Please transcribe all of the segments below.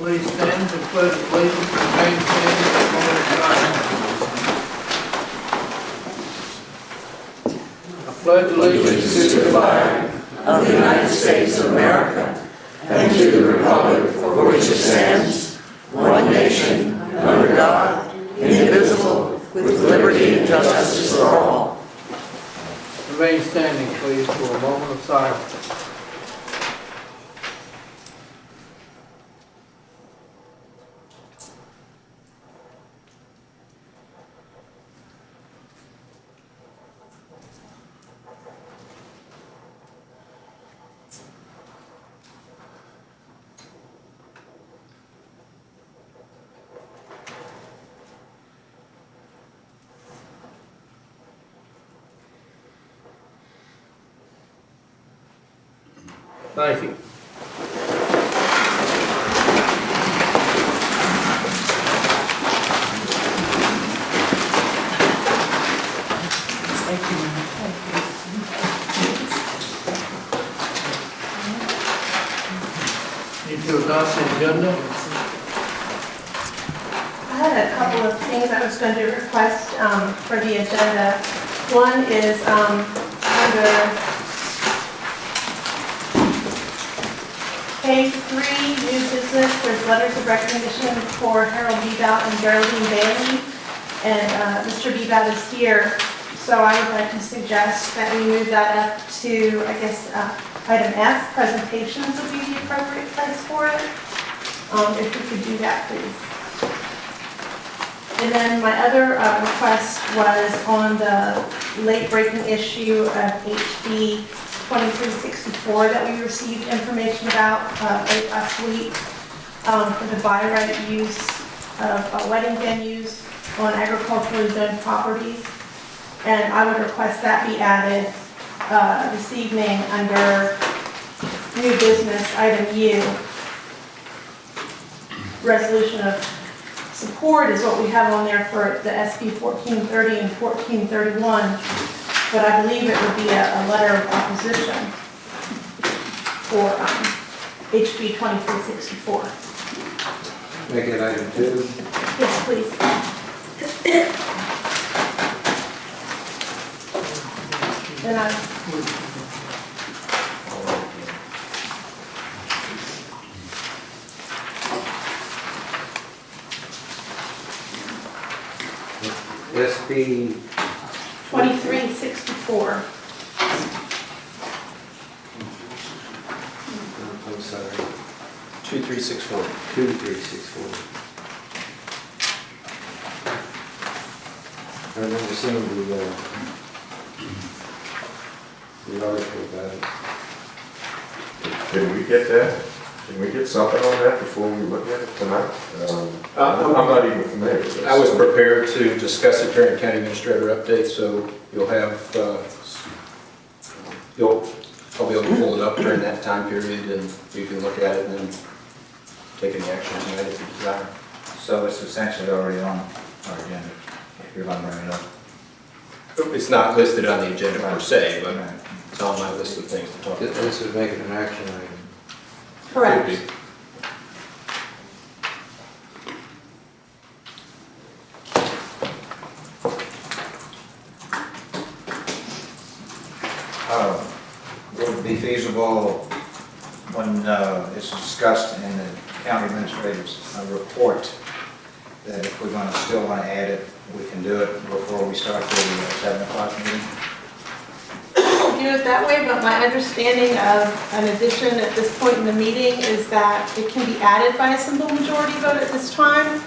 Please stand and pledge allegiance and remain standing for a moment of silence. I pledge allegiance to the flag of the United States of America and to the republic for which it stands, one nation, under God, indivisible, with liberty and justice for all. Remain standing, please, for a moment of silence. Thank you. Need to adopt the agenda. I had a couple of things I was going to request for the agenda. One is under page 3, new business, there's letters of recognition for Harold Bebout and Geraldine Bailey. And Mr. Bebout is here, so I would like to suggest that we move that up to, I guess, item F, presentations would be the appropriate place for it. If we could do that, please. And then my other request was on the late-breaking issue of HB 2364 that we received information about late last week for the by right use of wedding venues on agriculturally zoned properties. And I would request that be added this evening under new business item U. Resolution of support is what we have on there for the SB 1430 and 1431. But I believe it would be a letter of opposition for HB 2364. Make it item 2. Yes, please. And SB 2364. I'm sorry, 2364. 2364. I remember seeing the article about it. Can we get that? Can we get something on that before we look at it tonight? I'm not even familiar with this. I was prepared to discuss it during county administrator update, so you'll have, I'll be able to pull it up during that time period and you can look at it and then take any action tonight if you desire. So it's essentially already on our agenda, if you're going to bring it up. It's not listed on the agenda per se, but Right. it's on my list of things to talk about. This would make it an action item. Correct. Could be. Would it be feasible when it's discussed in the county administrator's report that if we're going to still want to add it, we can do it before we start the 7 o'clock meeting? Do it that way, but my understanding of an addition at this point in the meeting is that it can be added by a simple majority vote at this time,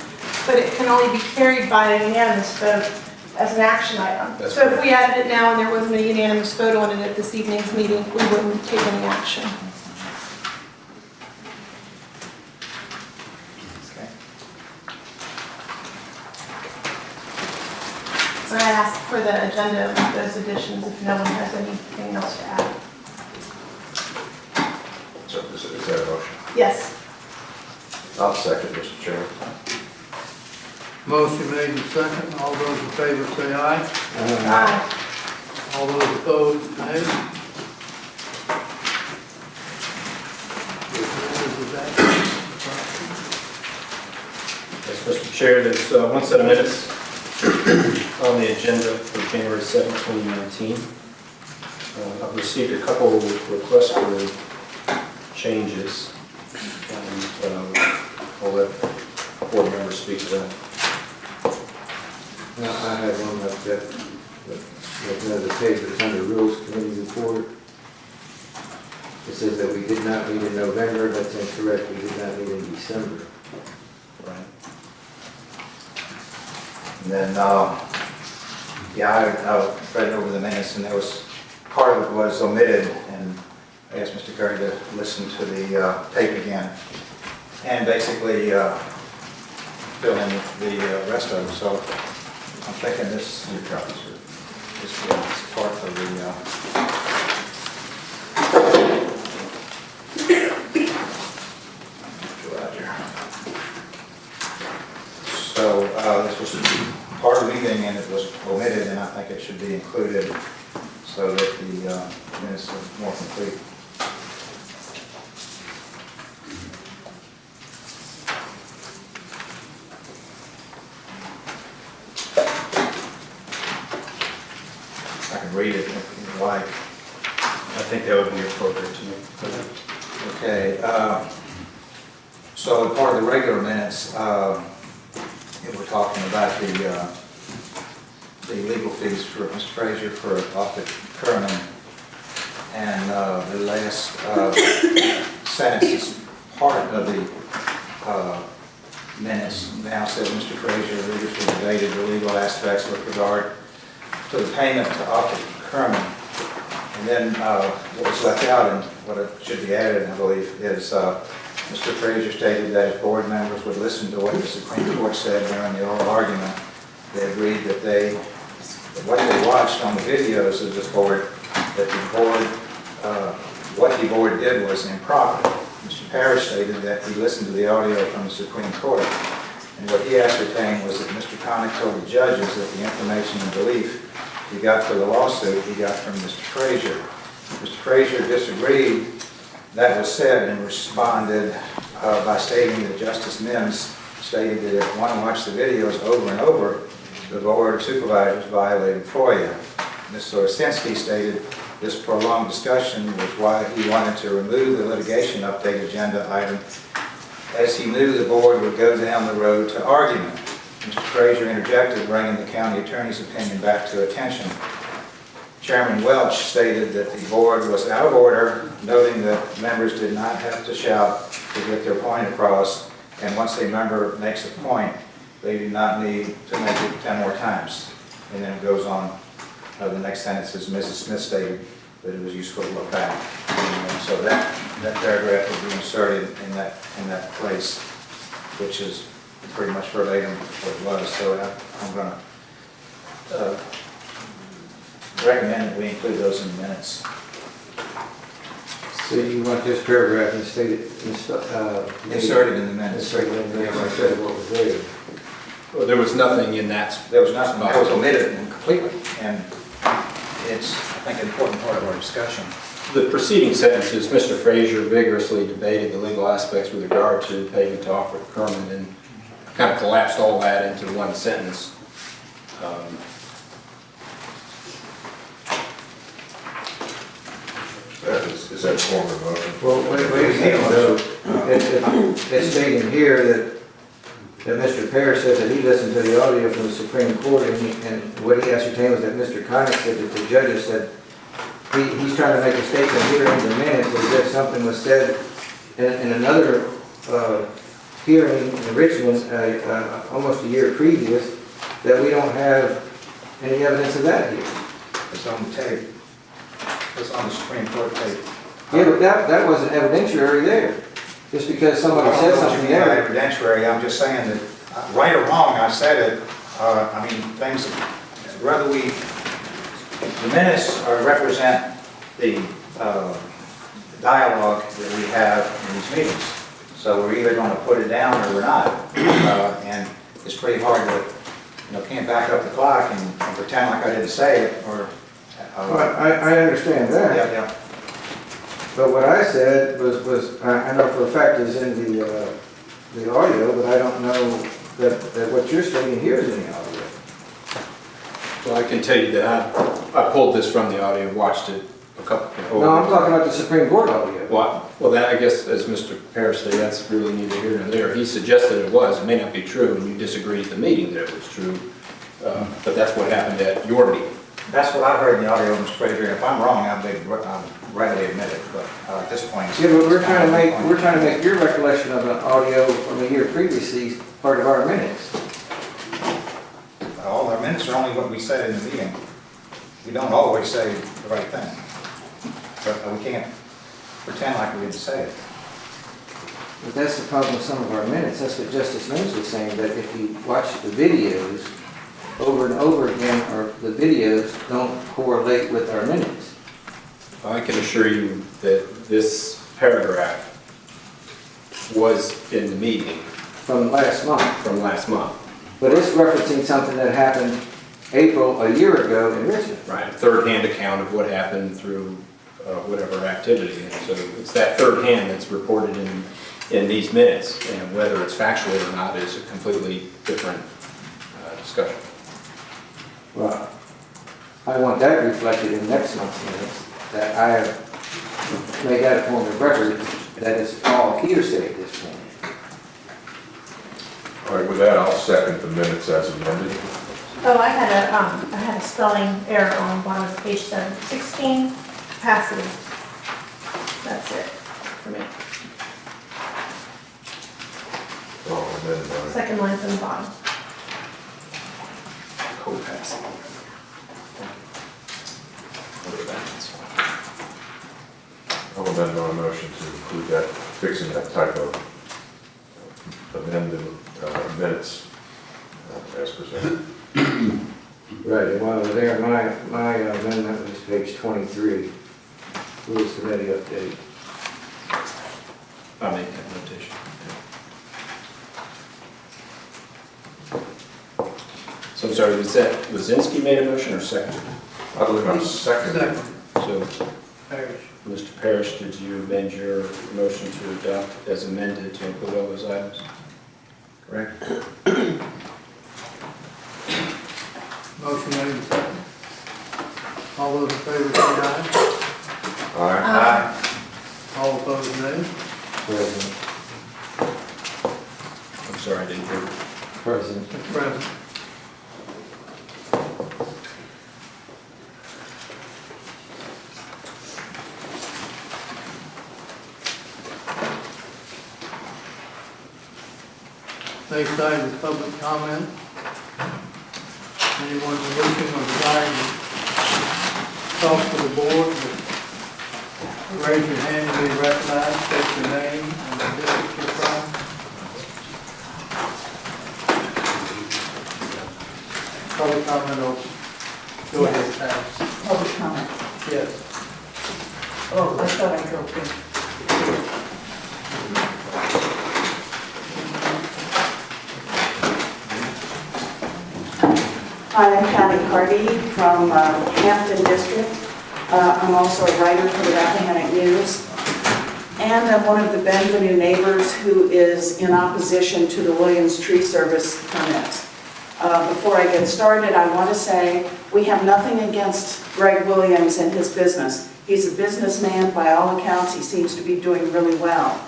but it can only be carried by a unanimous vote as an action item. That's So if correct. we added it now and there wasn't a unanimous vote on it at this evening's meeting, we wouldn't take any action. Okay. So I asked for the agenda with those additions if no one has anything else to add. So is that a motion? Yes. I'll second, Mr. Chairman. Motion made and second. All those in favor say aye. Aye. All those opposed, nay. With that, Mr. Chair, there's one set of minutes on the agenda for January 7, 2019. I've received a couple requests for changes, and I'll let board members speak to that. Now, I have one up there, another page that's under Rules Committee report. It says that we did not meet in November. That's incorrect. We did not meet in December. Right. And then, I read over the minutes, and there was, part of it was omitted, and I asked Mr. Curry to listen to the tape again, and basically fill in the rest of them. So I'm thinking this is part of the So this was part of the meeting, and it was omitted, and I think it should be included so that the minutes are more complete. I can read it if you like. I think that would be appropriate to me. Okay. So part of the regular minutes, we're talking about the legal fees for Mr. Frazier for off the Kerman, and the last sentence is part of the minutes now says Mr. Frazier vigorously debated the legal aspects with regard to the payment to Offutt Kerman. And then what was left out and what it should be added, I believe, is Mr. Frazier stated that if board members would listen to what the Supreme Court said during the oral argument, they agreed that what they watched on the videos of this board, that the board, what the board did was improper. Mr. Parrish stated that he listened to the audio from the Supreme Court, and what he ascertained was that Mr. Connick told the judges that the information and belief he got for the lawsuit he got from Mr. Frazier. Mr. Frazier disagreed. That was said and responded by stating that Justice Mims stated that if one watched the videos over and over, the Board of Supervisors violated FOIA. Mr. Orsinski stated this prolonged discussion was why he wanted to remove the litigation update agenda item, as he knew the board would go down the road to argument. Mr. Frazier interjected, bringing the county attorney's opinion back to attention. Chairman Welch stated that the board was out of order, noting that members did not have to shout to get their point across, and once a member makes a point, they do not need to make it 10 more times. And then it goes on, the next sentence is Mrs. Smith stated that it was useful to look back. And so that paragraph will be inserted in that place, which is pretty much verbatim what it was. So I'm going to recommend that we include those in the minutes. So you want this paragraph inserted Inserted in the minutes. Inserted in there, I said what was there. Well, there was nothing in that. There was nothing, that was omitted completely, and it's, I think, an important part of our discussion. The preceding sentence is Mr. Frazier vigorously debated the legal aspects with regard to payment to Offutt Kerman, and kind of collapsed all that into one sentence. Is that form of motion? Well, wait a second, though. It's stating here that Mr. Parrish said that he listened to the audio from the Supreme Court, and what he ascertained was that Mr. Connick said that the judges said, he's trying to make a statement here in the minutes as if something was said in another hearing in Richmond almost a year previous, that we don't have any evidence of that here. It's on the tape. It's on the Supreme Court tape. Yeah, but that wasn't evidentiary there. Just because somebody said something there. Evidentiary, I'm just saying that, right or wrong, I said it. I mean, things, whether the minutes represent the dialogue that we have in these meetings. So we're either going to put it down or we're not. And it's pretty hard to, can't back up the clock and pretend like I didn't say it, or... Well, I understand that. Yeah. But what I said was I know for a fact is in the audio, but I don't know that what you're stating here is in the audio. Well, I can tell you that I pulled this from the audio, watched it a couple. No, I'm talking about the Supreme Court audio. Well, that, I guess, as Mr. Parrish said, that's really neither here nor there. He suggested it was, it may not be true, and you disagreed at the meeting that it was true, but that's what happened at your meeting. That's what I heard in the audio, Mr. Frazier. If I'm wrong, I'll readily admit it, but at this point. Yeah, but we're trying to make your recollection of an audio from a year previously part of our minutes. All our minutes are only what we said in the meeting. We don't always say the right thing. But we can't pretend like we didn't say it. But that's the problem with some of our minutes. That's what Justice Mills was saying, that if you watch the videos over and over again, or the videos don't correlate with our minutes. I can assure you that this paragraph was in the meeting From last month. from last month. But it's referencing something that happened April, a year ago in Richmond. Right, third-hand account of what happened through whatever activity. And so it's that third hand that's reported in these minutes, and whether it's factual or not is a completely different discussion. Well, I want that reflected in next month's minutes, that I have made that a point of record, that is all hearsay at this point. All right, with that, I'll second the minutes as amended. Oh, I had a spelling error on bottom of page 716, passive. That's it for me. Oh, and then, Second line from the bottom. Co-passing. I'll amend my motion to include that, fixing that typo, amended minutes as presented. Right, and while we're there, my amendment was page 23, rules committee update. I'll make that notation. So I'm sorry, was that Lozinski made a motion or seconded? I believe I'm seconded. So, Parrish. Mr. Parrish, did you amend your motion to adopt as amended to include all those items? Correct. Motion made and seconded. All those in favor say aye. Aye. All opposed, nay. President. I'm sorry, I didn't hear. President. Mr. President. Next item is public comment. Anyone wishing or desiring to talk to the board, raise your hand and be recognized, state your name and the district you're from. Public comment open. Go ahead, Travis. Public comment. Yes. Oh, I thought I broke in. Hi, I'm Patty Hardy from Hampton District. I'm also a writer for the Rappahannock News. And I'm one of the Benvenue neighbors who is in opposition to the Williams Tree Service permit. Before I get started, I want to say we have nothing against Greg Williams and his business. He's a businessman. By all accounts, he seems to be doing really well.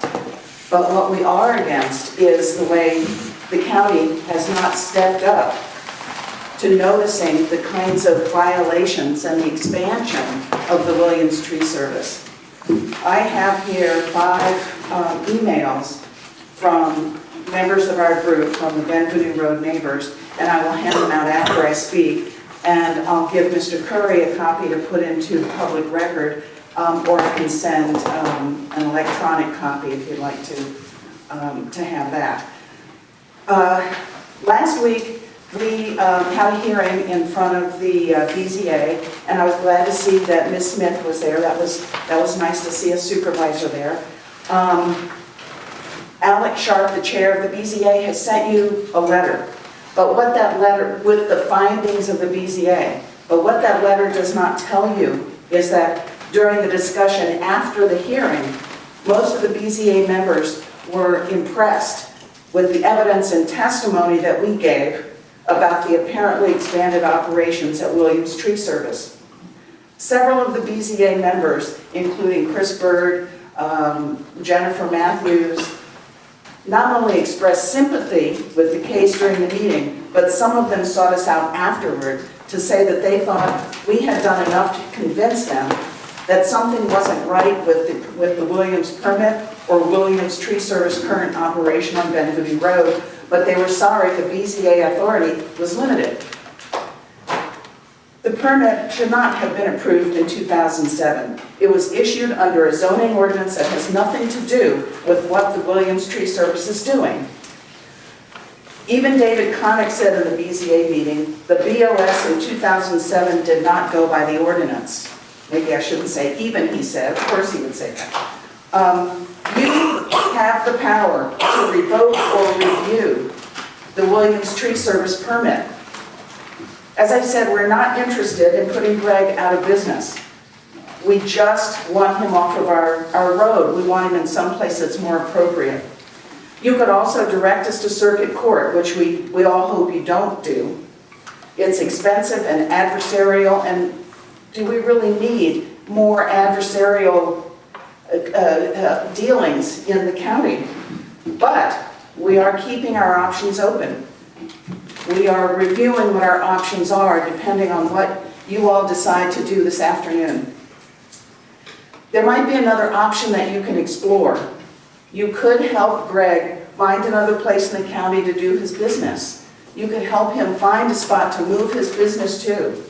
But what we are against is the way the county has not stepped up to noticing the kinds of violations and the expansion of the Williams Tree Service. I have here 5 emails from members of our group, from the Benvenue Road neighbors, and I will hand them out after I speak. And I'll give Mr. Curry a copy to put into the public record, or I can send an electronic copy if you'd like to have that. Last week, we had a hearing in front of the BZA, and I was glad to see that Ms. Smith was there. That was nice to see a supervisor there. Alex Sharp, the chair of the BZA, has sent you a letter. But what that letter, with the findings of the BZA, but what that letter does not tell you is that during the discussion after the hearing, most of the BZA members were impressed with the evidence and testimony that we gave about the apparently expanded operations at Williams Tree Service. Several of the BZA members, including Chris Bird, Jennifer Matthews, not only expressed sympathy with the case during the meeting, but some of them sought us out afterward to say that they thought we had done enough to convince them that something wasn't right with the Williams permit or Williams Tree Service current operation on Benvenue Road, but they were sorry the BZA authority was limited. The permit should not have been approved in 2007. It was issued under a zoning ordinance that has nothing to do with what the Williams Tree Service is doing. Even David Connick said in the BZA meeting, the BOS in 2007 did not go by the ordinance. Maybe I shouldn't say even, he said. Of course he would say that. You have the power to revoke or review the Williams Tree Service permit. As I said, we're not interested in putting Greg out of business. We just want him off of our road. We want him in some place that's more appropriate. You could also direct us to circuit court, which we all hope you don't do. It's expensive and adversarial, and do we really need more adversarial dealings in the county? But we are keeping our options open. We are reviewing what our options are depending on what you all decide to do this afternoon. There might be another option that you can explore. You could help Greg find another place in the county to do his business. You could help him find a spot to move his business to.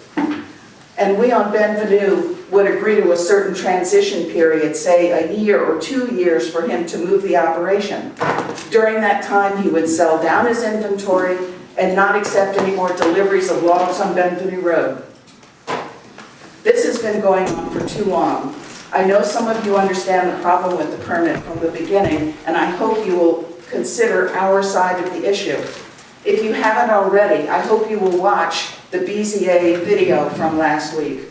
And we on Benvenue would agree to a certain transition period, say a year or 2 years for him to move the operation. During that time, he would sell down his inventory and not accept any more deliveries of logs on Benvenue Road. This has been going on for too long. I know some of you understand the problem with the permit from the beginning, and I hope you will consider our side of the issue. If you haven't already, I hope you will watch the BZA video from last week.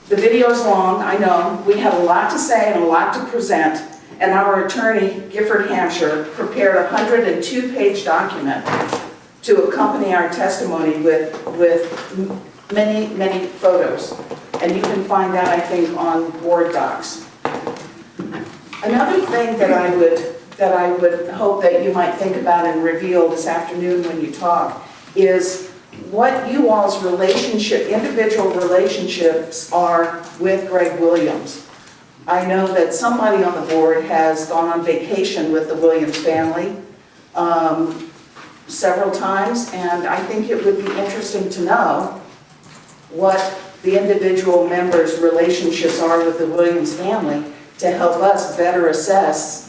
The video's long, I know. We have a lot to say and a lot to present, and our attorney, Gifford Hampshire, prepared a 102-page document to accompany our testimony with many, many photos. And you can find that, I think, on board docs. Another thing that I would hope that you might think about and reveal this afternoon when you talk is what you all's individual relationships are with Greg Williams. I know that somebody on the board has gone on vacation with the Williams family several times, and I think it would be interesting to know what the individual members' relationships are with the Williams family to help us better assess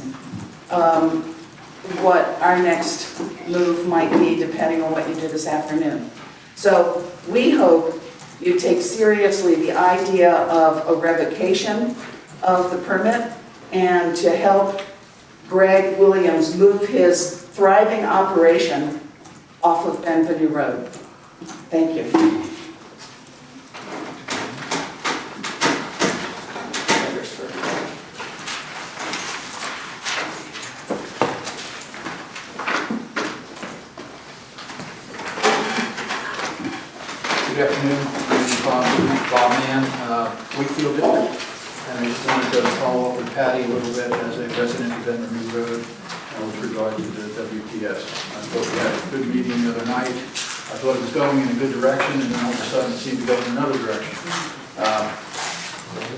what our next move might be depending on what you do this afternoon. So we hope you take seriously the idea of a revocation of the permit and to help Greg Williams move his thriving operation off of Benvenue Road. Thank you. Good afternoon, I'm Bob Mann, Wakefield District, and I just wanted to follow up with Patty a little bit as a resident of Benvenue Road with regard to the WPS. I thought we had a good meeting the other night. I thought it was going in a good direction, and then all of a sudden it seemed to go in another direction.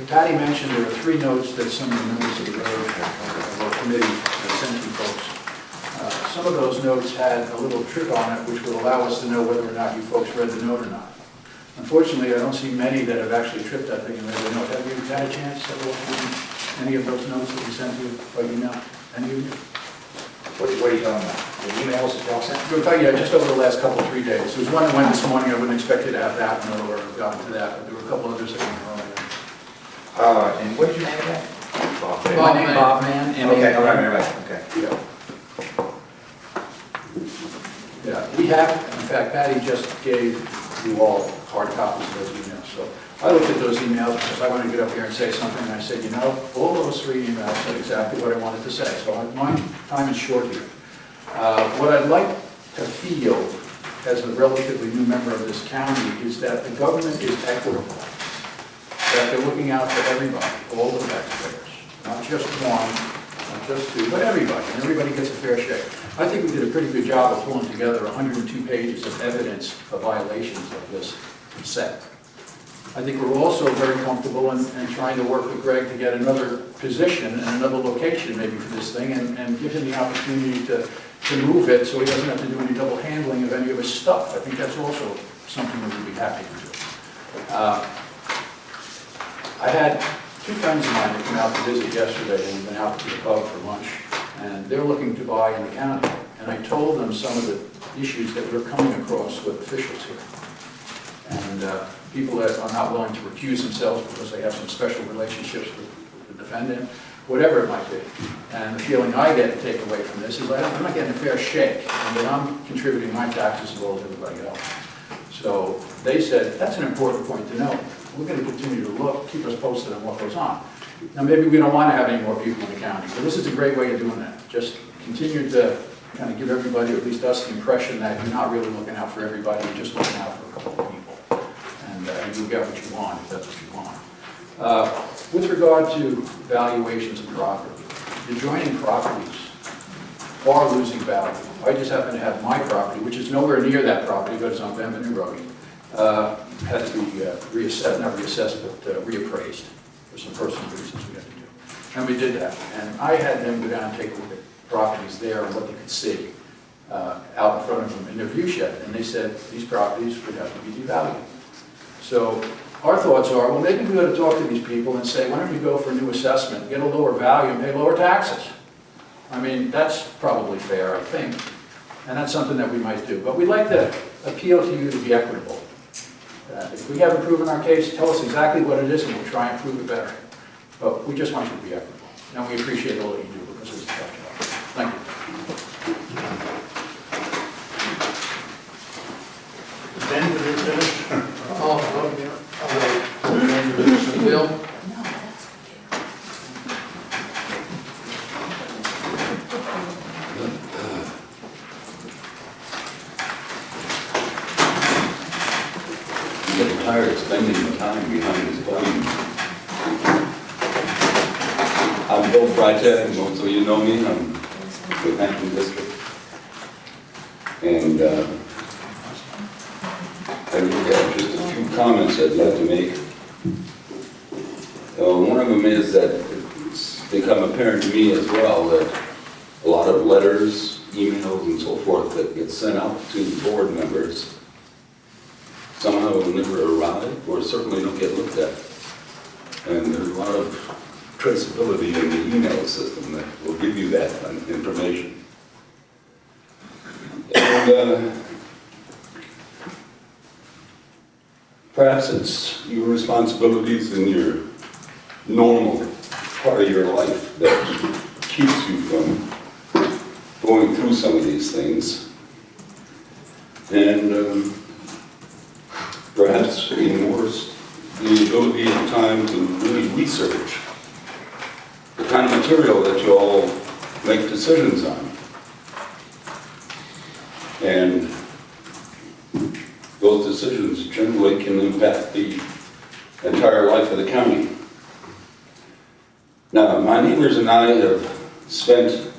Patty mentioned there were 3 notes that some of the members of the road of our committee sent to folks. Some of those notes had a little trick on it, which will allow us to know whether or not you folks read the note or not. Unfortunately, I don't see many that have actually tripped that thing and read the note. Have you had a chance to look at any of those notes that we sent you by email? Any of you? What are you talking about? The emails that y'all sent? Yeah, just over the last couple, 3 days. There was one that went this morning. I wouldn't expect you to have that one or have gotten to that, but there were a couple others that went earlier. And what did you name again? My name, Bob Mann. Okay, all right, okay. Yeah. Yeah, we have, in fact, Patty just gave you all hard copies of those emails. So I looked at those emails because I wanted to get up here and say something, and I said, you know, all those 3 emails said exactly what I wanted to say. So I'm time is short here. What I'd like to feel as a relatively new member of this county is that the government is equitable, that they're looking out for everybody, all the taxpayers, not just one, not just two, but everybody, and everybody gets a fair shake. I think we did a pretty good job of pulling together 102 pages of evidence of violations of this set. I think we're also very comfortable in trying to work with Greg to get another position and another location maybe for this thing and give him the opportunity to move it so he doesn't have to do any double handling of any of his stuff. I think that's also something that we'd be happy to do. I had two friends of mine that came out to visit yesterday and went out to the pub for lunch, and they're looking to buy in the county. And I told them some of the issues that we're coming across with officials here. And people that are not willing to recuse themselves because they have some special relationships with the defendant, whatever it might be. And the feeling I get to take away from this is I'm not getting a fair shake, and that I'm contributing my taxes as well as everybody else. So they said, that's an important point to know. We're going to continue to look, keep us posted on what goes on. Now, maybe we don't want to have any more people in the county, but this is a great way of doing that. Just continue to kind of give everybody, or at least us, the impression that you're not really looking out for everybody, you're just looking out for a couple of people. And you'll get what you want, if that's what you want. With regard to valuations of property, the adjoining properties are losing value. I just happen to have my property, which is nowhere near that property, but it's on Benvenue Road, had to be reassessed, not reassessed, but reappraised for some personal reasons we had to do. And we did that. And I had them go down and take a look at properties there and what they could see out in front of them in their view shed. And they said these properties would have to be devalued. So our thoughts are, well, maybe we ought to talk to these people and say, why don't you go for a new assessment, get a lower value, and pay lower taxes? I mean, that's probably fair, I think. And that's something that we might do. But we'd like to appeal to you to be equitable. If we haven't proven our case, tell us exactly what it is, and we'll try and prove it better. But we just want you to be equitable. And we appreciate all that you do, because it's a tough job. Thank you. Ben, did you finish? Bill? I'm getting tired of spending the time behind this podium. I'm Bill Freitag, most of you know me, I'm with Hampton District. And I really have just a few comments I'd like to make. One of them is that it's become apparent to me as well that a lot of letters, emails, and so forth that get sent out to board members somehow will never arrive or certainly don't get looked at. And there's a lot of traceability in the email system that will give you that information. And perhaps it's your responsibilities in your normal part of your life that keeps you from going through some of these things. And perhaps even worse, the ability and time to really research the kind of material that you all make decisions on. And those decisions generally can impact the entire life of the county. Now, my neighbors and I have spent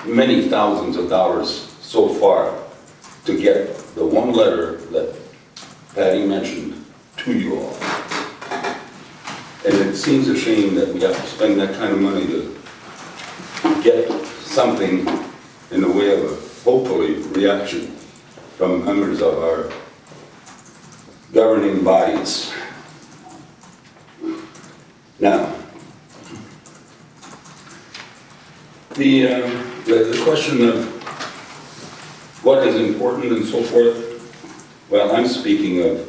many thousands of dollars so far to get the one letter that Patty mentioned to you all. And it seems a shame that we have to spend that kind of money to get something in the way of a, hopefully, reaction from members of our governing bodies. Now, the question of what is important and so forth, well, I'm speaking of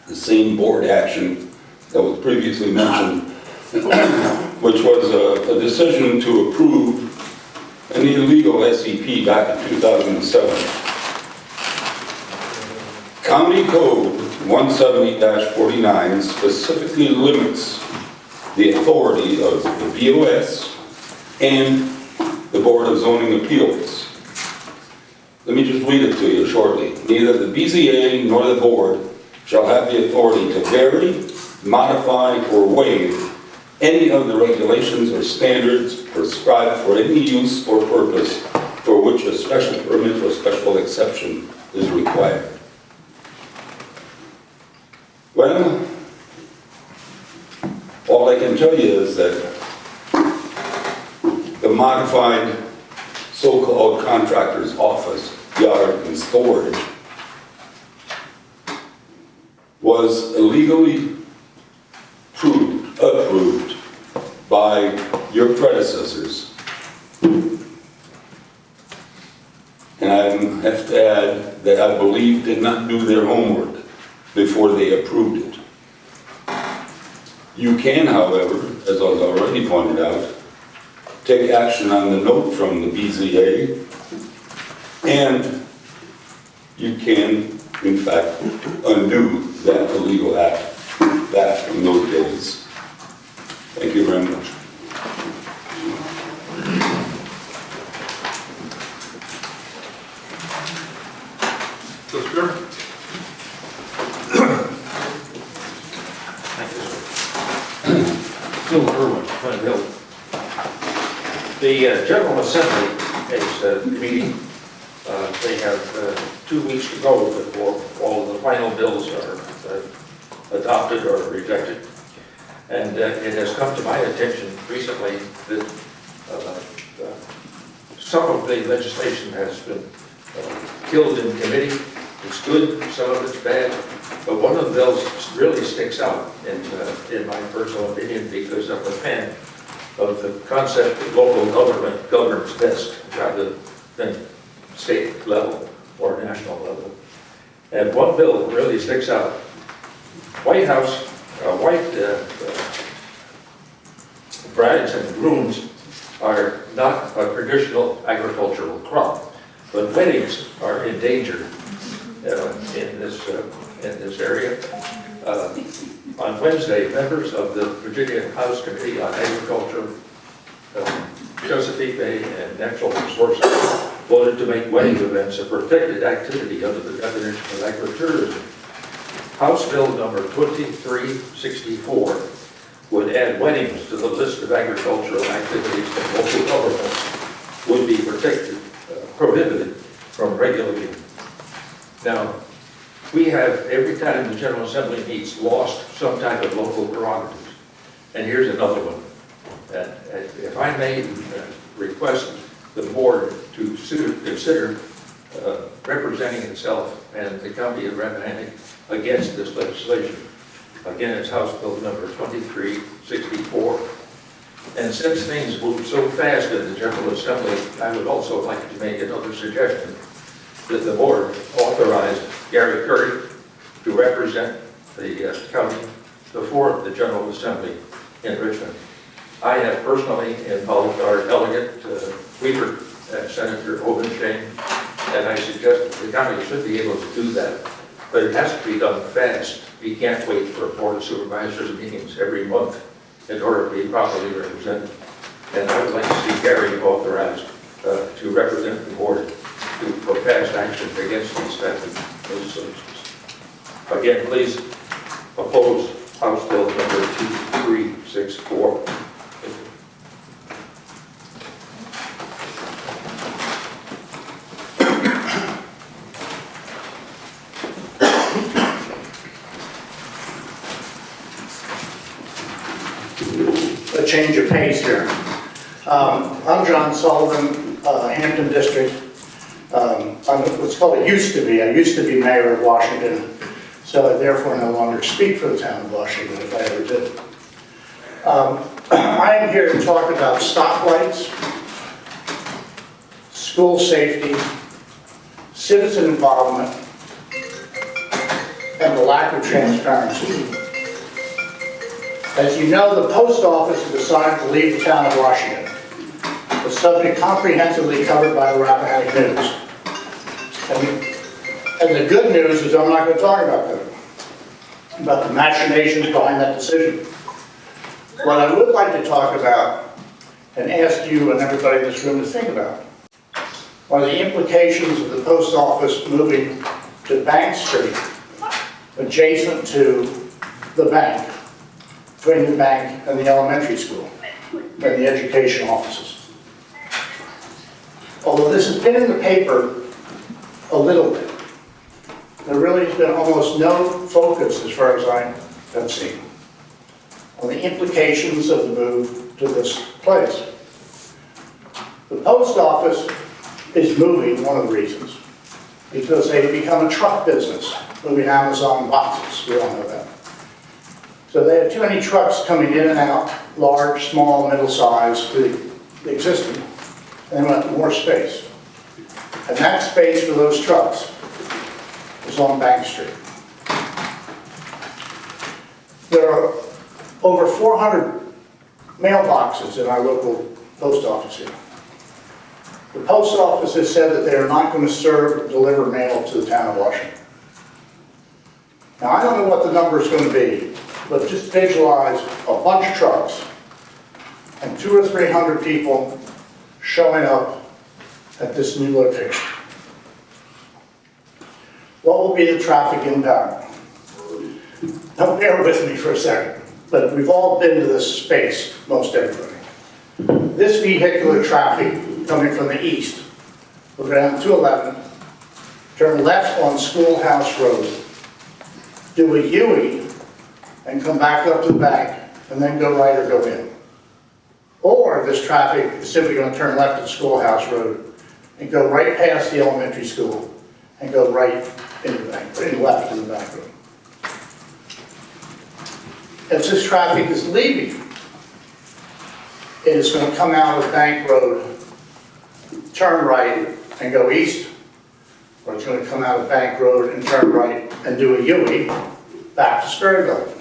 the same board action that was previously mentioned, which was a decision to approve an illegal SEP back in 2007. County Code 170-49 specifically limits the authority of the BOS and the Board of Zoning Appeals. Let me just read it to you shortly. Neither the BZA nor the board shall have the authority to vary, modify, or waive any of the regulations or standards prescribed for any use or purpose for which a special permit or special exception is required. Well, all I can tell you is that the modified so-called contractor's office, yard, and storage was illegally approved by your predecessors. And I have to add that I believe did not do their homework before they approved it. You can, however, as I was already pointed out, take action on the note from the BZA, and you can, in fact, undo that illegal act back from those days. Thank you very much. Bill Irwin, Flint Hill. The General Assembly is meeting. They have 2 weeks to go before all of the final bills are adopted or rejected. And it has come to my attention recently that some of the legislation has been killed in committee. It's good, some of it's bad, but one of the bills really sticks out in my personal opinion because I'm a fan of the concept that local government governs best rather than state level or national level. And one bill really sticks out. White brides and grooms are not a traditional agricultural crop, but weddings are in danger in this area. On Wednesday, members of the Virginia House Committee on Agriculture, Chesapeake Bay, and Natural Resources voted to make wedding events a protected activity under the definition of agritourism. House Bill number 2364 would add weddings to the list of agricultural activities that local governments would be prohibited from regulating. Now, we have, every time the General Assembly meets, lost some type of local prerogatives. And here's another one. And if I may request the board to consider representing itself and the county of Rappahannock against this legislation. Again, it's House Bill number 2364. And since things move so fast in the General Assembly, I would also like to make another suggestion that the board authorize Gary Curry to represent the county before the General Assembly in Richmond. I have personally involved our delegate, Weaver, and Senator Obenshain, and I suggest that the county should be able to do that. But it has to be done fast. We can't wait for Board of Supervisors meetings every month in order to be properly represented. And I would like to see Gary authorized to represent the board for fast action against these types of legislations. Again, please oppose House Bill number 2364. A change of pace here. I'm John Sullivan, Hampton District. I'm what's called I used to be mayor of Washington, so I therefore no longer speak for the town of Washington if I ever did. I am here to talk about stoplights, school safety, citizen involvement, and the lack of transparency. As you know, the post office has decided to leave the town of Washington, a subject comprehensively covered by the Rappahannock News. And the good news is I'm not going to talk about the machinations behind that decision. What I would like to talk about and ask you and everybody in this room to think about are the implications of the post office moving to Bank Street, adjacent to the bank, between the bank and the elementary school, and the education offices. Although this has been in the paper a little bit, there really has been almost no focus, as far as I have seen, on the implications of the move to this place. The post office is moving, one of the reasons, because they've become a truck business, moving Amazon boxes, we all know that. So they have too many trucks coming in and out, large, small, middle-sized, the existing, and they want more space. And that space for those trucks is on Bank Street. There are over 400 mailboxes in our local post office here. The post office has said that they are not going to serve or deliver mail to the town of Washington. Now, I don't know what the number is going to be, but just visualize a bunch of trucks and 200 or 300 people showing up at this new location. What will be the traffic impact? Now, bear with me for a second, but we've all been to this space, most everybody. This vehicular traffic coming from the east will go down 211, turn left on Schoolhouse Road, do a U and come back up to the bank, and then go right or go in. Or this traffic is simply going to turn left at Schoolhouse Road and go right past the elementary school and go right into the bank, or left in the bank road. As this traffic is leaving, it is going to come out of Bank Road, turn right and go east, or it's going to come out of Bank Road and turn right and do a U back to Sperryville.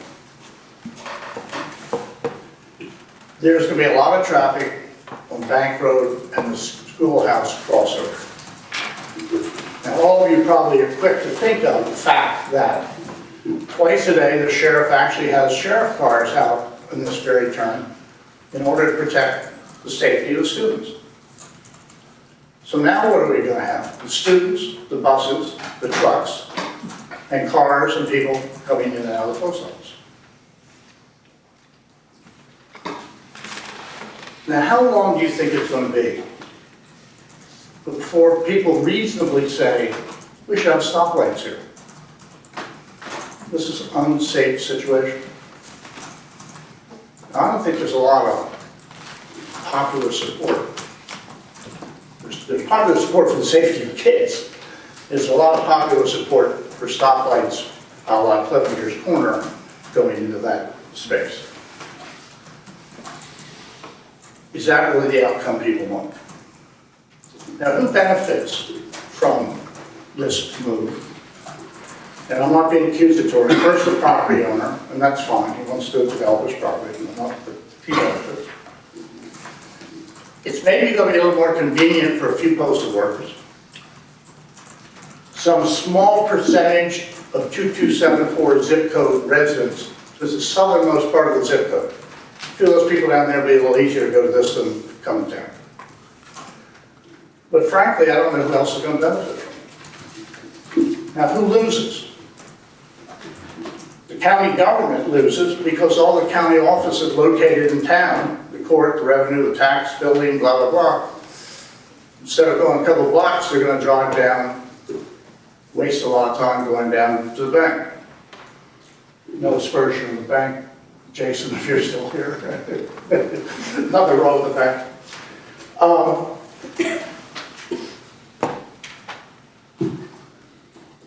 There's going to be a lot of traffic on Bank Road and the Schoolhouse crossover. Now, all of you probably are quick to think of the fact that twice a day the sheriff actually has sheriff cars out in this very turn in order to protect the safety of the students. So now what are we going to have? The students, the buses, the trucks, and cars and people coming in and out of the post office. Now, how long do you think it's going to be before people reasonably say, we should have stoplights here? This is an unsafe situation. I don't think there's a lot of popular support. There's popular support for the safety of kids. There's a lot of popular support for stoplights a la Clevenger's Corner going into that space. Is that really the outcome people want? Now, who benefits from this move? And I'm not being accusatory. First, the property owner, and that's fine. He wants to develop his property, but he benefits. It's maybe going to be a little more convenient for a few postal workers. Some small percentage of 2274 zip code residents, this is the southernmost part of the zip code. A few of those people down there will be a little easier to go to this than come down. But frankly, I don't know who else is going to benefit from it. Now, who loses? The county government loses because all the county offices located in town, the court, the revenue, the tax, building, blah, blah, blah. Instead of going a couple of blocks, they're going to drive down, waste a lot of time going down to the bank. No aspersion of the bank. Jason, if you're still here. Nothing wrong with the bank.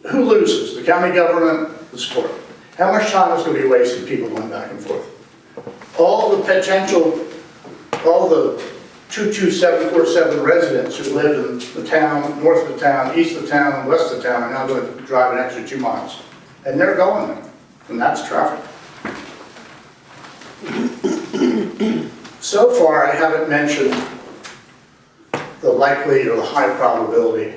Who loses? The county government, the sport. How much time is going to be wasted people going back and forth? All the potential, all the 22747 residents who live in the town, north of the town, east of the town, and west of the town are now going to drive an extra 2 miles. And they're going there. And that's traffic. So far, I haven't mentioned the likely or the high probability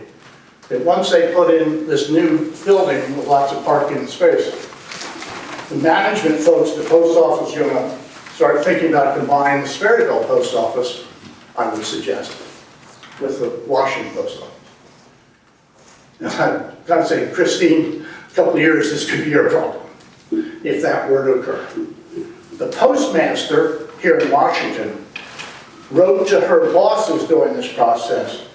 that once they put in this new building with lots of parking space, the management folks, the post office, are going to start thinking about combining the Sperryville post office I would suggest, with the Washington Post Office. Now, I've got to say, Christine, a couple of years, this could be your problem, if that were to occur. The postmaster here in Washington wrote to her bosses during this process,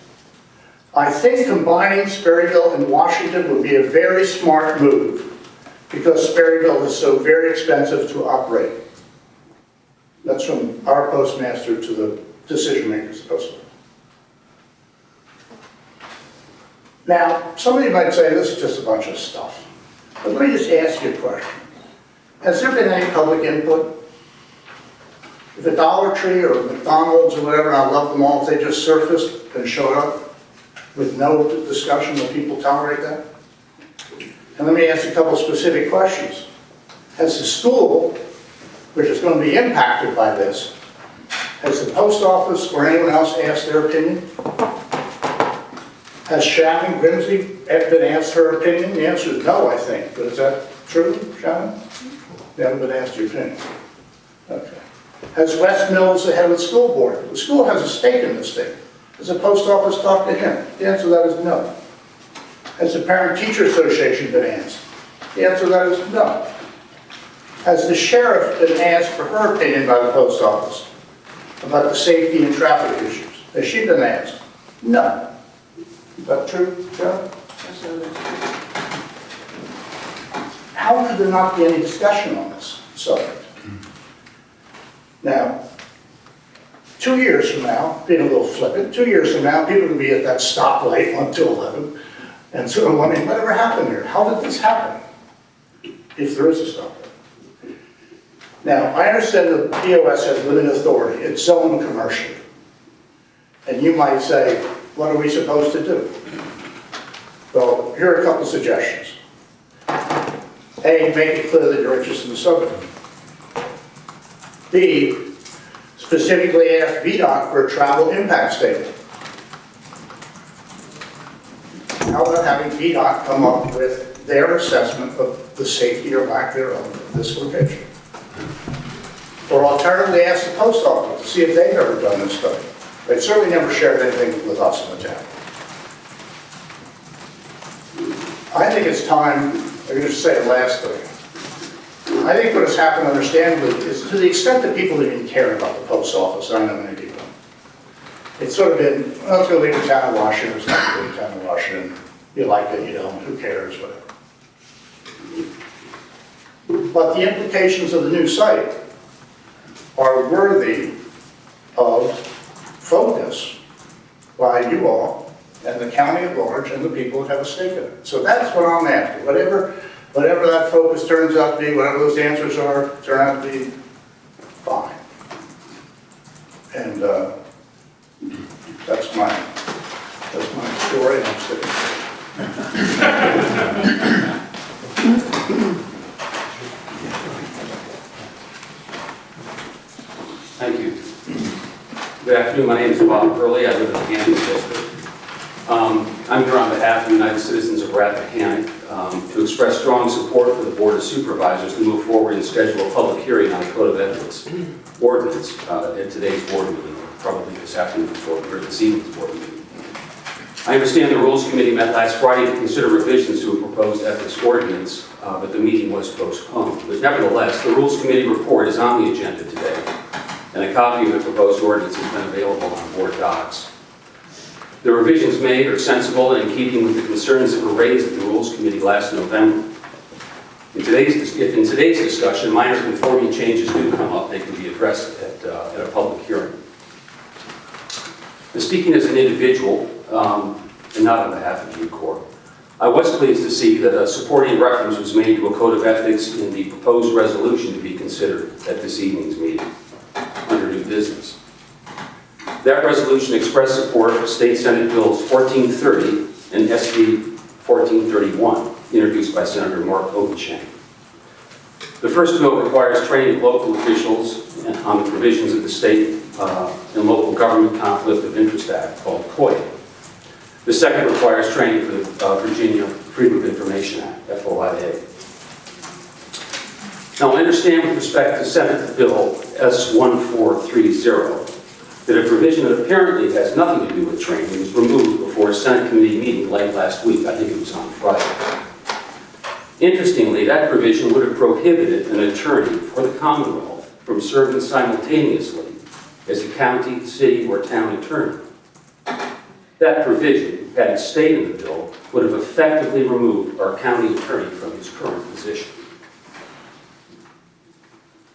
I think combining Sperryville and Washington would be a very smart move because Sperryville is so very expensive to operate. That's from our postmaster to the decision makers at Post Office. Now, somebody might say this is just a bunch of stuff. But let me just ask you a question. Has there been any public input? If a Dollar Tree or a McDonald's or whatever, and I love them all, if they just surfaced and showed up with no discussion, will people tolerate that? And let me ask you a couple specific questions. Has the school, which is going to be impacted by this, has the post office or anyone else asked their opinion? Has Shannon Grimsey been asked her opinion? The answer is no, I think. But is that true, Shannon? You haven't been asked your opinion. Okay. Has Wes Mills, the head of the school board? The school has a stake in this thing. Has the post office talked to him? The answer to that is no. Has the Parent-Teacher Association been asked? The answer to that is no. Has the sheriff been asked for her opinion by the post office about the safety and traffic issues? Has she been asked? No. Is that true, Sheriff? How could there not be any discussion on this subject? Now, 2 years from now, being a little flippant, 2 years from now, people will be at that stoplight on 211 and sort of wondering, whatever happened here? How did this happen? If there is a stoplight. Now, I understand the POS has limited authority. It's zoned commercial. And you might say, what are we supposed to do? Well, here are a couple suggestions. A, make it clear that you're interested in the subject. B, specifically ask VDOT for a travel impact statement. How about having VDOT come up with their assessment of the safety or lack thereof of this location? Or alternatively, ask the post office to see if they've ever done this study. They've certainly never shared anything with us in the town. I think it's time, I'm going to say a last thing. I think what has happened, understandably, is to the extent that people even care about the post office, I know many people, it's sort of been, well, it's going to leave the town of Washington, it's not going to leave the town of Washington, you like it, you don't, who cares, whatever. But the implications of the new site are worthy of focus by you all and the county at large and the people that have a stake in it. So that's what I'm after. Whatever that focus turns out to be, whatever those answers are, turn out to be fine. And that's my story, and I'm sticking Thank you. Good afternoon. My name is Bob Curley. I live in the Hampton District. I'm here on behalf of the United Citizens of Rappahannock to express strong support for the Board of Supervisors to move forward and schedule a public hearing on a Code of Ethics ordinance at today's board meeting, probably this afternoon or this evening's board meeting. I understand the Rules Committee met last Friday to consider revisions to a proposed ethics ordinance, but the meeting was postponed. But nevertheless, the Rules Committee report is on the agenda today, and a copy of the proposed ordinance has been available on board docs. The revisions made are sensible and in keeping with the concerns that were raised at the Rules Committee last November. If in today's discussion minor conforming changes do come up, they can be addressed at a public hearing. Now, speaking as an individual, and not on behalf of UCOR, I was pleased to see that a supporting reference was made to a code of ethics in the proposed resolution to be considered at this evening's meeting under new business. That resolution expressed support for State Senate Bills 1430 and SB 1431, introduced by Senator Mark Obenshain. The first bill requires training of local officials on the provisions of the State and Local Government Conflict of Interest Act, called COIA. The second requires training for the Virginia Freedom of Information Act, FOIA. Now, I understand with respect to Senate Bill S1430, that a provision that apparently has nothing to do with training was removed before a Senate committee meeting late last week. I think it was on Friday. Interestingly, that provision would have prohibited an attorney for the Commonwealth from serving simultaneously as a county, city, or town attorney. That provision, had it stayed in the bill, would have effectively removed our county attorney from his current position.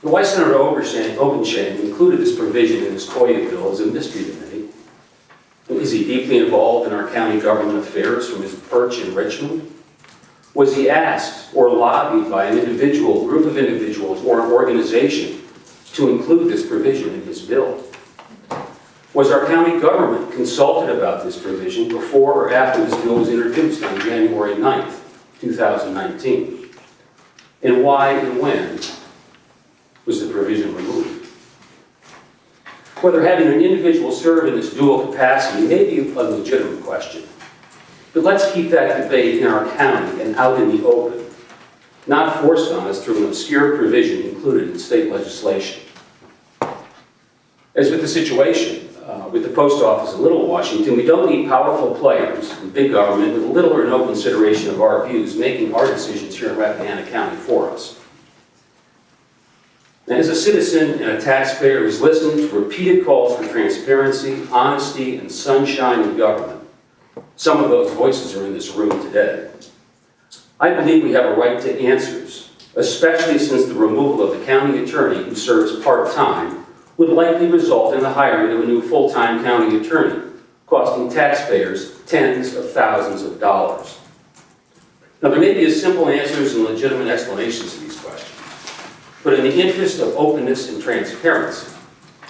Now, why Senator Obenshain included this provision in his COIA bill is a mystery to me. Is he deeply involved in our county government affairs from his perch in Richmond? Was he asked or lobbied by an individual, group of individuals, or an organization to include this provision in his bill? Was our county government consulted about this provision before or after this bill was introduced on January 9th, 2019? And why and when was the provision removed? Whether having an individual serve in this dual capacity may be a legitimate question, but let's keep that debate in our county and out in the open, not forced on us through an obscure provision included in state legislation. As with the situation with the post office in Little Washington, we don't need powerful players in big government with little or no consideration of our views making our decisions here in Rappahannock County for us. And as a citizen and a taxpayer who's listened to repeated calls for transparency, honesty, and sunshine in government, some of those voices are in this room today. I believe we have a right to answers, especially since the removal of the county attorney who serves part-time would likely result in the hiring of a new full-time county attorney, costing taxpayers tens of thousands of dollars. Now, there may be simple answers and legitimate explanations to these questions, but in the interest of openness and transparency,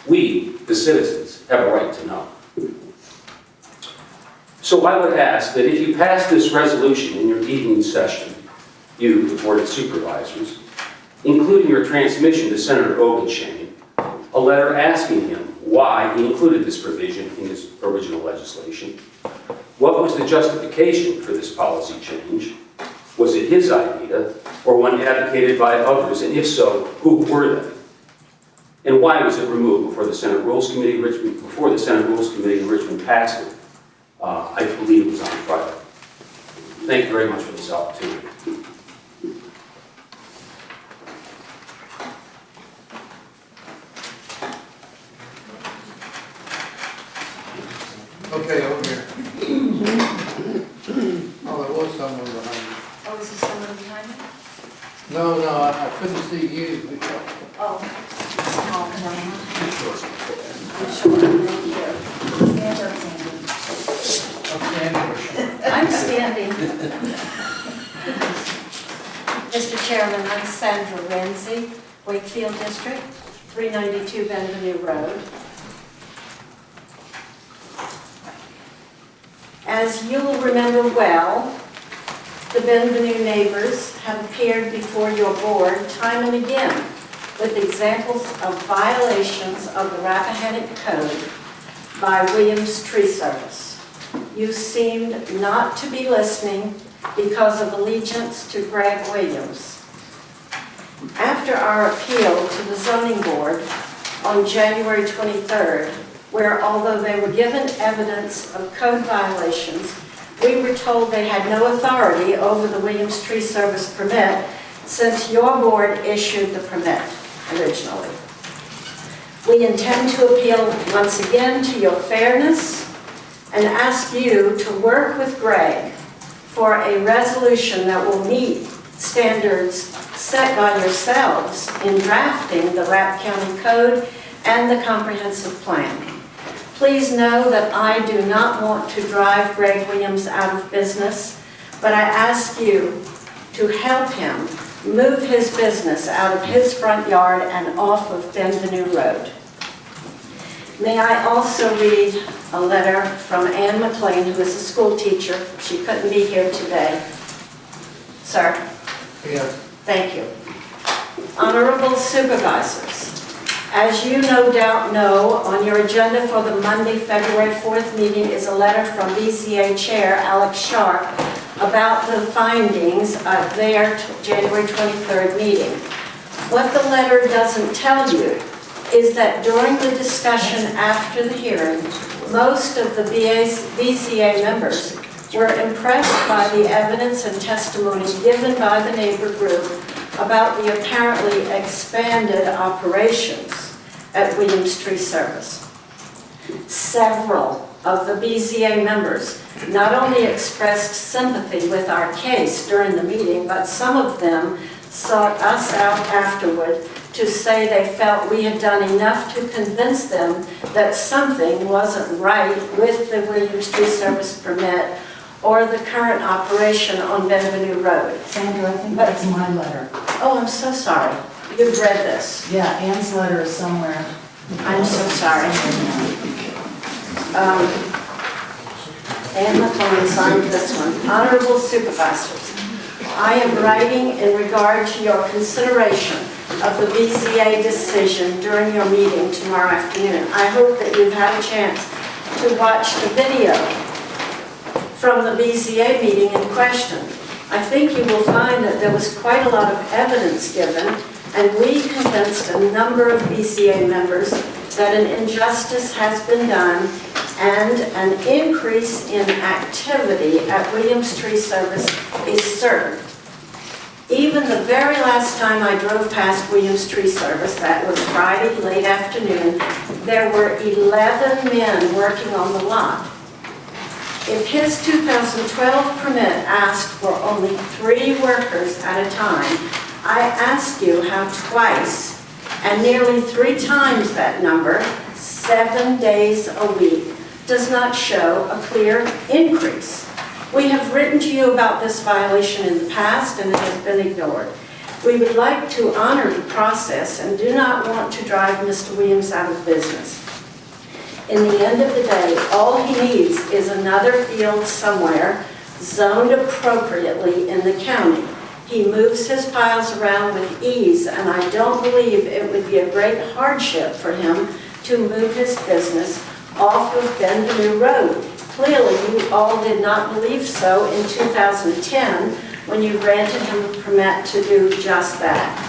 we, the citizens, have a right to know. So I would ask that if you pass this resolution in your evening session, you, the Board of Supervisors, including your transmission to Senator Obenshain, a letter asking him why he included this provision in his original legislation. What was the justification for this policy change? Was it his idea or one advocated by others? And if so, who were they? And why was it removed before the Senate Rules Committee in Richmond passed it? I believe it was on Friday. Thank you very much for this opportunity. Okay, over here. Oh, there was someone behind you. Oh, is there someone behind me? No, I couldn't see you. Oh, small, no. I'm short, thank you. Stand up, Sandy. I'm standing. Mr. Chairman, I'm Sandra Renzi, Wakefield District, 392 Benvenue Road. As you will remember well, the Benvenue neighbors have appeared before your board time and again with examples of violations of the Rappahannock Code by Williams Tree Service. You seemed not to be listening because of allegiance to Greg Williams. After our appeal to the zoning board on January 23rd, where although they were given evidence of code violations, we were told they had no authority over the Williams Tree Service permit since your board issued the permit originally. We intend to appeal once again to your fairness and ask you to work with Greg for a resolution that will meet standards set by yourselves in drafting the Rapp County Code and the comprehensive plan. Please know that I do not want to drive Greg Williams out of business, but I ask you to help him move his business out of his front yard and off of Benvenue Road. May I also read a letter from Ann McLean, who is a school teacher. She couldn't be here today. Sir? Yes. Thank you. Honorable Supervisors, as you no doubt know, on your agenda for the Monday, February 4th meeting is a letter from BCA Chair Alex Sharp about the findings of their January 23rd meeting. What the letter doesn't tell you is that during the discussion after the hearing, most of the BZA members were impressed by the evidence and testimony given by the neighbor group about the apparently expanded operations at Williams Tree Service. Several of the BZA members not only expressed sympathy with our case during the meeting, but some of them sought us out afterward to say they felt we had done enough to convince them that something wasn't right with the Williams Tree Service permit or the current operation on Benvenue Road. Sandra, I think that's my letter. Oh, I'm so sorry. You've read this. Yeah, Ann's letter is somewhere. I'm so sorry. Ann McClellan signed this one. Honorable Supervisors, I am writing in regard to your consideration of the BZA decision during your meeting tomorrow afternoon. I hope that you've had a chance to watch the video from the BZA meeting in question. I think you will find that there was quite a lot of evidence given, and we convinced a number of BZA members that an injustice has been done and an increase in activity at Williams Tree Service is certain. Even the very last time I drove past Williams Tree Service, that was Friday late afternoon, there were 11 men working on the lot. If his 2012 permit asked for only 3 workers at a time, I ask you how twice, and nearly 3 times that number, 7 days a week, does not show a clear increase. We have written to you about this violation in the past and it has been ignored. We would like to honor the process and do not want to drive Mr. Williams out of business. In the end of the day, all he needs is another field somewhere zoned appropriately in the county. He moves his piles around with ease, and I don't believe it would be a great hardship for him to move his business off of Benvenue Road. Clearly, you all did not believe so in 2010 when you granted him a permit to do just that.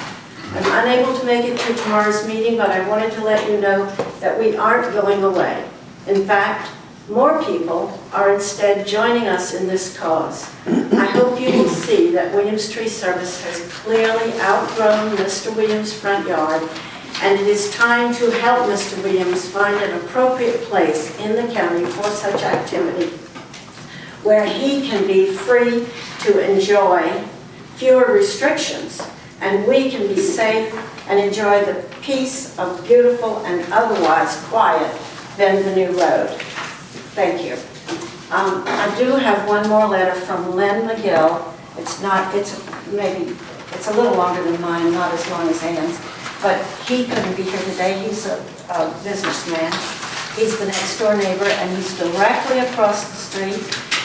I'm unable to make it to tomorrow's meeting, but I wanted to let you know that we aren't going away. In fact, more people are instead joining us in this cause. I hope you will see that Williams Tree Service has clearly outgrown Mr. Williams' front yard, and it is time to help Mr. Williams find an appropriate place in the county for such activity, where he can be free to enjoy fewer restrictions, and we can be safe and enjoy the peace of beautiful and otherwise quiet Benvenue Road. Thank you. I do have one more letter from Len McGill. It's a little longer than mine, not as long as Ann's, but he couldn't be here today. He's a businessman. He's the next door neighbor, and he's directly across the street.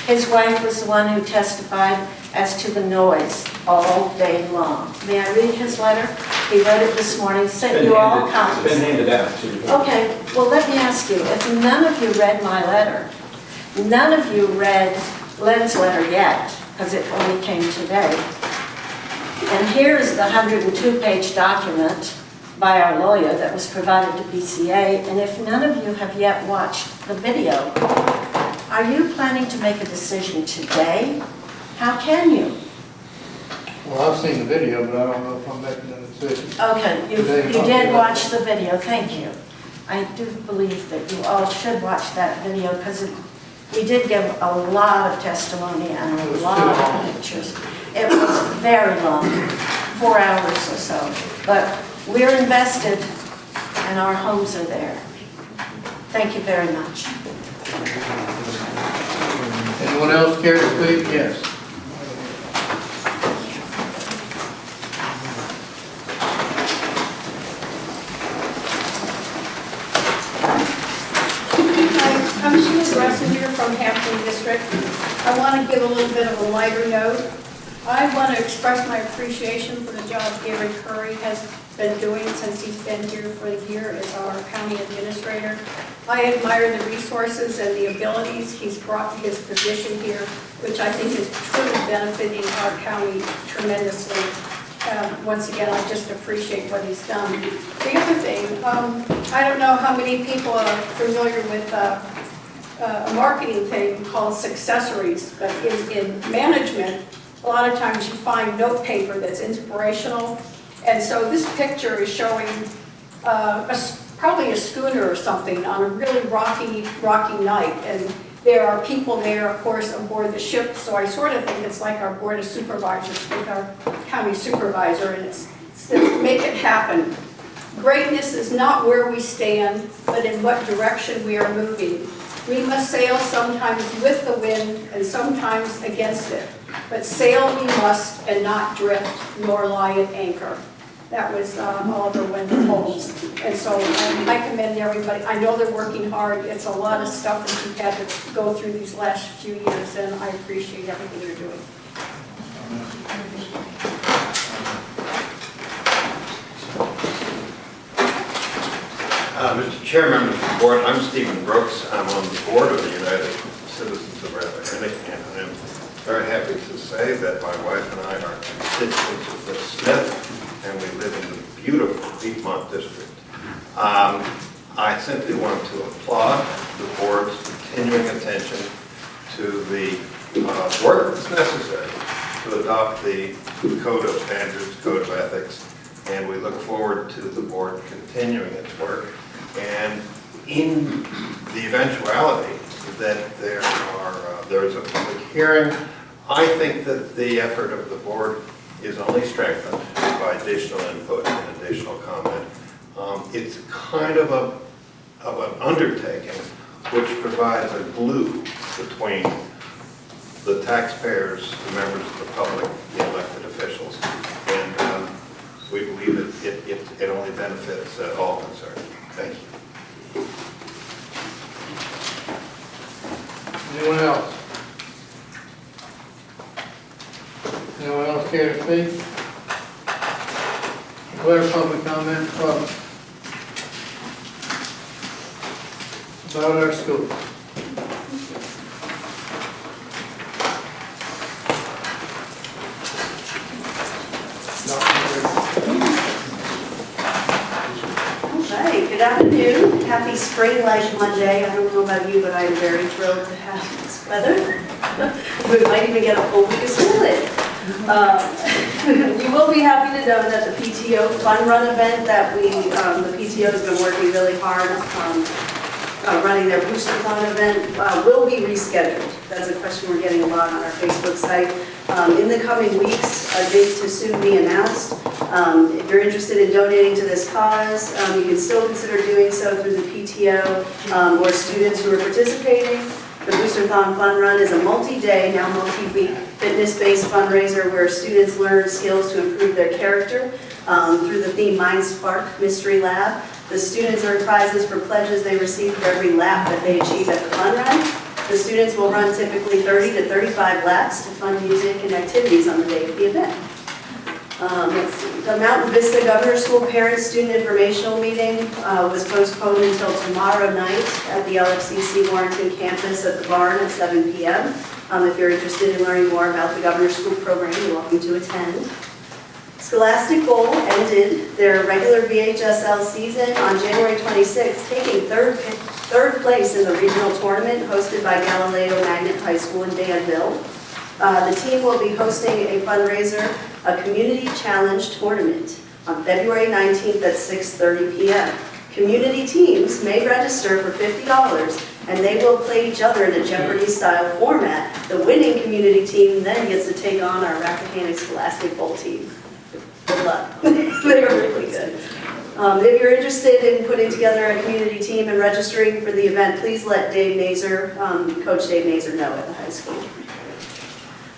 His wife was the one who testified as to the noise all day long. May I read his letter? He wrote it this morning, sent you all copies. It's been handed out to you. Okay, well, let me ask you, if none of you read my letter, none of you read Len's letter yet, because it only came today, and here's the 102-page document by our lawyer that was provided to BCA, and if none of you have yet watched the video, are you planning to make a decision today? How can you? Well, I've seen the video, but I don't know if I'm making a decision. Okay, you did watch the video, thank you. I do believe that you all should watch that video because we did give a lot of testimony and a lot of pictures. It was very long, 4 hours or so, but we're invested and our homes are there. Thank you very much. Anyone else care to speak? Yes. I'm Sheila Messenger from Hampton District. I want to give a little bit of a lighter note. I want to express my appreciation for the job Gary Curry has been doing since he's been here for a year as our county administrator. I admire the resources and the abilities he's brought to his position here, which I think is truly benefiting our county tremendously. Once again, I just appreciate what he's done. The other thing, I don't know how many people are familiar with a marketing thing called successories, but in management, a lot of times you find note paper that's inspirational. And so this picture is showing probably a schooner or something on a really rocky night. And there are people there, of course, aboard the ship. So I sort of think it's like our Board of Supervisors with our county supervisor, and it's to make it happen. Greatness is not where we stand, but in what direction we are moving. We must sail sometimes with the wind and sometimes against it. But sail we must and not drift, nor lie at anchor. That was Oliver Wendell Holmes. And so I commend everybody. I know they're working hard. It's a lot of stuff that you've had to go through these last few years, and I appreciate everything you're doing. Mr. Chair, members of the board, I'm Stephen Brooks. I'm on the board of the United Citizens of Rappahannock, and I'm very happy to say that my wife and I are constituents of Miss Smith, and we live in the beautiful Piedmont district. I simply want to applaud the board's continuing attention to the work that's necessary to adopt the Code of Standards, Code of Ethics, and we look forward to the board continuing its work. And in the eventuality that there is a public hearing, I think that the effort of the board is only strengthened by additional input and additional comment. It's kind of an undertaking which provides a glue between the taxpayers, the members of the public, the elected officials, and we believe it only benefits all concerned. Thank you. Anyone else? Anyone else care to speak? Declare public comment closed. About our schools. Hi, good afternoon. Happy spring-like Monday. I don't know about you, but I'm very thrilled to have this weather. We might even get a full week of school in. You will be happy to know that the PTO Fun Run event that the PTO has been working really hard running their Booster Fun event will be rescheduled. That's a question we're getting a lot on our Facebook site. In the coming weeks, a date to soon be announced. If you're interested in donating to this cause, you can still consider doing so through the PTO or students who are participating. The Boosterthon Fun Run is a multi-day, now multi-week, fitness-based fundraiser where students learn skills to improve their character through the theme Mind Spark Mystery Lab. The students earn prizes for pledges they receive for every lap that they achieve at the fun run. The students will run typically 30 to 35 laps to fun music and activities on the day of the event. The Mountain Vista Governor's School Parent-Student Informational Meeting was postponed until tomorrow night at the LFCC Warrenton campus at the barn at 7 p.m. If you're interested in learning more about the Governor's School program, you're welcome to attend. Scholastic Bowl ended their regular VHSL season on January 26th, taking third place in the regional tournament hosted by Galileo Magnet High School in Danville. The team will be hosting a fundraiser, a community challenge tournament on February 19th at 6:30 p.m. Community teams may register for $50 and they will play each other in a Jeopardy-style format. The winning community team then gets to take on our Rappahannock Scholastic Bowl team. Good luck. They are really good. If you're interested in putting together a community team and registering for the event, please let Dave Nazer, Coach Dave Nazer, know at the high school.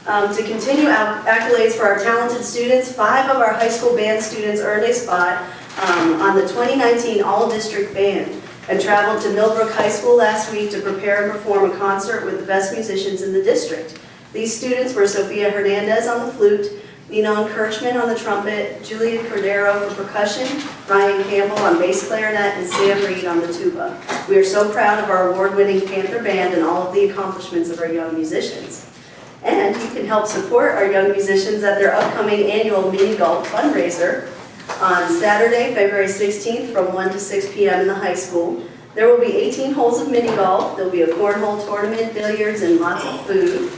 To continue accolades for our talented students, 5 of our high school band students earned a spot on the 2019 All-District Band and traveled to Millbrook High School last week to prepare and perform a concert with the best musicians in the district. These students were Sophia Hernandez on the flute, Ninon Kirchman on the trumpet, Julia Cordero for percussion, Ryan Campbell on bass clarinet, and Sam Reed on the tuba. We are so proud of our award-winning Panther Band and all of the accomplishments of our young musicians. And you can help support our young musicians at their upcoming annual mini golf fundraiser on Saturday, February 16th from 1 to 6 p.m. in the high school. There will be 18 holes of mini golf. There'll be a cornhole tournament, billiards, and lots of food.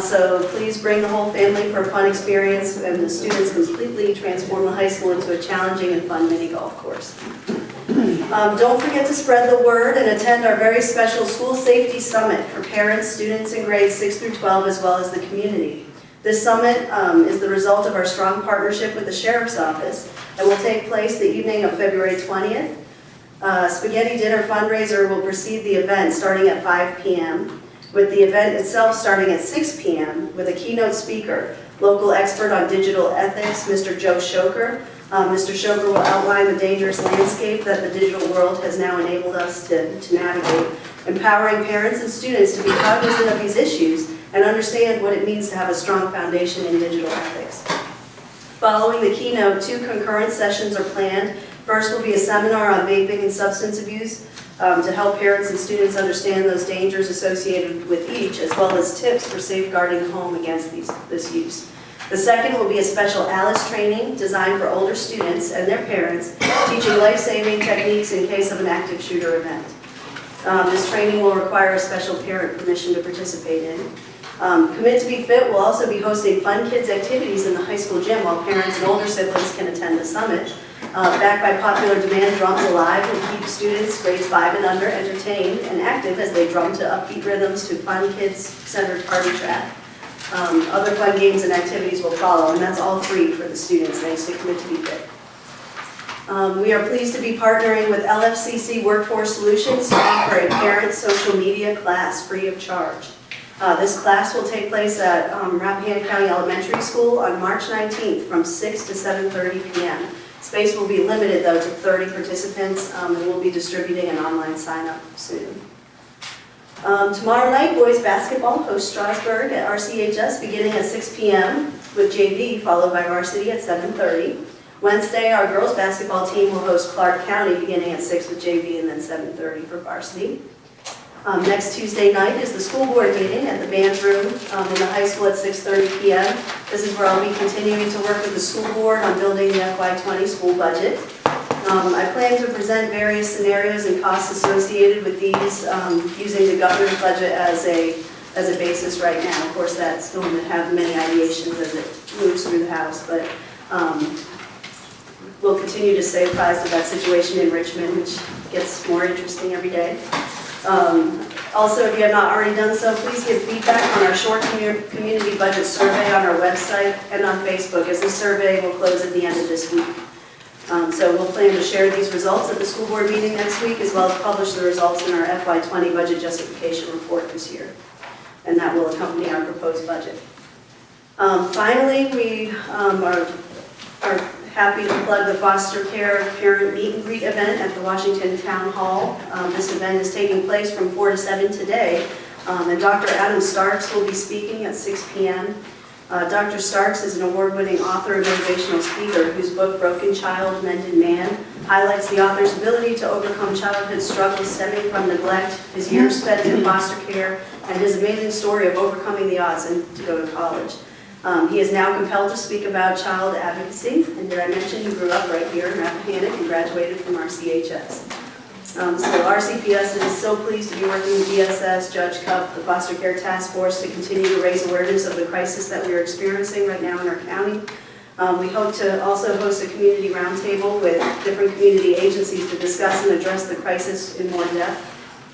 So please bring the whole family for a fun experience, and the students completely transform the high school into a challenging and fun mini golf course. Don't forget to spread the word and attend our very special School Safety Summit for parents, students in grades 6 through 12, as well as the community. This summit is the result of our strong partnership with the Sheriff's Office and will take place the evening of February 20th. Spaghetti dinner fundraiser will precede the event starting at 5 p.m., with the event itself starting at 6 p.m. with a keynote speaker, local expert on digital ethics, Mr. Joe Shoker. Mr. Shoker will outline the dangerous landscape that the digital world has now enabled us to navigate, empowering parents and students to be cognizant of these issues and understand what it means to have a strong foundation in digital ethics. Following the keynote, 2 concurrent sessions are planned. First will be a seminar on vaping and substance abuse to help parents and students understand those dangers associated with each, as well as tips for safeguarding the home against this use. The second will be a special ALICE training designed for older students and their parents, teaching life-saving techniques in case of an active shooter event. This training will require a special parent permission to participate in. Commit to be Fit will also be hosting fun kids activities in the high school gym while parents and older siblings can attend the summit. Backed by popular demand, Drums Alive will keep students grades 5 and under entertained and active as they drum to upbeat rhythms to fun kids-centered party track. Other fun games and activities will follow, and that's all free for the students thanks to Commit to be Fit. We are pleased to be partnering with LFCC Workforce Solutions to offer a parent social media class free of charge. This class will take place at Rappahannock County Elementary School on March 19th from 6 to 7:30 p.m. Space will be limited though to 30 participants, and we'll be distributing an online sign-up soon. Tomorrow night, boys basketball hosts Strasburg at RCHS beginning at 6 p.m. with JV followed by varsity at 7:30. Wednesday, our girls basketball team will host Clark County beginning at 6 with JV and then 7:30 for varsity. Next Tuesday night is the school board meeting at the band room in the high school at 6:30 p.m. This is where I'll be continuing to work with the school board on building the FY20 school budget. I plan to present various scenarios and costs associated with these using the governor's budget as a basis right now. Of course, that's going to have many ideations as it moves through the House, but we'll continue to stay apprised of that situation in Richmond, which gets more interesting every day. Also, if you have not already done so, please give feedback on our short community budget survey on our website and on Facebook, as the survey will close at the end of this week. So we'll plan to share these results at the school board meeting next week, as well as publish the results in our FY20 budget justification report this year. And that will accompany our proposed budget. Finally, we are happy to plug the foster care parent meet and greet event at the Washington Town Hall. This event is taking place from 4 to 7 today, and Dr. Adam Starks will be speaking at 6 p.m. Dr. Starks is an award-winning author and motivational speaker whose book, Broken Child, Mended Man, highlights the author's ability to overcome childhood struggles stemming from neglect, his years spent in foster care, and his amazing story of overcoming the odds and to go to college. He is now compelled to speak about child advocacy, and did I mention he grew up right here in Rappahannock and graduated from RCHS. So RCPS is so pleased to be working with DSS, Judge Cup, the Foster Care Task Force to continue to raise awareness of the crisis that we are experiencing right now in our county. We hope to also host a community roundtable with different community agencies to discuss and address the crisis in more depth,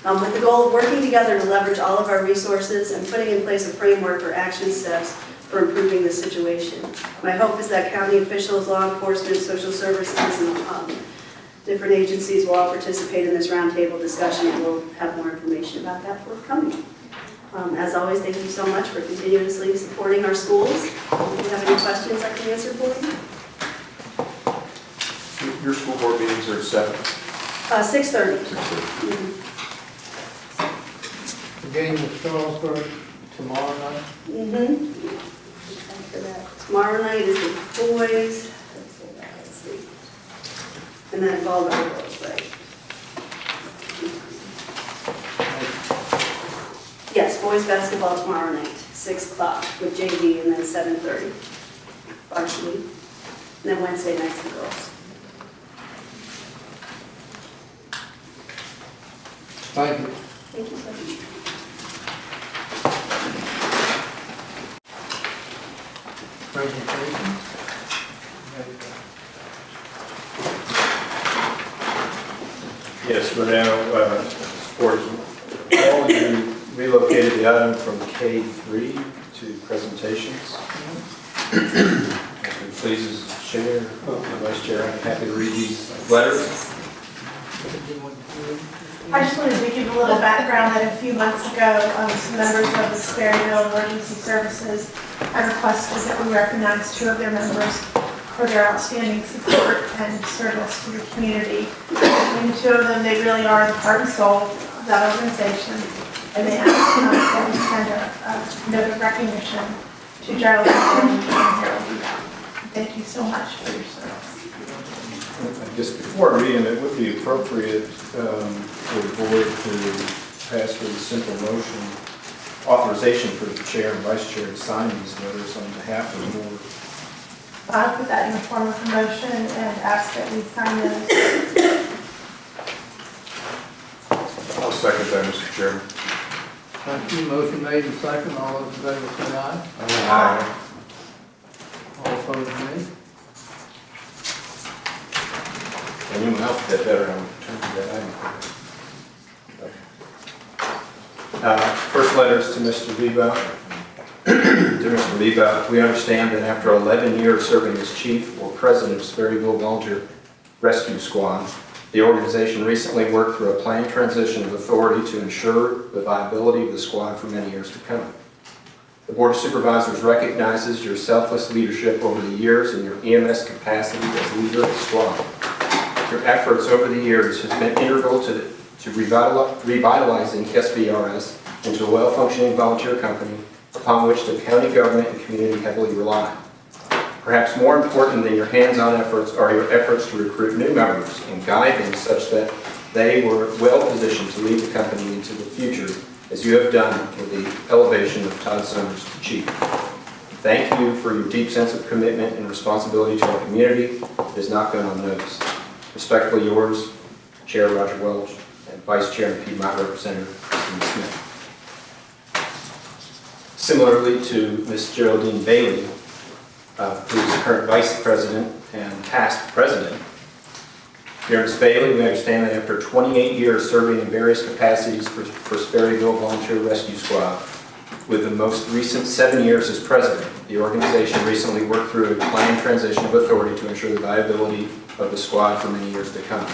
with the goal of working together to leverage all of our resources and putting in place a framework or action steps for improving the situation. My hope is that county officials, law enforcement, social services, and different agencies will all participate in this roundtable discussion, and we'll have more information about that forthcoming. As always, thank you so much for continuously supporting our schools. If you have any questions I can answer for you. Your school board meetings are at 7? 6:30. 6:30. The game with Strasburg tomorrow night. After that. Tomorrow night is the boys. Let's see. And then followed by the girls, right? Yes, boys basketball tomorrow night, 6 o'clock with JV, and then 7:30 varsity. And then Wednesday night's the girls. Thank you. Thank you so much. Presentation. Yes, we're now, board, all you relocated the item from K3 to presentations. If it pleases the chair, the vice chair, I'm happy to read these letters. I just wanted to give a little background that a few months ago, some members of the Sperryville Emergency Services had requested that we recognize 2 of their members for their outstanding support and service to the community. And 2 of them, they really are the heart and soul of that organization. And they asked that we send a note of recognition to Gerald and Harold. Thank you so much for your service. Just before reading, it would be appropriate for the board to pass with a simple motion, authorization for the chair and vice chair to sign these letters on behalf of the board. I'll put that in the form of a motion and ask that we sign those. I'll second that, Mr. Chairman. Thank you. Motion made and second. All those in favor say aye. Aye. All opposed, nay. And you will help get better on terms of that item. First letters to Mr. Viva. Dear Mr. Viva, we understand that after 11 years serving as chief or president of Sperryville Volunteer Rescue Squad, the organization recently worked through a planned transition of authority to ensure the viability of the squad for many years to come. The Board of Supervisors recognizes your selfless leadership over the years and your EMS capacity as leader of the squad. Your efforts over the years has been integral to revitalizing SVRS into a well-functioning volunteer company upon which the county government and community heavily rely. Perhaps more important than your hands-on efforts are your efforts to recruit new members and guide them such that they were well-positioned to lead the company into the future, as you have done with the elevation of Todd Summers to chief. Thank you for your deep sense of commitment and responsibility to our community. It has not gone unnoticed. Respectfully yours, Chair Roger Welch, and Vice Chair and Piedmont Representative Christine Smith. Similarly to Ms. Geraldine Bailey, who is the current Vice President and past President. Dear Ms. Bailey, we understand that after 28 years serving in various capacities for Sperryville Volunteer Rescue Squad, with the most recent 7 years as President, the organization recently worked through a planned transition of authority to ensure the viability of the squad for many years to come.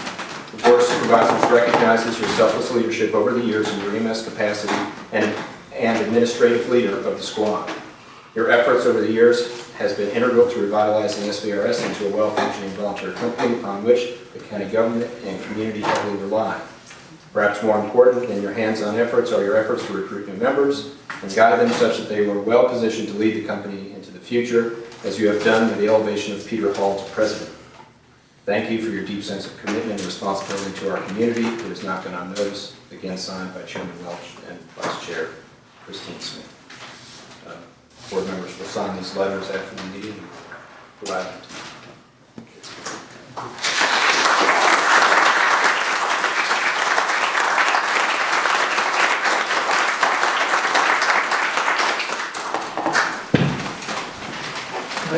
The Board of Supervisors recognizes your selfless leadership over the years in your EMS capacity and administrative leader of the squad. Your efforts over the years has been integral to revitalizing SVRS into a well-functioning volunteer company upon which the county government and community heavily rely. Perhaps more important than your hands-on efforts are your efforts to recruit new members and guide them such that they were well-positioned to lead the company into the future, as you have done with the elevation of Peter Hall to president. Thank you for your deep sense of commitment and responsibility to our community. It has not gone unnoticed. Again, signed by Chairman Welch and Vice Chair Christine Smith. Board members will sign these letters after the meeting and provide them to you.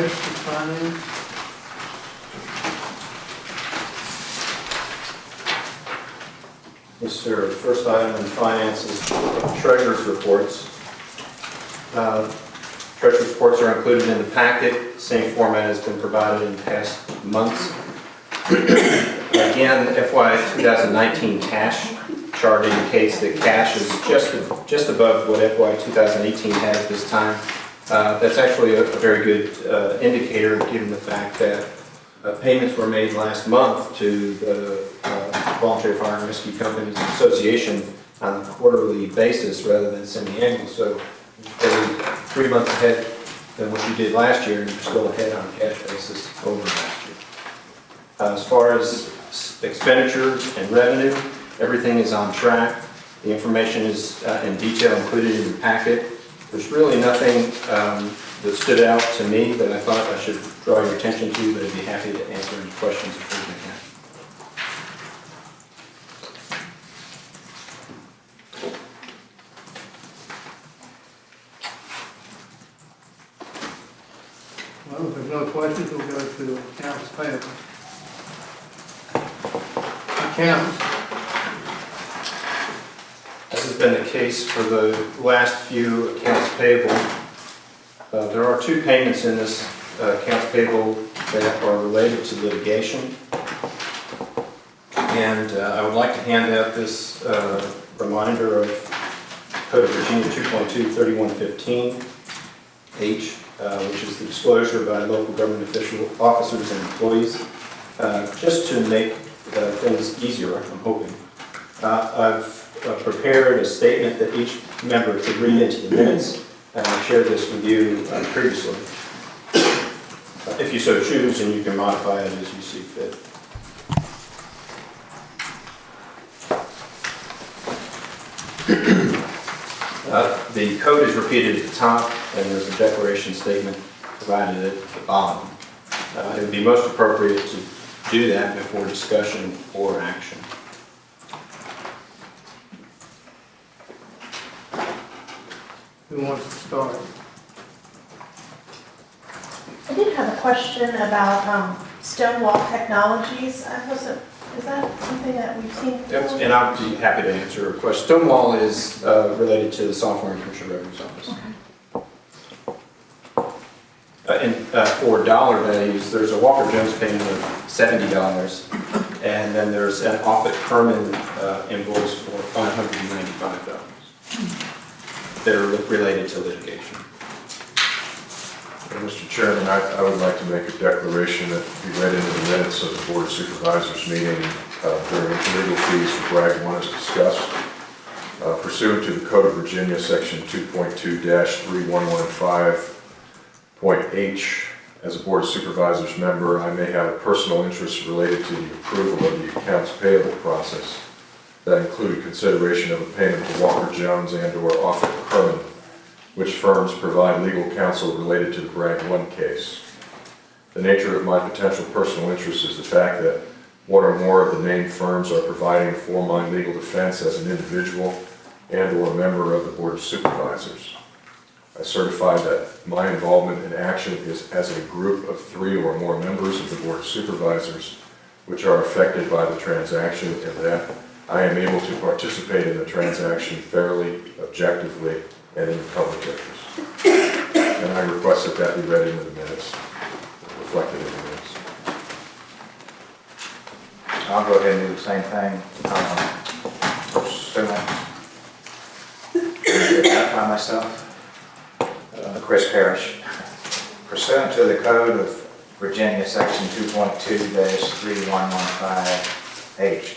Next is finance. Mr. First item in finance is treasurer's reports. Treasurer's reports are included in the packet. Same format has been provided in past months. Again, FY 2019 cash chart indicates that cash is just above what FY 2018 had at this time. That's actually a very good indicator, given the fact that payments were made last month to the Volunteer Fire and Rescue Companies Association on a quarterly basis rather than semi-annual. So they're 3 months ahead than what you did last year, and you're still ahead on a cash basis over last year. As far as expenditures and revenue, everything is on track. The information is in detail included in the packet. There's really nothing that stood out to me that I thought I should draw your attention to, but I'd be happy to answer any questions if there's any. Well, if there's no questions, we'll go to accounts payable. Accounts, As has been the case for the last few accounts payable, there are two payments in this accounts payable that are related to litigation. And I would like to hand out this reminder of Code of Virginia 2.2-3115H, which is the disclosure by local government official officers and employees, just to make things easier, I'm hoping. I've prepared a statement that each member could read into the minutes, and I shared this with you previously. If you so choose, and you can modify it as you see fit. The code is repeated at the top, and there's a declaration statement provided at the bottom. It would be most appropriate to do that before discussion or action. who wants to start? I did have a question about Stonewall Technologies. Is that something that we've seen before? And I'll be happy to answer a question. Stonewall is related to the Software and Commercial Revenues Office. Okay. For dollar values, there's a Walker Jones payment of $70, and then there's an Offutt Kerman invoice for $595 that are related to litigation. Mr. Chairman, I would like to make a declaration that be read into the minutes of the Board of Supervisors meeting during legal fees for Bragg 1 as discussed. Pursuant to the Code of Virginia, Section 2.2-3115.H, as a Board of Supervisors member, I may have a personal interest related to the approval of the accounts payable process that included consideration of a payment to Walker Jones and/or Offutt Kerman, which firms provide legal counsel related to the Bragg 1 case. The nature of my potential personal interest is the fact that one or more of the named firms are providing for my legal defense as an individual and/or a member of the Board of Supervisors. I certify that my involvement in action is as a group of 3 or more members of the Board of Supervisors which are affected by the transaction, and that I am able to participate in the transaction fairly, objectively, and in the public interest. And I request that that be read into the minutes, reflected in the minutes. I'll go ahead and do the same thing. Pursuant, identify myself, Chris Parrish. Pursuant to the Code of Virginia, Section 2.2-3115H,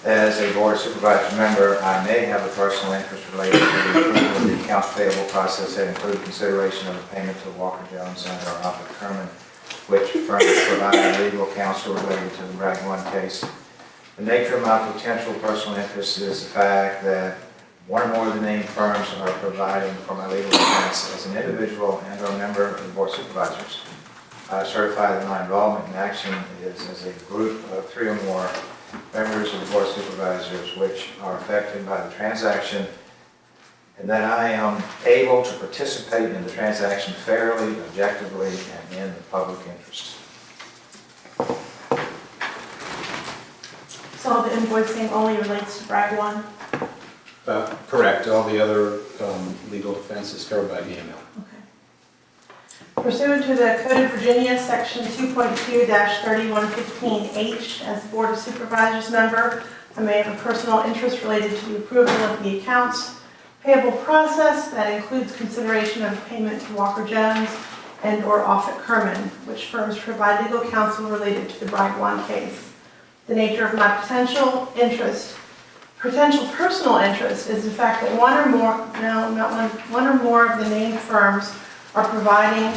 as a Board of Supervisors member, I may have a personal interest related to the approval of the accounts payable process that include consideration of a payment to Walker Jones and/or Offutt Kerman, which firms provide legal counsel related to the Bragg 1 case. The nature of my potential personal interest is the fact that one or more of the named firms are providing for my legal defense as an individual and/or a member of the Board of Supervisors. I certify that my involvement in action is as a group of 3 or more members of the Board of Supervisors which are affected by the transaction, and that I am able to participate in the transaction fairly, objectively, and in the public interest. So the invoicing only relates to Bragg 1? Correct. All the other legal defense is covered by the email. Okay. Pursuant to the Code of Virginia, Section 2.2-3115H, as the Board of Supervisors member, I may have a personal interest related to the approval of the accounts payable process that includes consideration of payment to Walker Jones and/or Offutt Kerman, which firms provide legal counsel related to the Bragg 1 case. The nature of my potential personal interest is the fact that one or more of the named firms are providing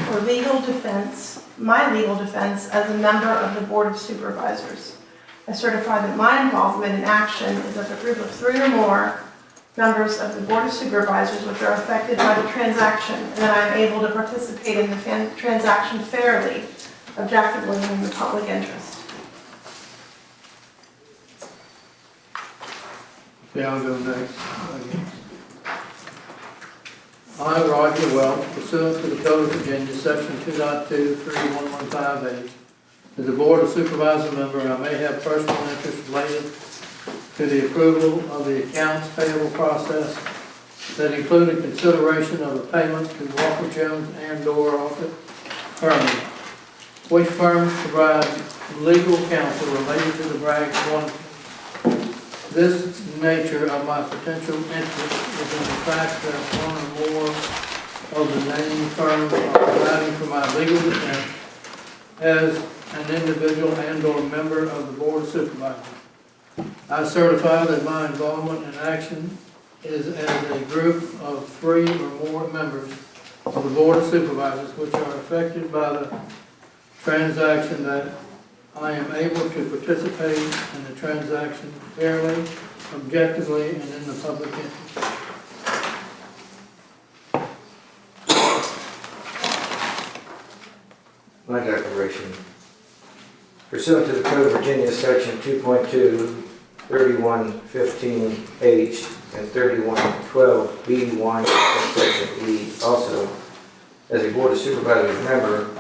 for legal defense, my legal defense, as a member of the Board of Supervisors. I certify that my involvement in action is of a group of 3 or more members of the Board of Supervisors which are affected by the transaction, and that I am able to participate in the transaction fairly, objectively, and in the public interest. Okay, I'll go next. I, Roger Welch, pursuant to the Code of Virginia, Section 2.23115H, as a Board of Supervisor member, I may have personal interest related to the approval of the accounts payable process that included consideration of a payment to Walker Jones and/or Offutt Herman, which firms provide legal counsel related to the Bragg 1. This nature of my potential interest is in the fact that one or more of the named firms are providing for my legal defense as an individual and/or member of the Board of Supervisors. I certify that my involvement in action is as a group of 3 or more members of the Board of Supervisors which are affected by the transaction, that I am able to participate in the transaction fairly, objectively, and in the public interest. My declaration. Pursuant to the Code of Virginia, Section 2.23115H and 3112B1, Section E, also, as a Board of Supervisors member,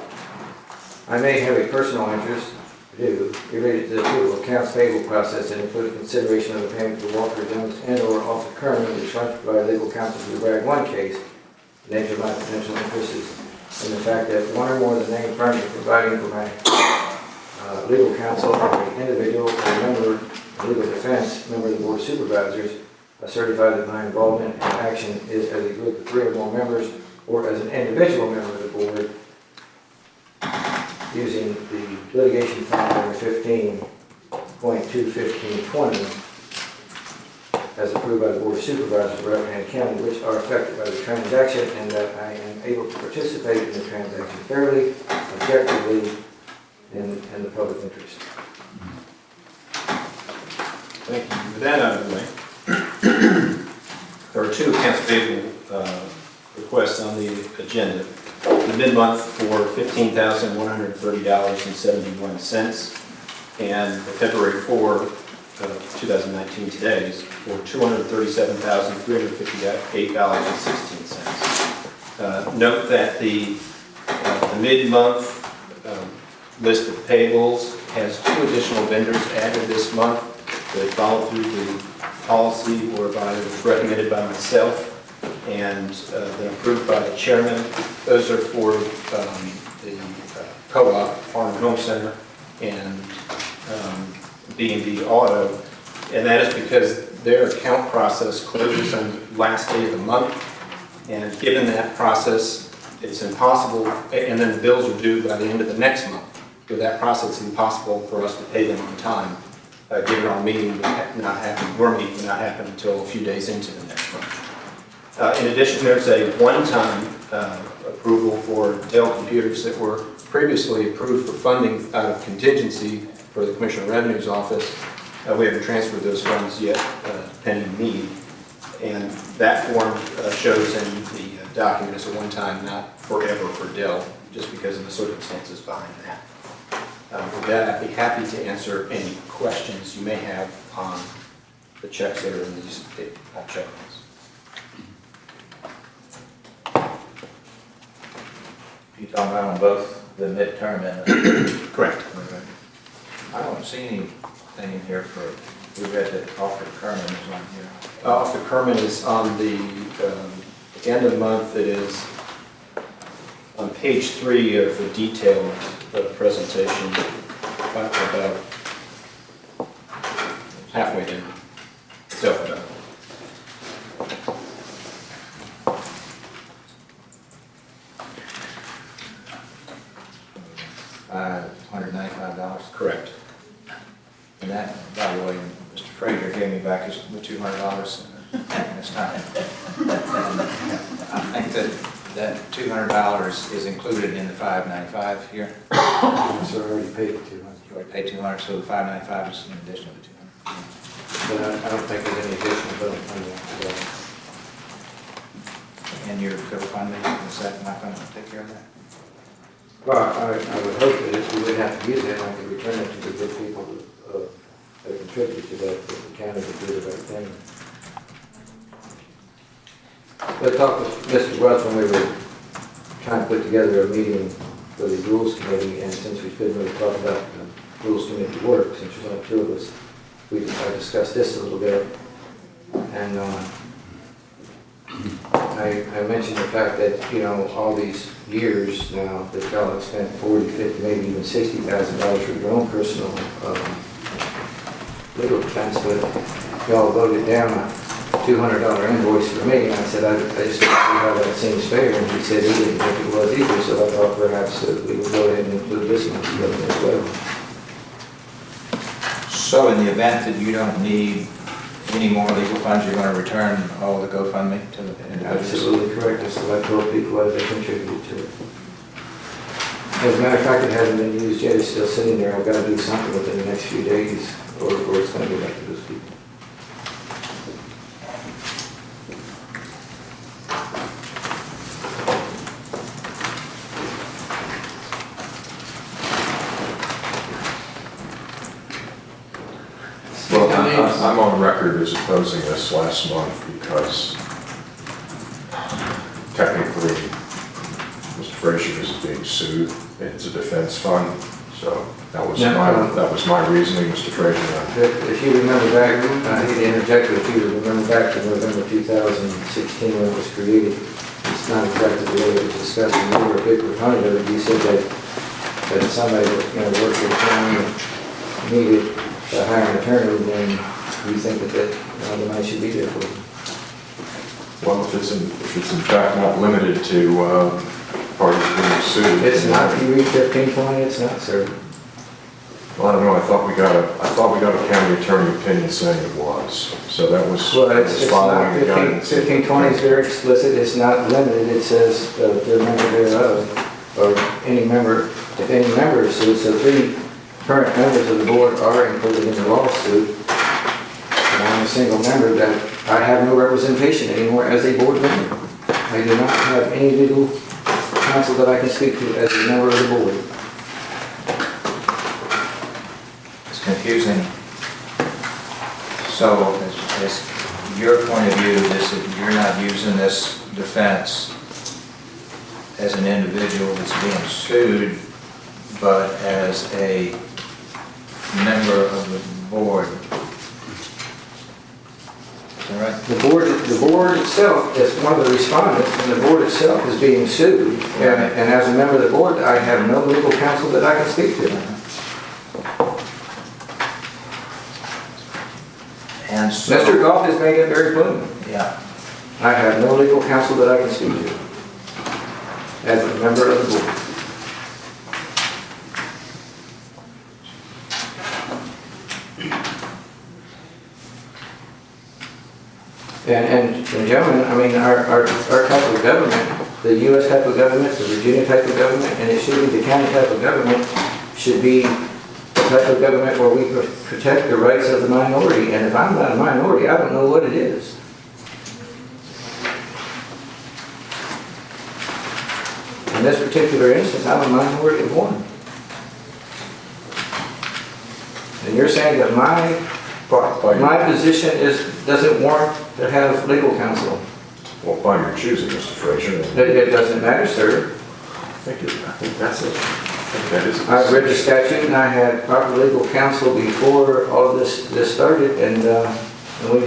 I may have a personal interest related to the approval of accounts payable process that included consideration of the payment to Walker Jones and/or Offutt Herman, which funds provide legal counsel to the Bragg 1 case. The nature of my potential interest is in the fact that one or more of the named firms are providing for my legal counsel as an individual or member of legal defense, member of the Board of Supervisors. I certify that my involvement in action is as a group of 3 or more members or as an individual member of the Board, using the litigation file number 15.21520 as approved by the Board of Supervisors of Rappahannock County, which are affected by the transaction, and that I am able to participate in the transaction fairly, objectively, in the public interest. Thank you. With that out of the way, there are 2 accounts payable requests on the agenda. The mid-month for $15,130.71, and the February 4, 2019 today's for $237,358.16. Note that the mid-month list of payables has 2 additional vendors added this month that follow through the policy whereby it was recommended by myself and then approved by the chairman. Those are for the co-op, Farm and Home Center, and B&B Auto. And that is because their account process closes on the last day of the month. And given that process, it's impossible, and then the bills are due by the end of the next month. With that process, it's impossible for us to pay them on time, given our meeting would not happen, your meeting would not happen until a few days into the next month. In addition, there's a one-time approval for Dell computers that were previously approved for funding out of contingency for the Commissioner of Revenue's office. We haven't transferred those funds yet, pending need. And that form shows in the document as a one-time, not forever for Dell, just because of the circumstances behind that. With that, I'd be happy to answer any questions you may have on the checks that are in these check lines. You talking about on both the midterm and the... Correct. I don't see anything in here for, we read that Offutt Herman is on here. Offutt Herman is on the end of the month. It is on page 3 of the detailed presentation, about halfway down. Self-done. $195. Correct. And that, by the way, Mr. Frazier gave me back the $200 this time. I think that $200 is included in the $595 here. So I already paid the $200. already paid 200, so the 595 is in addition to the 200. But I don't think there's any additional bill on that. And your GoFundMe, is that not going to take care of that? Well, I would hope that if we would have to use it, I could return it to the good people that contribute to that, but the county would do the right thing. I talked with Mr. Welch when we were trying to put together a meeting for the rules committee, and since we couldn't really talk about the rules committee work, since there's only two of us, I discussed this a little bit. And I mentioned the fact that, you know, all these years now that y'all have spent 40, 50, maybe even $60,000 for your own personal legal defense, but y'all voted down a $200 invoice for me, and I said, I just don't see how that seems fair, and he said he didn't think it was either, so I thought perhaps that we would go ahead and include this month's bill as well. So in the event that you don't need any more legal funds, you're going to return all the GoFundMe to the individuals? Absolutely correct. That's what I told people as they contribute to it. As a matter of fact, it hasn't been used yet. It's still sitting there. I've got to do something within the next few days, or it's going to go back to those people. Well, I'm on record as opposing this last month because technically Mr. Frazier is being sued. It's a defense fund, so that was my reasoning, Mr. Frazier. If you remember back, I hate to interject, but if you remember back to November 2016 when it was created, it's not exactly the way it was discussed. And you were a big proponent of it. You said that somebody that worked for the county needed to hire an attorney, then you think that the money should be there for them. Well, if it's in fact not limited to parties being sued. It's not, if you read 1520, it's not, sir. Well, I don't know, I thought we got a county attorney opinion saying it was. So that was Well, it's not, following the guidance. 1520 is very explicit, it's not limited, it says the member thereof, or any member, if any member is sued, so 3 current members of the board are included in the lawsuit. And I'm a single member that I have no representation anymore as a board member. I do not have any legal counsel that I can speak to as a member of the board. It's confusing. So, as your point of view is that you're not using this defense as an individual that's being sued, but as a member of the board. Is that right? The board itself is one of the respondents, and the board itself is being sued. And as a member of the board, I have no legal counsel that I can speak to. And so, Mr. Goff has made it very plain. yeah. I have no legal counsel that I can speak to as a member of the board. And gentlemen, I mean, our type of government, the U.S. type of government, the Virginia type of government, and it should be the county type of government, should be the type of government where we protect the rights of the minority. And if I'm not a minority, I don't know what it is. In this particular instance, I'm a minority of one. And you're saying that my position doesn't warrant to have legal counsel? Well, by your choosing, Mr. Frazier. It doesn't matter, sir. I think that's it. I think that is it. I've read the statute and I had proper legal counsel before all of this started, and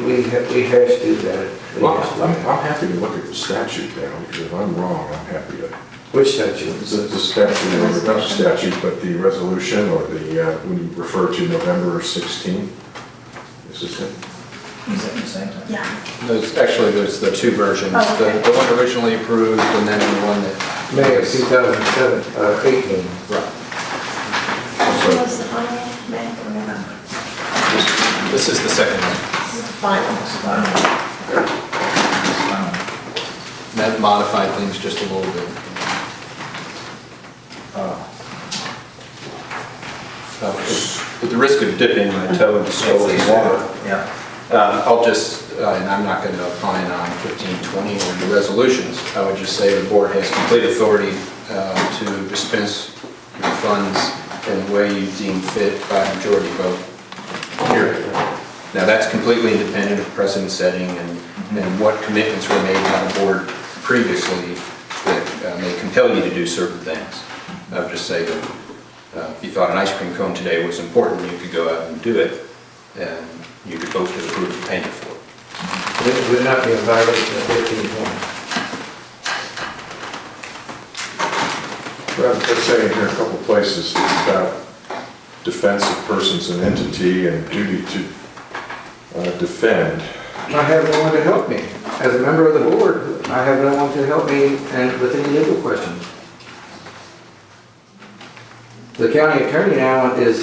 we hashed through that. Well, I'm happy to look at the statute now, because if I'm wrong, I'm happy to. Which statute? The statute, or not the statute, but the resolution, or the, when you refer to November 16. This is it. Is that the same time? Yeah. There's the 2 versions. Oh, okay. The one originally approved and then the one that... May of 2018. Right. When was the final? May or November? This is the second one. This is the final. That modified things just a little bit. the risk of dipping my toe into stolen water, Yeah. I'll just, and I'm not going to opine on 1520 or the resolutions. I would just say the board has complete authority to dispense the funds in the way you deem fit by majority vote. Period. Now, that's completely independent of precedent setting and what commitments were made by the board previously that may compel you to do certain things. I would just say that if you thought an ice cream cone today was important, you could go out and do it, and you could vote to approve the payment for it. It would not be a violation of 1520. Well, let's say in here a couple places about defense of persons and entity and duty to defend. I have no one to help me. As a member of the board, I have no one to help me and with any legal questions. The county attorney now is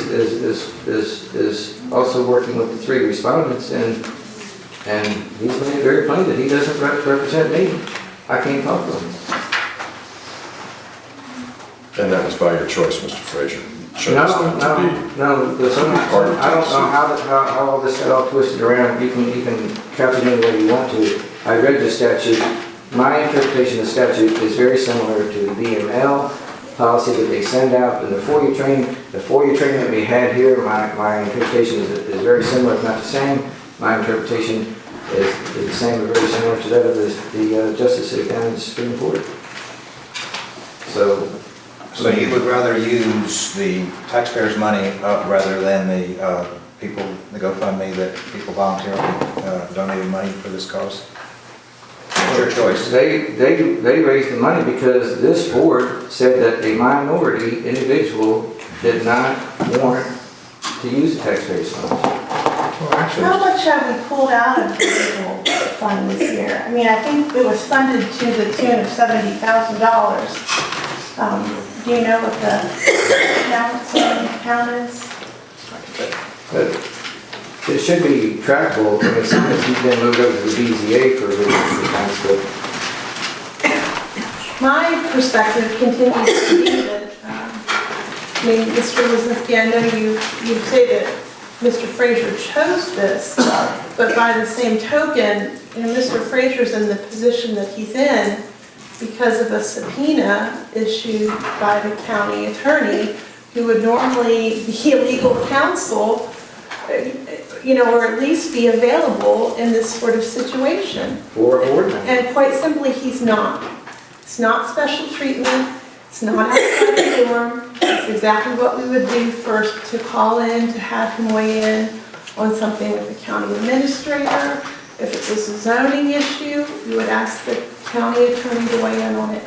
also working with the 3 respondents, and he's made it very plain that he doesn't represent me. I can't talk to him. And that was by your choice, Mr. Frazier. Chose No, not to be no, I don't know how all this got all twisted around. You can couch it any way you want to. I read the statute. My interpretation of the statute is very similar to the BML policy that they send out in the FOIA training. The FOIA training that we had here, my interpretation is very similar, if not the same. My interpretation is the same or very similar to that of the Justice of the County Supreme Court. So you would rather use the taxpayers' money rather than the people, the GoFundMe that people voluntarily donated money for this cause? It's your choice. They raised the money because this board said that a minority individual did not warrant to use the taxpayers' funds. How much have we pulled out of the legal fund this year? I mean, I think it was funded to the tune of $70,000. Do you know what the count is? But it should be trackable. I mean, some of you've been moved over to the BZA for a little bit. My perspective continues to be that, I mean, Mr. Lizinski, I know you say that Mr. Frazier chose this, but by the same token, you know, Mr. Frazier's in the position that he's in because of a subpoena issued by the county attorney who would normally be legal counsel, you know, or at least be available in this sort of situation. And quite simply, he's not. It's not special treatment. It's not outside the norm. It's exactly what we would do first, to call in, to have him weigh in on something with the county administrator. If it was a zoning issue, we would ask the county attorney to weigh in on it.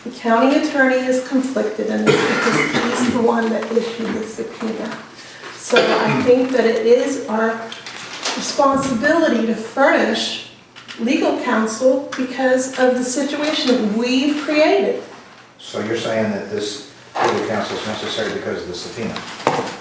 The county attorney is conflicted in this because he's the one that issued the subpoena. So I think that it is our responsibility to furnish legal counsel because of the situation that we've created. So you're saying that this legal counsel is necessary because of the subpoena?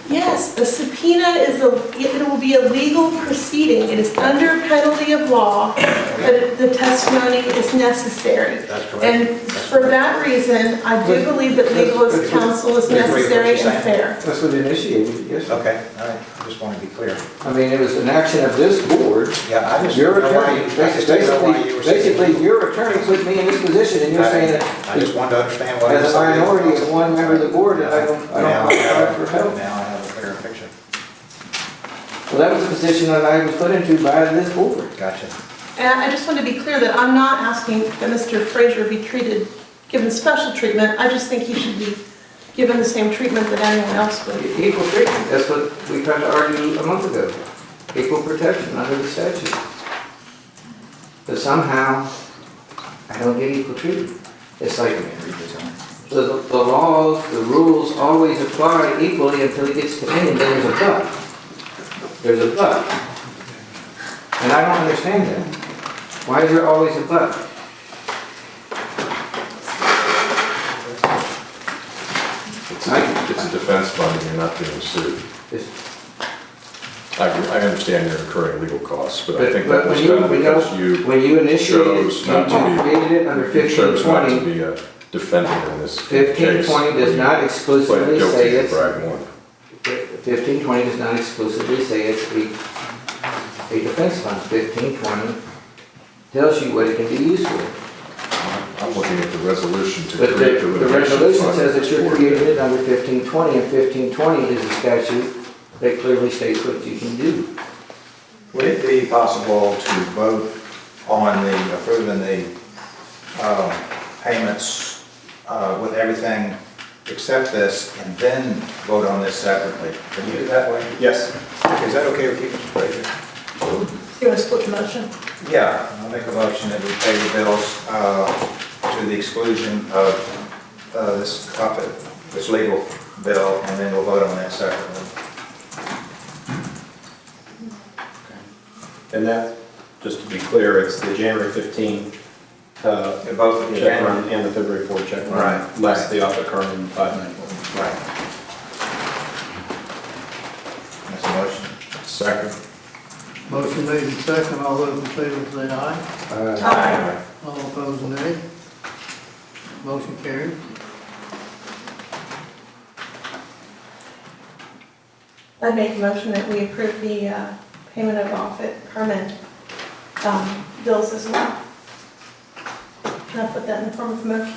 Yes, the subpoena is it will be a legal proceeding. It is under penalty of law that the testimony is necessary. That's correct. And for that reason, I do believe that legal counsel is necessary and fair. That's what initiated, yes. Okay, all right, I just want to be clear. I mean, it was an action of this board. Yeah, I just Your don't know why attorney, you- I just don't know why you were saying- basically, your attorney put me in this position, and you're saying that I just wanted to understand why. as a minority, as one member of the board, that I don't qualify for help. Now I have a clearer picture. Well, that was the position that I was put into by this board. Gotcha. And I just want to be clear that I'm not asking that Mr. Frazier be given special treatment. I just think he should be given the same treatment that anyone else would. Equal treatment, that's what we tried to argue a month ago. Equal protection under the statute. But somehow, I don't get equal treatment. It's like, the laws, the rules always apply equally until it gets to me, and then there's a but. There's a but. And I don't understand that. Why is there always a but? It's a defense fund and you're not being sued. I understand you're incurring legal costs, but I think that was done because when you initiated, chose not to be, created it under you chose not to 1520, be a defendant in this case. 1520 does not Pled exclusively guilty say to it's, brag one. 1520 does not exclusively say it's a defense fund. 1520 tells you what it can be used for. I'm looking at the resolution to But create the the litigation resolution fund. says that you're creating it under 1520, and 1520 is a statute that clearly states what you can do. Would it be possible to vote on approving the payments with everything except this, and then vote on this separately? Can you do it that way? Yes. Is that okay with you, Mr. Frazier? You want to split the motion? Yeah, I'll make a motion that we pay the bills to the exclusion of this legal bill, and then we'll vote on that separately. And that, just to be clear, it's the January 15 Both of the check run and the February 4 check run. Right. Less the Offutt Kerman 594. Right. That's a motion. Second. Motion made and second, all those in favor say aye. Aye. All opposed, nay. Motion carried. I'd make a motion that we approve the payment of Offutt Kerman bills as well. Can I put that in the form of a motion?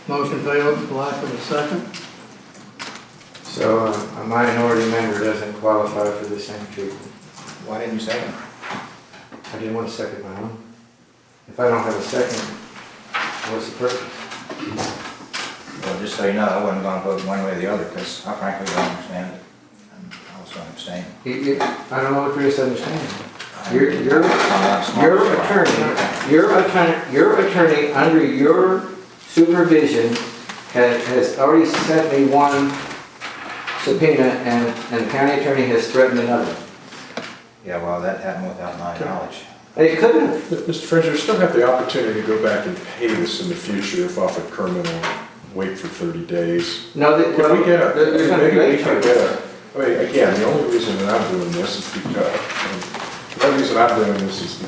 Motion failed for lack of a second. So a minority member doesn't qualify for the same treatment. Why didn't you second? I didn't want to second my own. If I don't have a second, what's the purpose? Well, just so you know, I wasn't going to vote one way or the other, because I frankly don't understand it. And I was going to abstain. I don't know what there is to understand. Your attorney under your supervision has already sent me one subpoena, and the county attorney has threatened another. Yeah, well, that happened without my knowledge. It couldn't have. Mr. Frazier, you still have the opportunity to go back and pay this in the future if Offutt Kerman will wait for 30 days. No, Could we get a, maybe we can get a, I mean, again, the only reason that I'm doing this is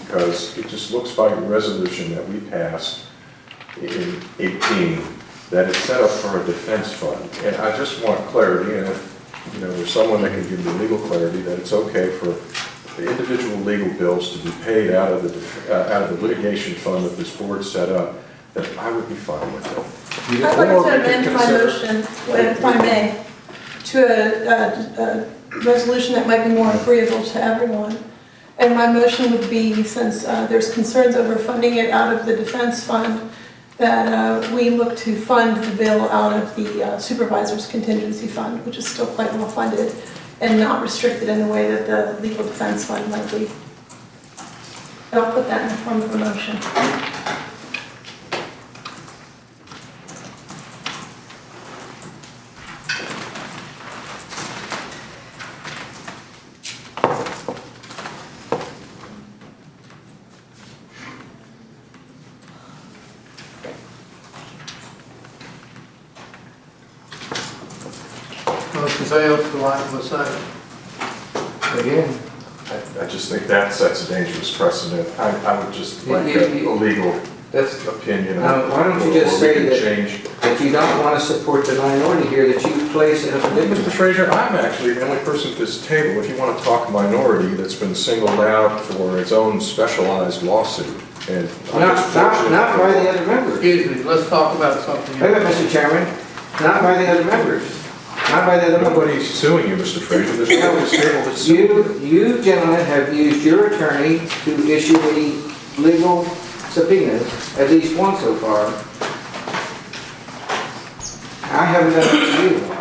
because, it just looks by the resolution that we passed in 18, that it's set up for a defense fund. And I just want clarity, and if, there's someone that can give me legal clarity, that it's okay for the individual legal bills to be paid out of the litigation fund that this board set up, then I would be fine with it. I'd like to amend my motion, if I may, to a resolution that might be more agreeable to everyone. And my motion would be, since there's concerns over funding it out of the defense fund, that we look to fund the bill out of the Supervisors contingency fund, which is still quite well funded and not restricted in the way that the legal defense fund might be. And I'll put that in the form of a motion. Motion failed for lack of a second. Again, I just think that sets a dangerous precedent. I would just like a legal opinion. Now, why don't you just or we say can that- change. that you don't want to support the minority here, that you place in a Mr. predicament. Frazier, I'm actually the only person at this table, if you want to talk minority, that's been singled out for its own specialized lawsuit. And I'm just fortunate- Not by the other members. Excuse me, let's talk about something Wait a else. minute, Mr. Chairman, not by the other members. Not by the other members. Nobody's suing you, Mr. Frazier. There's no one at this table that's suing you. You gentlemen have used your attorney to issue the legal subpoenas, at least one so far. I haven't done it to you.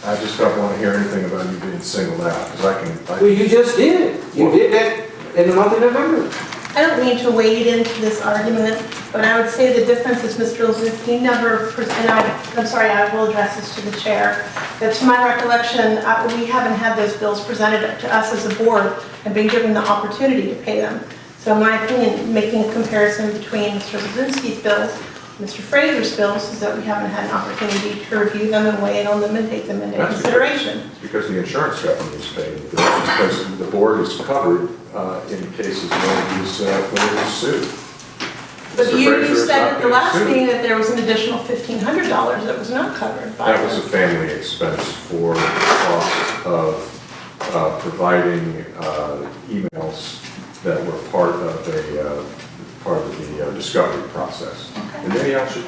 I just don't want to hear anything about you being singled out, because Well, you just did. You did that in the month of November. I don't mean to wade into this argument, but I would say the difference is Mr. Olszewski never, and I'm sorry, I will address this to the chair, that to my recollection, we haven't had those bills presented to us as a board and been given the opportunity to pay them. So in my opinion, making a comparison between Mr. Lozinski's bills, Mr. Fraser's bills, is that we haven't had an opportunity to review them and weigh in on them and take them into consideration. It's because the insurance company is paying, because the board is covered in cases when it is sued. But Mr. you Fraser is said not at the being last sued. meeting that there was an additional $1,500 that was not covered by That was a this. family expense for the cost of providing emails that were part of the discovery process. And maybe I should.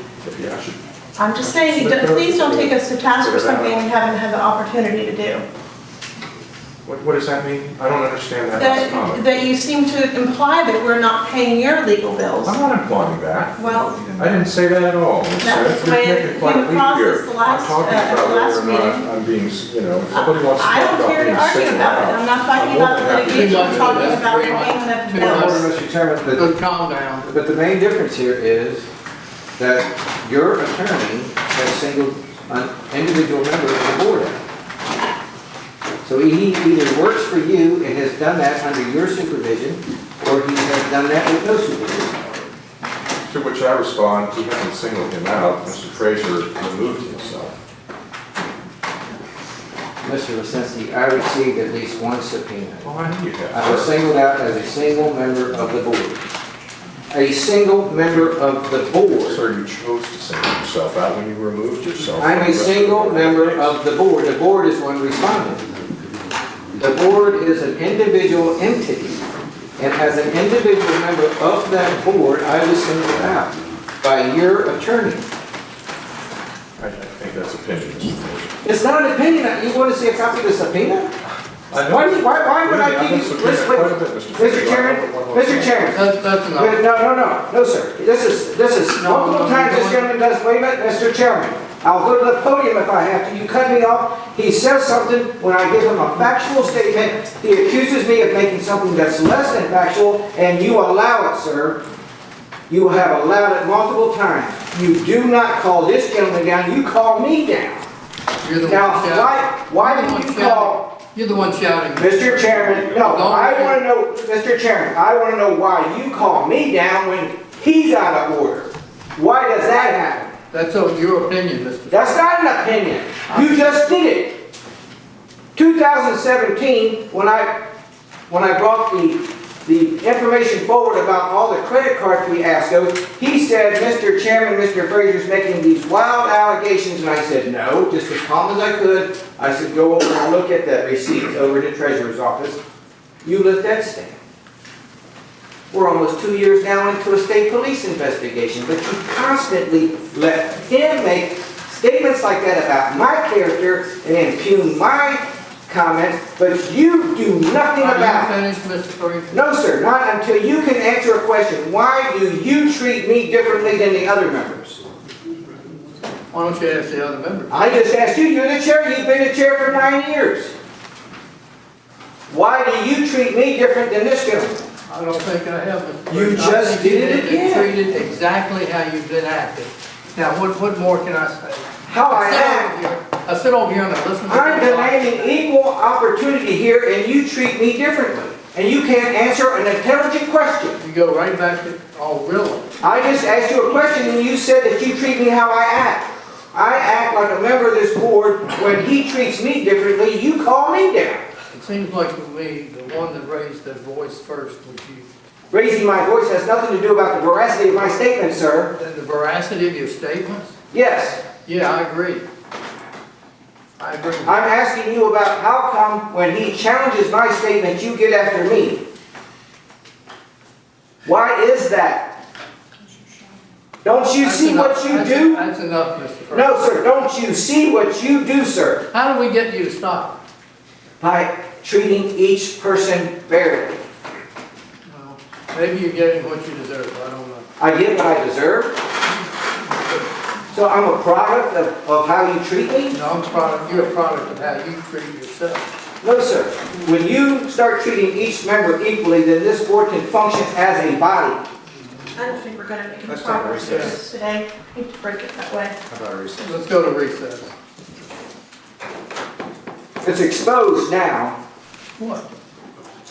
I'm just saying, please don't take us to task for something we haven't had the opportunity to do. What does that mean? I don't understand that last comment. That you seem to imply that we're not paying your legal bills. I'm not implying that. Well, I didn't say that at all. That's the way it came across as the last, I'm talking about last whether or meeting. not I'm being, if somebody wants to I talk don't about care to being argue singled about it. out. I'm not talking about the litigation, I'm talking about paying the bills. Mr. Chairman, Let's calm down. but the main difference here is that your attorney has singled an individual member of the board out. So he either works for you and has done that under your supervision, or he has done that with no supervision. To which I respond, he hasn't singled him out. Mr. Fraser removed himself. Mr. Lozinski, I received at least one subpoena. Well, I knew you had. I was singled out as a single member of the board. A single member of the board. Sir, you chose to single yourself out when you removed yourself. I'm from a the rest single of the member case. of the board. The board is one responding. The board is an individual entity, and as an individual member of that board, I was singled out by your attorney. I think that's opinion, Mr. Fraser. It's not an opinion. You want to see a copy of the subpoena? I know. Why would I I've give been you, subpoenaed quite a bit, Mr. Mr. Fraser. Chairman, Mr. Chairman. That's enough. No, sir. This is, multiple times this gentleman does, wait a minute, Mr. Chairman. I'll go to the podium if I have to. You cut me off. He says something, when I give him a factual statement, he accuses me of making something that's less than factual, and you allow it, sir. You have allowed it multiple times. You do not call this gentleman down, you call me down. You're the Now, one shouting. why did you call... You're the one shouting. Mr. Chairman, no, I want to know, Mr. Chairman, I want to know why you call me down when he's out of order. Why does that happen? That's your opinion, Mr. That's not an opinion. You just did it. 2017, when I brought the information forward about all the credit cards we asked of, he said, Mr. Chairman, Mr. Fraser's making these wild allegations, and I said, no, just as calm as I could. I said, go over and look at the receipts over at the treasurer's office. You let that stand. We're almost 2 years now into a state police investigation, but you constantly let him make statements like that about my character and impugn my comments, but you do nothing about it. Are you finished, Mr. Fraser? No, sir, not until you can answer a question. Why do you treat me differently than the other members? Why don't you ask the other members? I just asked you, you're the chair, you've been the chair for 9 years. Why do you treat me different than this gentleman? I don't think I have, Mr. Fraser. You just did it again. Treated exactly how you've been acting. Now, what more can I say? How I act? I sit over here and I listen to I'm you. demanding equal opportunity here, and you treat me differently. And you can't answer an intelligent question. You go right back to, oh, really? I just asked you a question, and you said that you treat me how I act. I act like a member of this board. When he treats me differently, you call me down. It seems like to me, the one that raised their voice first was you. Raising my voice has nothing to do about the veracity of my statement, sir. And the veracity of your statements? Yes. Yeah, I agree. I agree. I'm asking you about how come when he challenges my statement, you get after me. Why is that? Don't you see what you do? That's enough, Mr. Fraser. No, sir. Don't you see what you do, sir? How do we get you to stop? By treating each person fairly. Well, maybe you're getting what you deserve. I don't know. I get what I deserve. So I'm a product of how you treat me? No, you're a product of how you treat yourself. No, sir. When you start treating each member equally, then this board can function as a body. I don't think we're going to make any Let's take a progress with recess. this today. I need to break it that way. How about a recess? Let's go to recess. It's exposed now. What?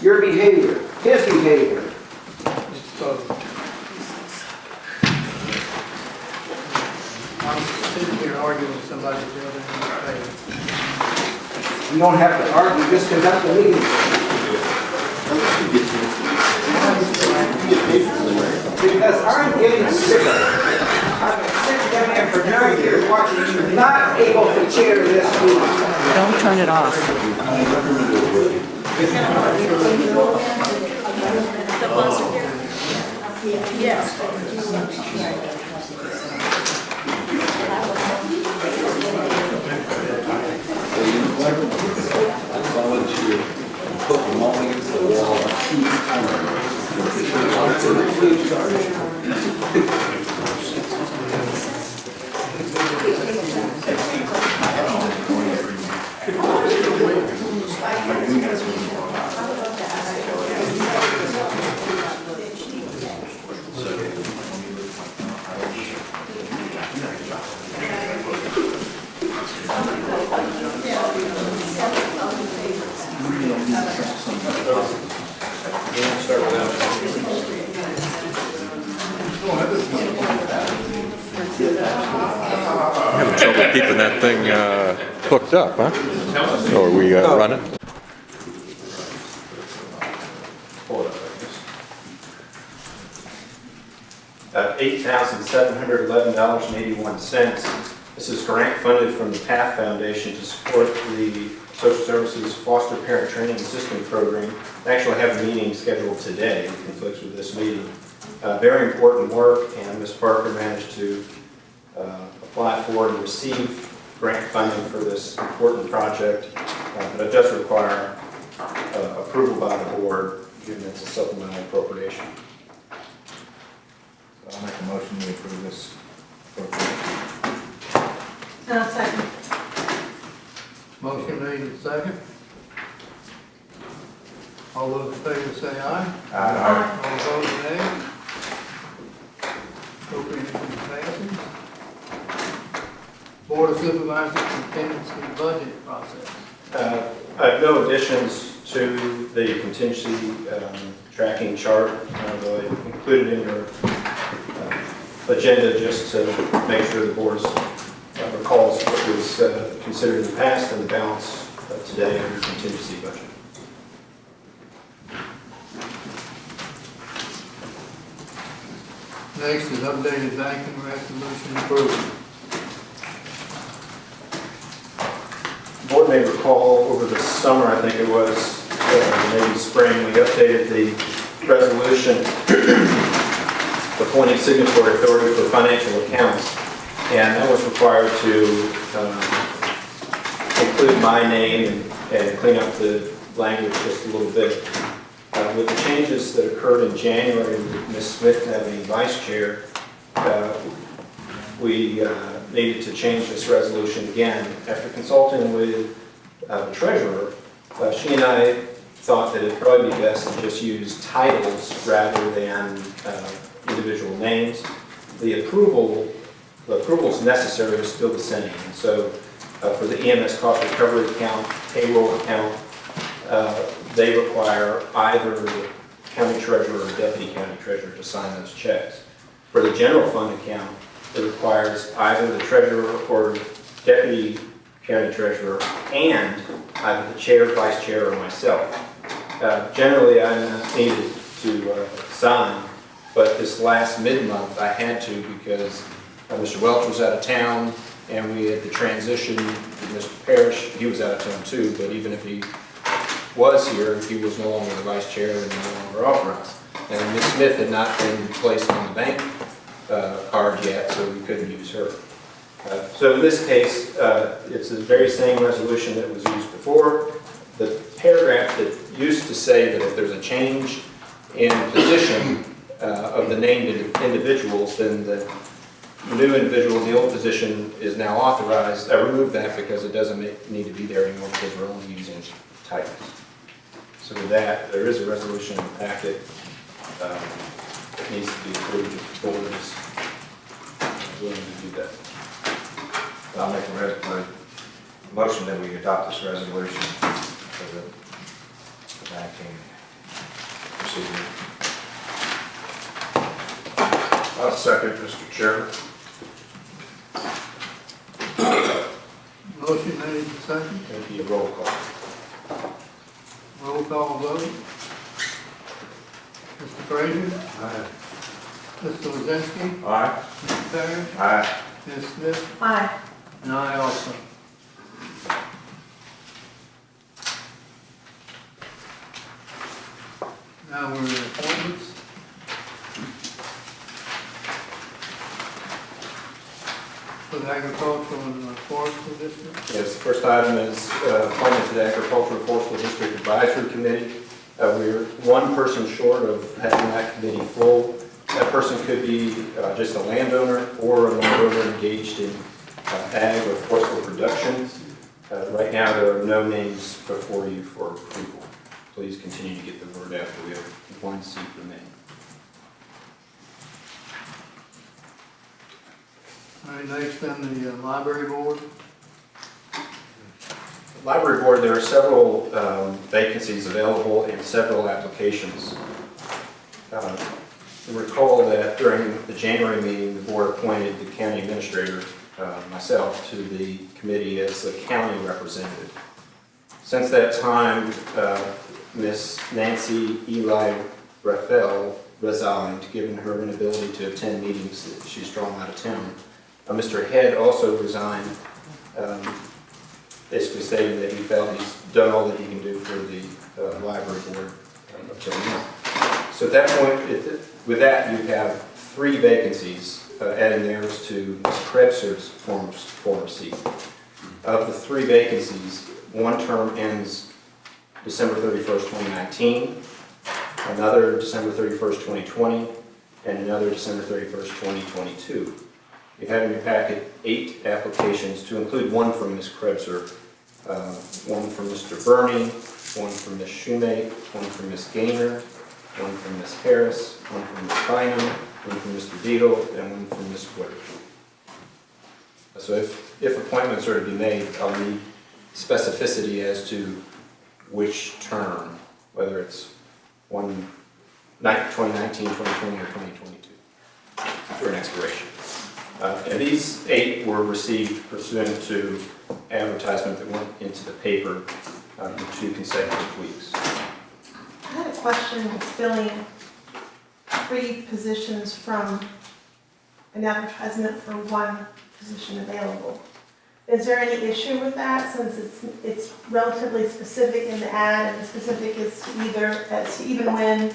Your behavior, his behavior. Opposed? I'm sitting here arguing with somebody the other end of the table. You don't have to argue, just conduct the meeting. Because I'm getting sick of it. I've been sick down there for 9 years watching you not able to chair this meeting. Don't turn it off. The buzzer here? Yes. Having trouble keeping that thing hooked up, huh? So are we running? Hold up, $8,711.81. This is grant funded from the PATH Foundation to support the Social Services Foster Parent Training and System Program. I actually have a meeting scheduled today, it conflicts with this meeting. Very important work, and Ms. Parker managed to apply for and receive grant funding for this important project, but it does require approval by the board, given it's a supplemental appropriation. So I'll make a motion to approve this appropriation. Second. Motion made and second. All those in favor say aye. Aye. All opposed, nay. Appropriation passes. Board of Supervisors contingency budget process. I have no additions to the contingency tracking chart, although I included in your agenda just to make sure the board recalls what was considered in the past and the balance today in your contingency budget. Next is updated banking resolution approval. The board may recall over the summer, I think it was, maybe spring, we updated the resolution appointing signatory authority for financial accounts, and that was required to include my name and clean up the language just a little bit. With the changes that occurred in January with Ms. Smith now being vice chair, we needed to change this resolution again. After consulting with the treasurer, she and I thought that it'd probably be best to just use titles rather than individual names. The approvals necessary is still the same. So for the EMS cost recovery account, payroll account, they require either the county treasurer or deputy county treasurer to sign those checks. For the general fund account, it requires either the treasurer or deputy county treasurer and either the chair, vice chair, or myself. Generally, I'm not needed to sign, but this last mid-month I had to because Mr. Welch was out of town and we had the transition with Mr. Parrish. He was out of town too, but even if he was here, he was no longer the vice chair and no longer authorized. And Ms. Smith had not been placed on the bank card yet, so we couldn't use her. So in this case, it's the very same resolution that was used before. The paragraph that used to say that if there's a change in position of the named individuals, then the new individual in the old position is now authorized. I removed that because it doesn't need to be there anymore because we're only using titles. So with that, there is a resolution in the packet that needs to be approved if the board is willing to do that. I'll make a motion that we adopt this resolution for the banking procedure. I'll second, Mr. Chairman. Motion made and second. It'll be a roll call. Roll call vote. Mr. Frazier? Aye. Mr. Lozinski? Aye. Mr. Parrish? Aye. Ms. Smith? Aye. And I also. Now we're in appointments. For the agricultural and forestry district. Yes, the first item is appointment to the Agricultural and Forestry District Advisory Committee. We're one person short of having that committee full. That person could be just a landowner or a landowner engaged in ag or forestry production. Right now, there are no names before you for approval. Please continue to get the word out that we have one seat remaining. All right, next then the library board. Library board, there are several vacancies available and several applications. Recall that during the January meeting, the board appointed the county administrator, myself, to the committee as the county representative. Since that time, Miss Nancy Eli Raphael resigned, given her inability to attend meetings that she's drawn out of town. Mr. Head also resigned, basically stating that he felt he's done all that he can do for the library board up till now. So at that point, with that, you have 3 vacancies, adding theirs to Ms. Krebser's former seat. Of the 3 vacancies, one term ends December 31st, 2019, another December 31st, 2020, and another December 31st, 2022. You have in your packet 8 applications, to include one from Ms. Krebser, one from Mr. Burney, one from Ms. Shoemate, one from Ms. Gaynor, one from Ms. Harris, one from Ms. Bynum, one from Mr. Beadle, and one from Ms. Twitter. So if appointments are to be made, I'll need specificity as to which term, whether it's 2019, 2020, or 2022 for an expiration. And these 8 were received pursuant to advertisement that went into the paper for 2 consecutive weeks. I had a question filling 3 positions from an advertisement for 1 position available. Is there any issue with that, since it's relatively specific in the ad, and the specific is to even when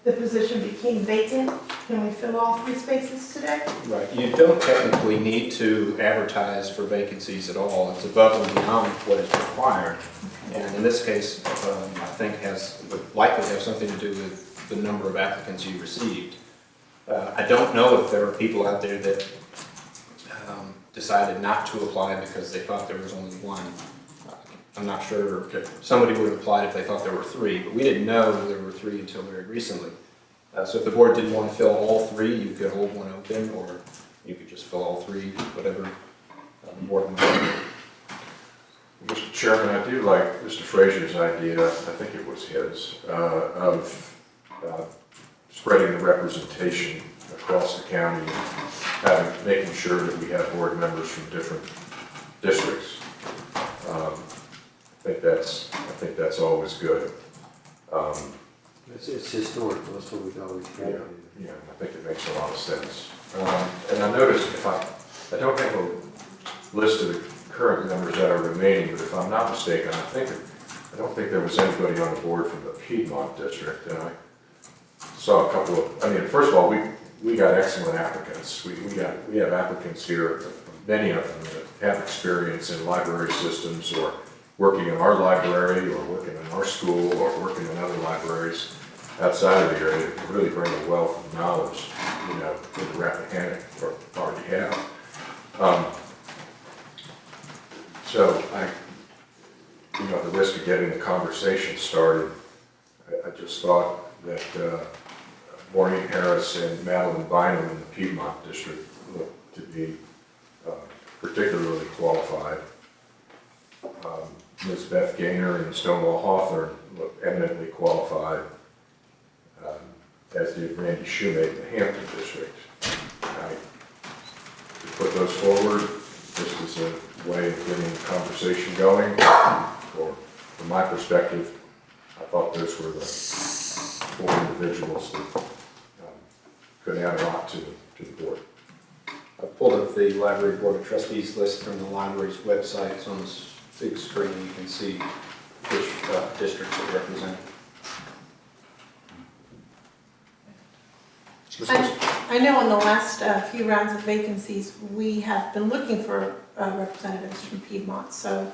the position became vacant? Can we fill all 3 spaces today? Right. You don't technically need to advertise for vacancies at all. It's above and beyond what is required. And in this case, I think would likely have something to do with the number of applicants you received. I don't know if there are people out there that decided not to apply because they thought there was only 1. I'm not sure if somebody would have applied if they thought there were 3, but we didn't know there were 3 until very recently. So if the board didn't want to fill all 3, you could hold 1 open, or you could just fill all 3, whatever the board wanted. Mr. Chairman, I do like Mr. Frazier's idea, I think it was his, of spreading the representation across the county and making sure that we have board members from different districts. I think that's always good. It's historical, so we've always tried to do. Yeah, I think it makes a lot of sense. And I noticed, I don't have a list of the current members that are remaining, but if I'm not mistaken, I don't think there was anybody on the board from the Piedmont district, and I saw a couple of, first of all, we got excellent applicants. We have applicants here, many of them that have experience in library systems, or working in our library, or working in our school, or working in other libraries outside of the area that really bring a wealth of knowledge, that the Rappahannock already have. So at the risk of getting the conversation started, I just thought that Maureen Harris and Madeline Bynum in the Piedmont district looked to be particularly qualified. Ms. Beth Gaynor and Stonewall Hawthorne looked eminently qualified, as did Randy Shoemate in the Hampton district. I put those forward just as a way of getting the conversation going. Or from my perspective, I thought those were the 4 individuals that could add a lot to the board. I pulled up the Library Board of Trustees list from the library's website. It's on this big screen. You can see which districts it represent. I know in the last few rounds of vacancies, we have been looking for representatives from Piedmont, so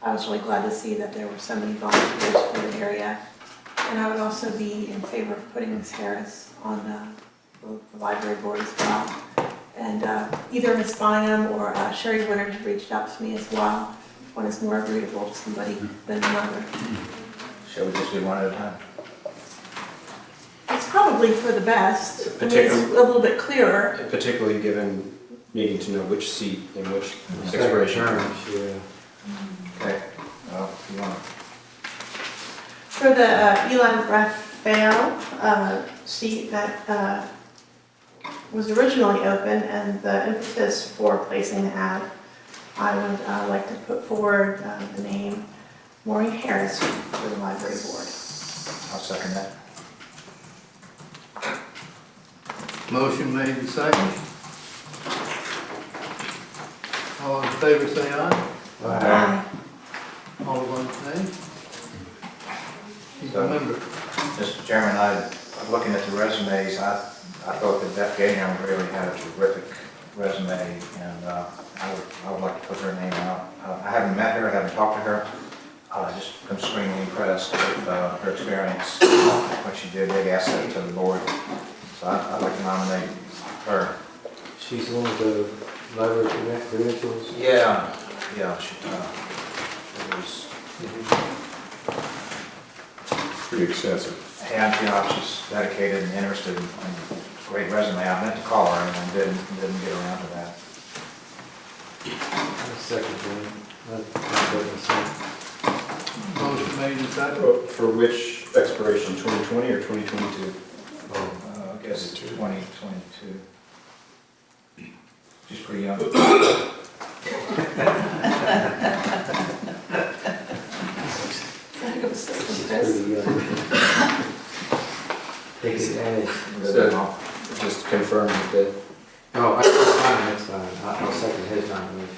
I was really glad to see that there were so many volunteers for the area. And I would also be in favor of putting Ms. Harris on the library board as well. And either Ms. Bynum or Sherry Woodard have reached out to me as well. If one is more agreeable to somebody than another. Shall we just do one at a time? It's probably for the best. I mean, it's a little bit clearer. Particularly given needing to know which seat and which Second expiration term, term. yeah. Okay, well, if you want to. For the Eli Raphael seat that was originally open and the impetus for placing the ad, I would like to put forward the name Maureen Harris for the library board. I'll second that. Motion made and second. All in favor, say aye. Aye. All opposed, nay. She's a member. Mr. Chairman, I'm looking at the resumes. I thought that Beth Gaynor really had a terrific resume, and I would like to put her name out. I haven't met her, I haven't talked to her. Just I'm extremely impressed with her experience, what she did, big asset to the board. So I'd like to nominate her. She's one of the library credentials. Yeah, she, it was, Pretty extensive. and she's dedicated and interested and great resume. I meant to call her and I didn't get around to that. Second one. Motion made and second. For which expiration, 2020 or 2022? I guess it's 2022. She's pretty young. Take advantage. So, just confirm that Oh, that's fine. I'll second his nomination.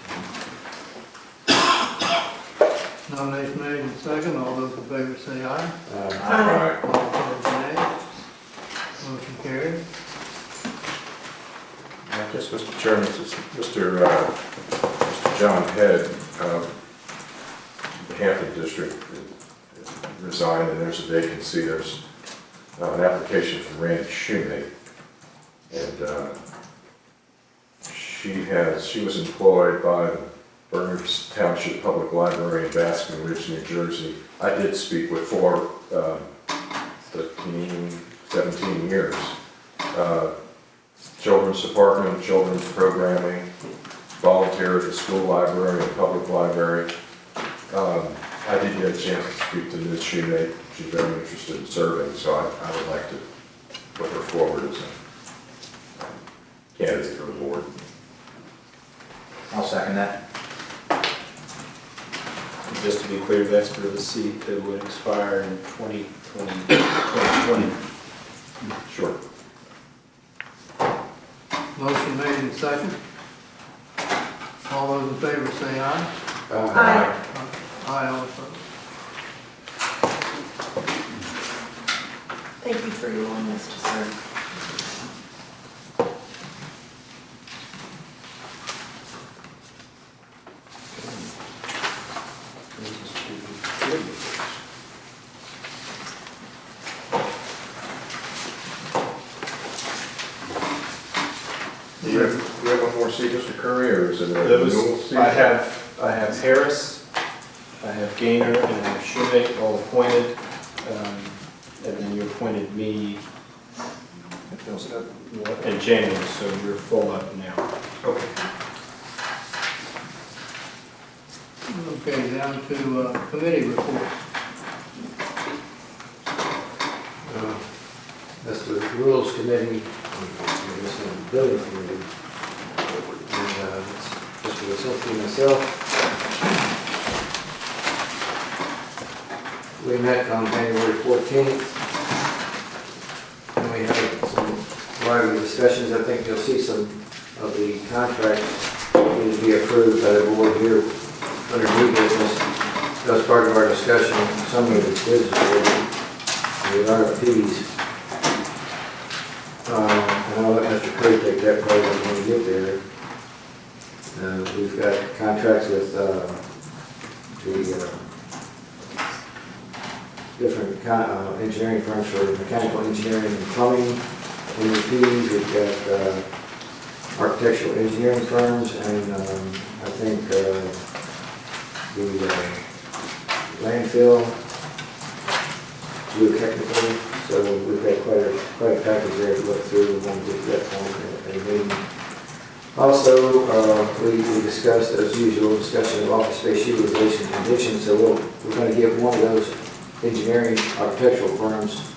Nomination made and second. All those in favor say aye. Aye. All opposed, nay. Motion carried. Yes, Mr. Chairman, Mr. John Head, the Hampton District resigned, and there's a vacancy. There's an application from Randy Shoemate, and she was employed by the Berners Township Public Library in Basking Ridge, New Jersey. I did speak with for 17 years. Children's department, children's programming, volunteer at the school library and public library. I did get a chance to speak to Ms. Shoemate. She's very interested in serving, so I would like to put her forward as a candidate for the board. I'll second that. just to be clear, that's for the seat that would expire in 2020. Sure. Motion made and second. All those in favor say aye. Aye. Aye, all opposed. Thank you for your willingness to serve. Do you have one more seat, Mr. Curry, or is it a renewal seat? I have Harris, I have Gaynor, and I have Shoemate, all appointed. And then you appointed me It fills it up. in January, so you're full up now. Okay. Okay, down to committee reports. That's the Rules Committee the building committee. And Mr. Wilson and myself, we met on January 14th. And we had some lively discussions. I think you'll see some of the contracts need to be approved by the board here under new business. That was part of our discussion, some of the business with RFPs. And I'll let Mr. Curry take that part when we get there. We've got contracts with the different engineering firms for mechanical engineering and plumbing, MEPs. We've got architectural engineering firms, and I think the landfill, geotechnical. So we've got quite a package there to look through when we get to that point in the meeting. Also, we discussed, as usual, discussion of office space utilization conditions. So we're going to give one of those engineering architectural firms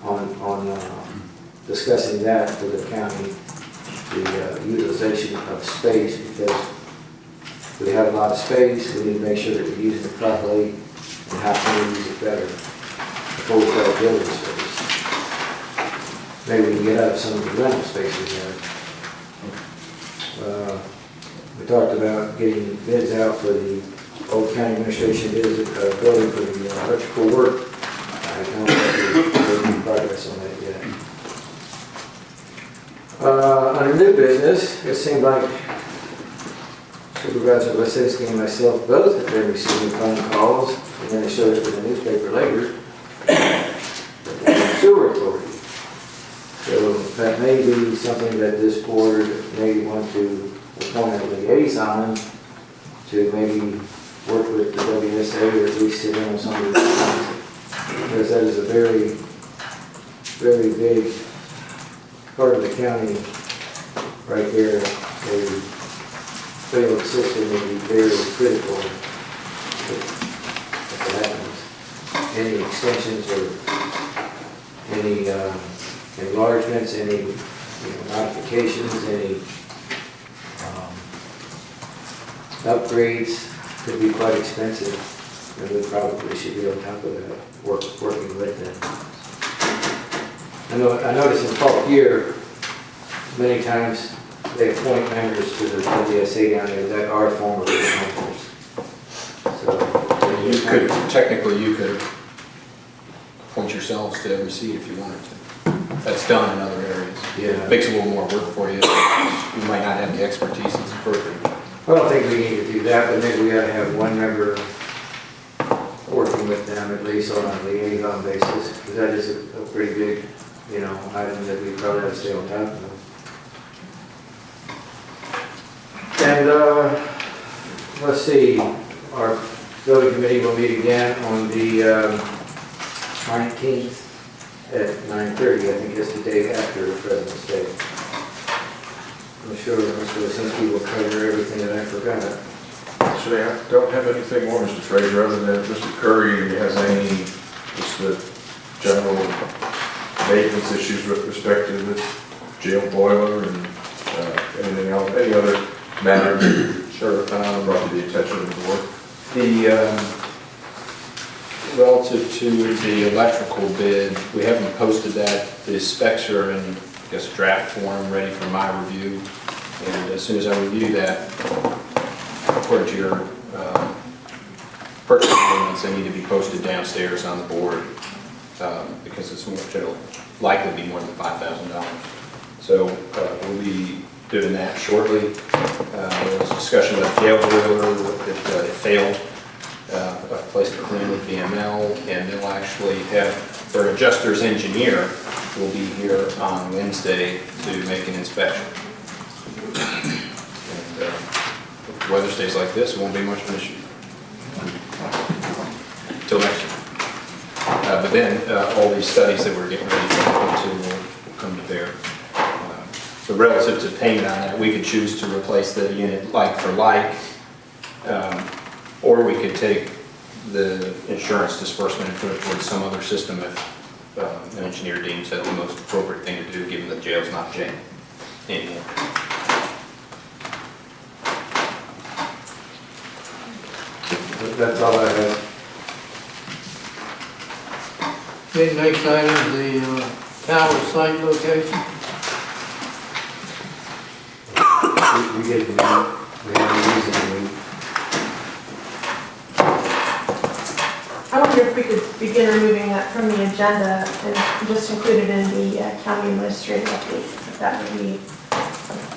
on discussing that for the county, the utilization of space, because we have a lot of space. We need to make sure that we're using it properly and how can we use it better before we start building space. Maybe we can get out of some of the rental space we have. We talked about getting bids out for the old county administration building for the electrical work. I don't think there's any progress on that yet. Under new business, it seemed like Supervisor Lesinski and myself both have been receiving phone calls, and then it showed up in the newspaper later, sewer authority. So that may be something that this board may want to appoint a liaison to maybe work with the WSA, or at least sit in on some of the things, because that is a very, very big part of the county right there. A failed system would be very critical if it happens. Any extensions or any enlargements, any modifications, any upgrades could be quite expensive, and we probably should be on top of that, working with them. I noticed in Paul here, many times they appoint members to the WSA down there that are former members. So Technically, you could appoint yourselves to every seat if you wanted to. That's done in other areas. Yeah. Makes a little more work for you. You might not have the expertise that's appropriate. I don't think we need to do that, but maybe we ought to have one member working with them at least on a liaison basis, because that is a pretty big, item that we probably have to stay on top of. And let's see, our building committee will meet again on the 19th at 9:30. I think it's the day after President's Day. I'm sure Mr. Lesinski will cover everything that I forgot. Actually, I don't have anything more, Mr. Fraser, other than if Mr. Curry has any, just the general maintenance issues with respect to the jail boiler and anything else, any other matter Sure. brought to the attention of the board. Relative to the electrical bid, we haven't posted that. The specs are in, I guess, draft form, ready for my review. And as soon as I review that, according to your purchase agreements, they need to be posted downstairs on the board because it'll likely be more than $5,000. So we'll be doing that shortly. There was a discussion about the jail boiler that it failed. A place to clean with VML, and they'll actually have their adjuster's engineer will be here on Wednesday to make an inspection. And if the weather stays like this, it won't be much of an issue until next year. But then all these studies that we're getting ready to will come to bear. So relative to payment on that, we could choose to replace the unit like for like. Or we could take the insurance disbursement and put it towards some other system if an engineer deems that the most appropriate thing to do, given that jail's not jail anymore. That's all I have. Okay, next item is the tower site location. We get the, we have a reason to move. I wonder if we could begin removing that from the agenda and just include it in the county administrative update, if that would be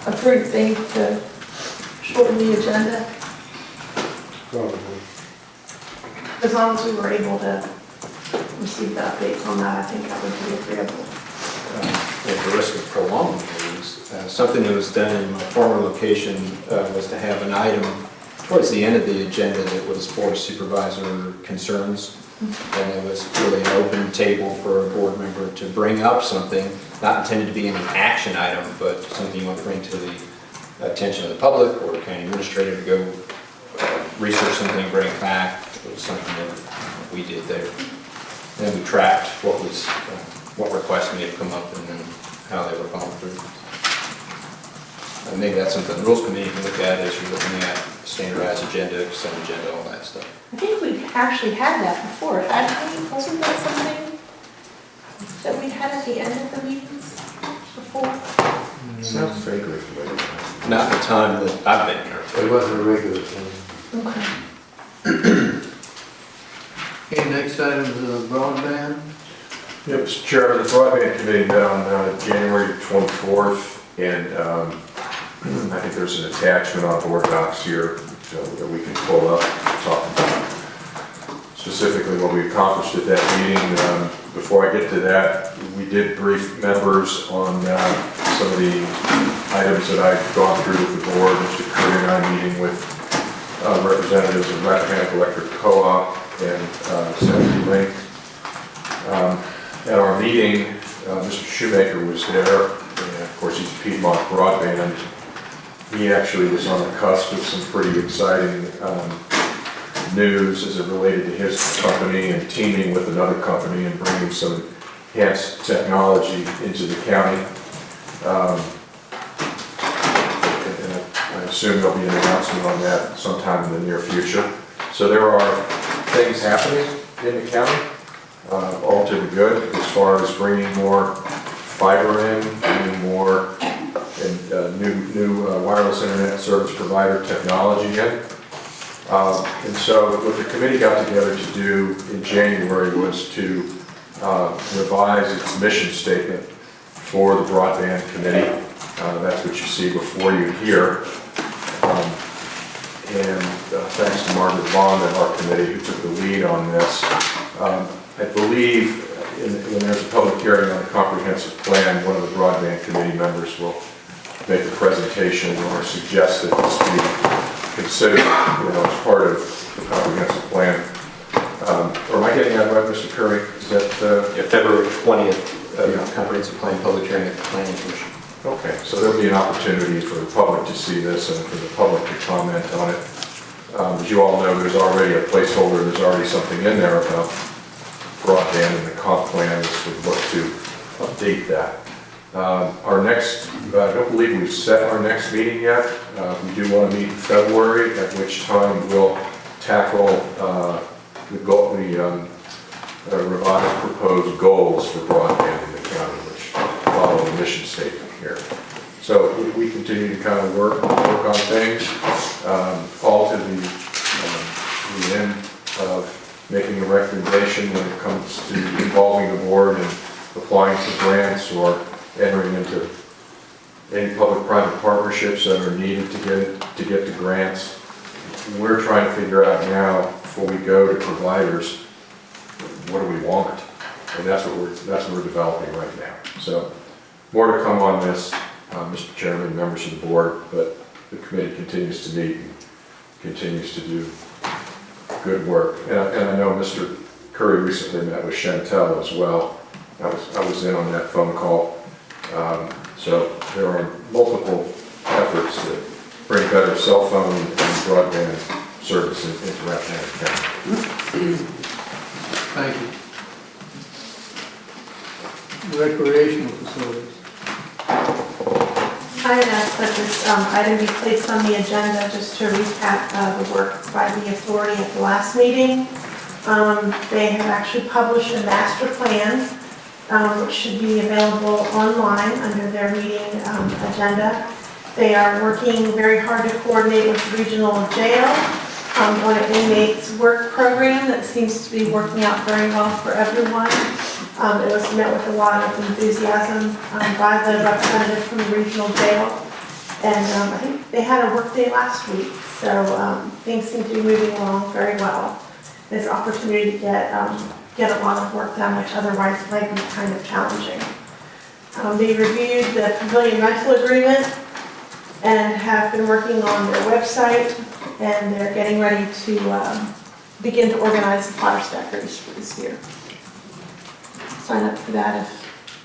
a prudent thing to shorten the agenda, Probably. as long as we were able to receive the updates on that. I think that would be agreeable. At the risk of prolonging things, something that was done in my former location was to have an item towards the end of the agenda that was Board of Supervisor concerns. And it was really an open table for a board member to bring up something, not intended to be any action item, but something you want to bring to the attention of the public or the county administrator to go research something, bring it back. It was something that we did there. And then we tracked what was, what requests may have come up and then how they were followed through. And maybe that's something the Rules Committee can look at as you're looking at standardized agenda, consent agenda, all that stuff. I think we actually had that before, hadn't we? Wasn't that something that we had at the end of the meetings before? Sounds vaguely familiar. Not the time that I've been here. It wasn't a regular thing. Okay. Okay, next item is broadband. Yeah, Mr. Chairman, the broadband committee met on January 24th, and I think there's an attachment on board docs here that we can pull up and talk about specifically what we accomplished at that meeting. Before I get to that, we did brief members on some of the items that I've gone through with the board. Mr. Curry and I meeting with representatives of Rappahannock Electric Co-op and CenturyLink. At our meeting, Mr. Shoemaker was there, and of course he's Piedmont Broadband. He actually was on the cusp of some pretty exciting news as it related to his company and teaming with another company and bringing some enhanced technology into the county. And I assume there'll be an announcement on that sometime in the near future. So there are things happening in the county, all to the good, as far as bringing more fiber in, bringing more and new wireless internet service provider technology in. And so what the committee got together to do in January was to revise its mission statement for the broadband committee. That's what you see before you here. And thanks to Margaret Bond and our committee who took the lead on this. I believe when there's a public hearing on the comprehensive plan, one of the broadband committee members will make a presentation or suggest that this be considered, as part of the comprehensive plan. Or am I getting that right, Mr. Curry? Is that February 20th, comprehensive plan public hearing at the Planning Commission. Okay, so there'll be an opportunity for the public to see this and for the public to comment on it. As you all know, there's already a placeholder, there's already something in there about broadband, and the comp plan is would look to update that. Our next, I don't believe we've set our next meeting yet. We do want to meet in February, at which time we'll tackle the revised proposed goals for broadband in the county, which follow the mission statement here. So we continue to kind of work on things, all to the end of making a recommendation when it comes to involving the board and applying for grants or entering into any public-private partnerships that are needed to get the grants. We're trying to figure out now, before we go to providers, what do we want? And that's what we're developing right now. So more to come on this, Mr. Chairman, members of the board, but the committee continues to meet and continues to do good work. And I know Mr. Curry recently met with Chantel as well. I was in on that phone call. So there are multiple efforts to bring better cell phone and broadband service into Rappahannock County. Thank you. recreational facilities. I had asked that this item be placed on the agenda just to recap the work by the authority at the last meeting. They have actually published a master plan, which should be available online under their meeting agenda. They are working very hard to coordinate with the regional jail on an inmates work program that seems to be working out very well for everyone. It was met with a lot of enthusiasm by the representative from the regional jail. And I think they had a work day last week, so things seem to be moving along very well. There's opportunity to get a lot of work done, which otherwise might be kind of challenging. They reviewed the pavilion rental agreement and have been working on their website, and they're getting ready to begin to organize the fire stackers for this year. Sign up for that.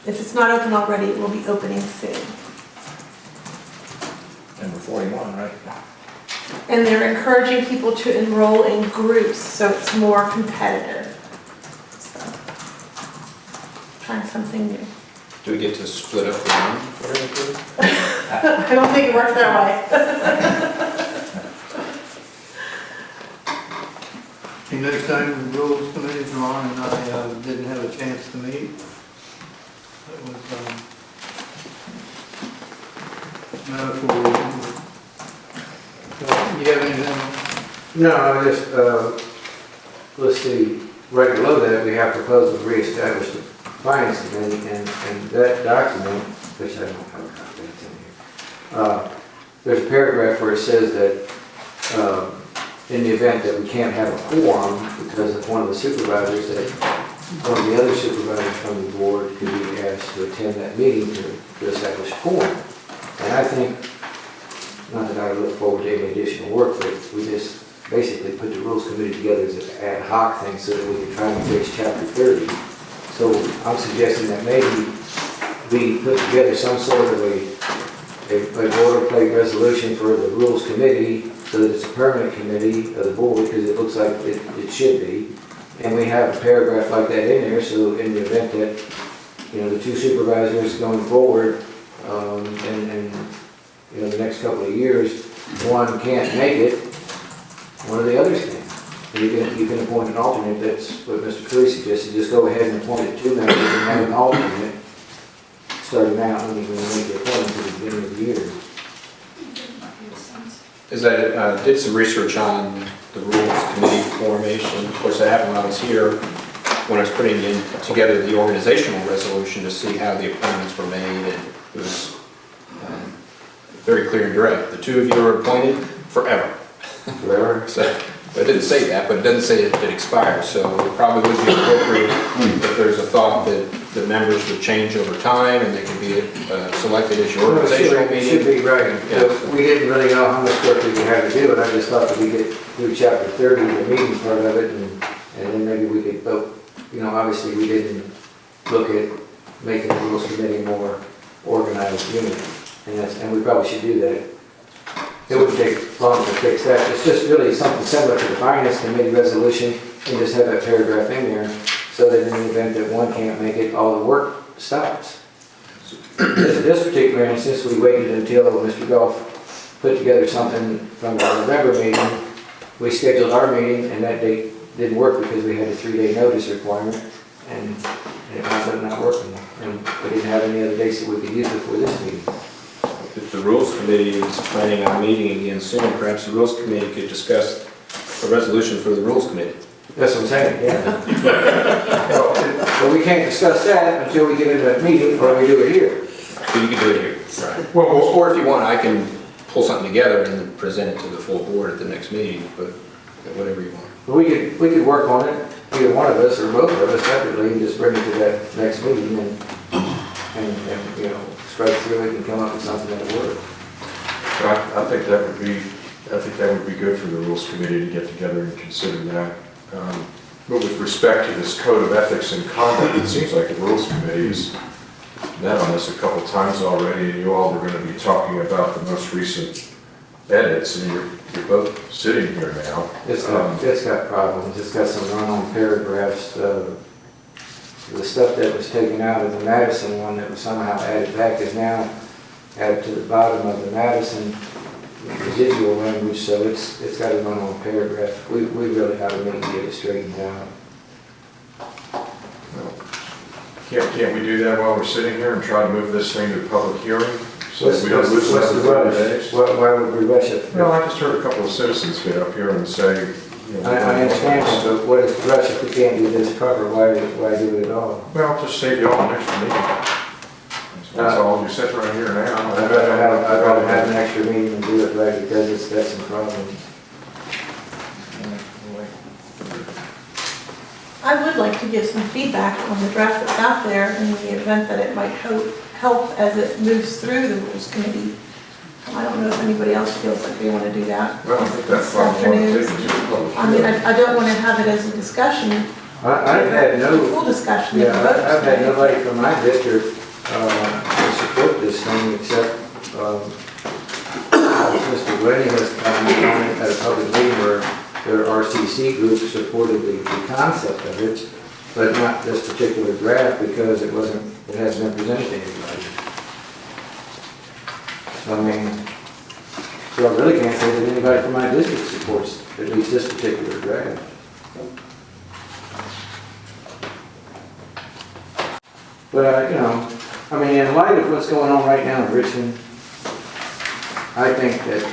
If it's not open already, it will be opening soon. Number 41, right? And they're encouraging people to enroll in groups so it's more competitive. So, trying something new. Do we get to split up the room for everything? I don't think it works that way. The next time the rules committees are on, and I didn't have a chance to meet. It was medical reasons. So, you have anything? No, I just, let's see, right below that, we have proposal to reestablish the finance committee, and that document, which I don't have a copy of, it's in here. There's a paragraph where it says that, in the event that we can't have a quorum because of one of the supervisors, that one of the other supervisors from the board could be asked to attend that meeting to establish a quorum. And I think, not that I look forward to any additional work, but we just basically put the rules committee together as an ad hoc thing so that we can try and fix chapter 30. So I'm suggesting that maybe we put together some sort of a boilerplate resolution for the rules committee so that it's a permanent committee of the board, because it looks like it should be. And we have a paragraph like that in there, so in the event that, you know, the two supervisors going forward, and you know, the next couple of years, one can't make it, one of the others can. You can appoint an alternate. That's what Mr. Curry suggested. Just go ahead and appoint two members and have an alternate starting out when you make the appointment at the beginning of the year. As I did some research on the rules committee formation, of course that happened when I was here, when I was putting together the organizational resolution to see how the appointments were made, and it was very clear and direct. The two of you are appointed forever. Forever? So, it didn't say that, but it doesn't say it expires, so it probably would be appropriate if there's a thought that the members would change over time and they can be selected as your organizational It meeting. should be right. Yeah. We didn't really know how much work we had to do, and I just thought that we could do chapter 30, the meeting part of it, and then maybe we could vote. You know, obviously we didn't look at making the rules committee a more organized unit, and we probably should do that. It wouldn't take long to fix that. It's just really something similar to the finance committee resolution, and just have that paragraph in there, so that in the event that one can't make it, all the work stops. This particular instance, we waited until Mr. Goff put together something from our November meeting. We scheduled our meeting, and that date didn't work because we had a 3-day notice requirement, and it wound up not working. And we didn't have any other dates that we could use before this meeting. If the Rules Committee is planning on meeting again soon, perhaps the Rules Committee could discuss a resolution for the Rules Committee. That's what I'm saying, yeah. But we can't discuss that until we get into that meeting, or we do it here. So you can do it here. Right. Well, or if you want, I can pull something together and then present it to the full board at the next meeting, but whatever you want. But we could work on it, either one of us or both of us separately, and just bring it to that next meeting and you know, strike through it and come up with something that'll work. I think that would be good for the Rules Committee to get together and consider that. But with respect to this code of ethics and conduct, it seems like the Rules Committee has met on this a couple times already, and you all are going to be talking about the most recent edits, and you're both sitting here now. It's got problems. It's got some run-on paragraphs. the stuff that was taken out of the Madison one that was somehow added back is now added to the bottom of the Madison residual language, so it's got to run on paragraph. We really have to meet to get it straightened out. Can't we do that while we're sitting here and try to move this thing to public hearing? So What's we don't lose what's the another 30 rush? days? Why would we rush it? Well, I just heard a couple of citizens get up here and say, you know, I understand that, but what is the rush if we can't do this proper? Why do it at all? well, just save you all an extra meeting. That's all, you sit right here now. I'd rather have an extra meeting and do it right because it's got some problems. I would like to give some feedback on the draft that's out there in the event that it might help as it moves through the Rules Committee. I don't know if anybody else feels like they want to do that. Well, I think that's This what I want to afternoon. take it to the public I mean, hearing. I don't want to have it as a discussion, I've had full no, discussion. yeah, I've had nobody from my district to support this thing except Mr. Glenny has commented on it at a public meeting where their RCC group supported the concept of it, but not this particular draft because it hasn't been presented to anybody. So I mean, so I really can't say that anybody from my district supports at least this particular draft. But, you know, I mean, in light of what's going on right now in Richmond, I think that,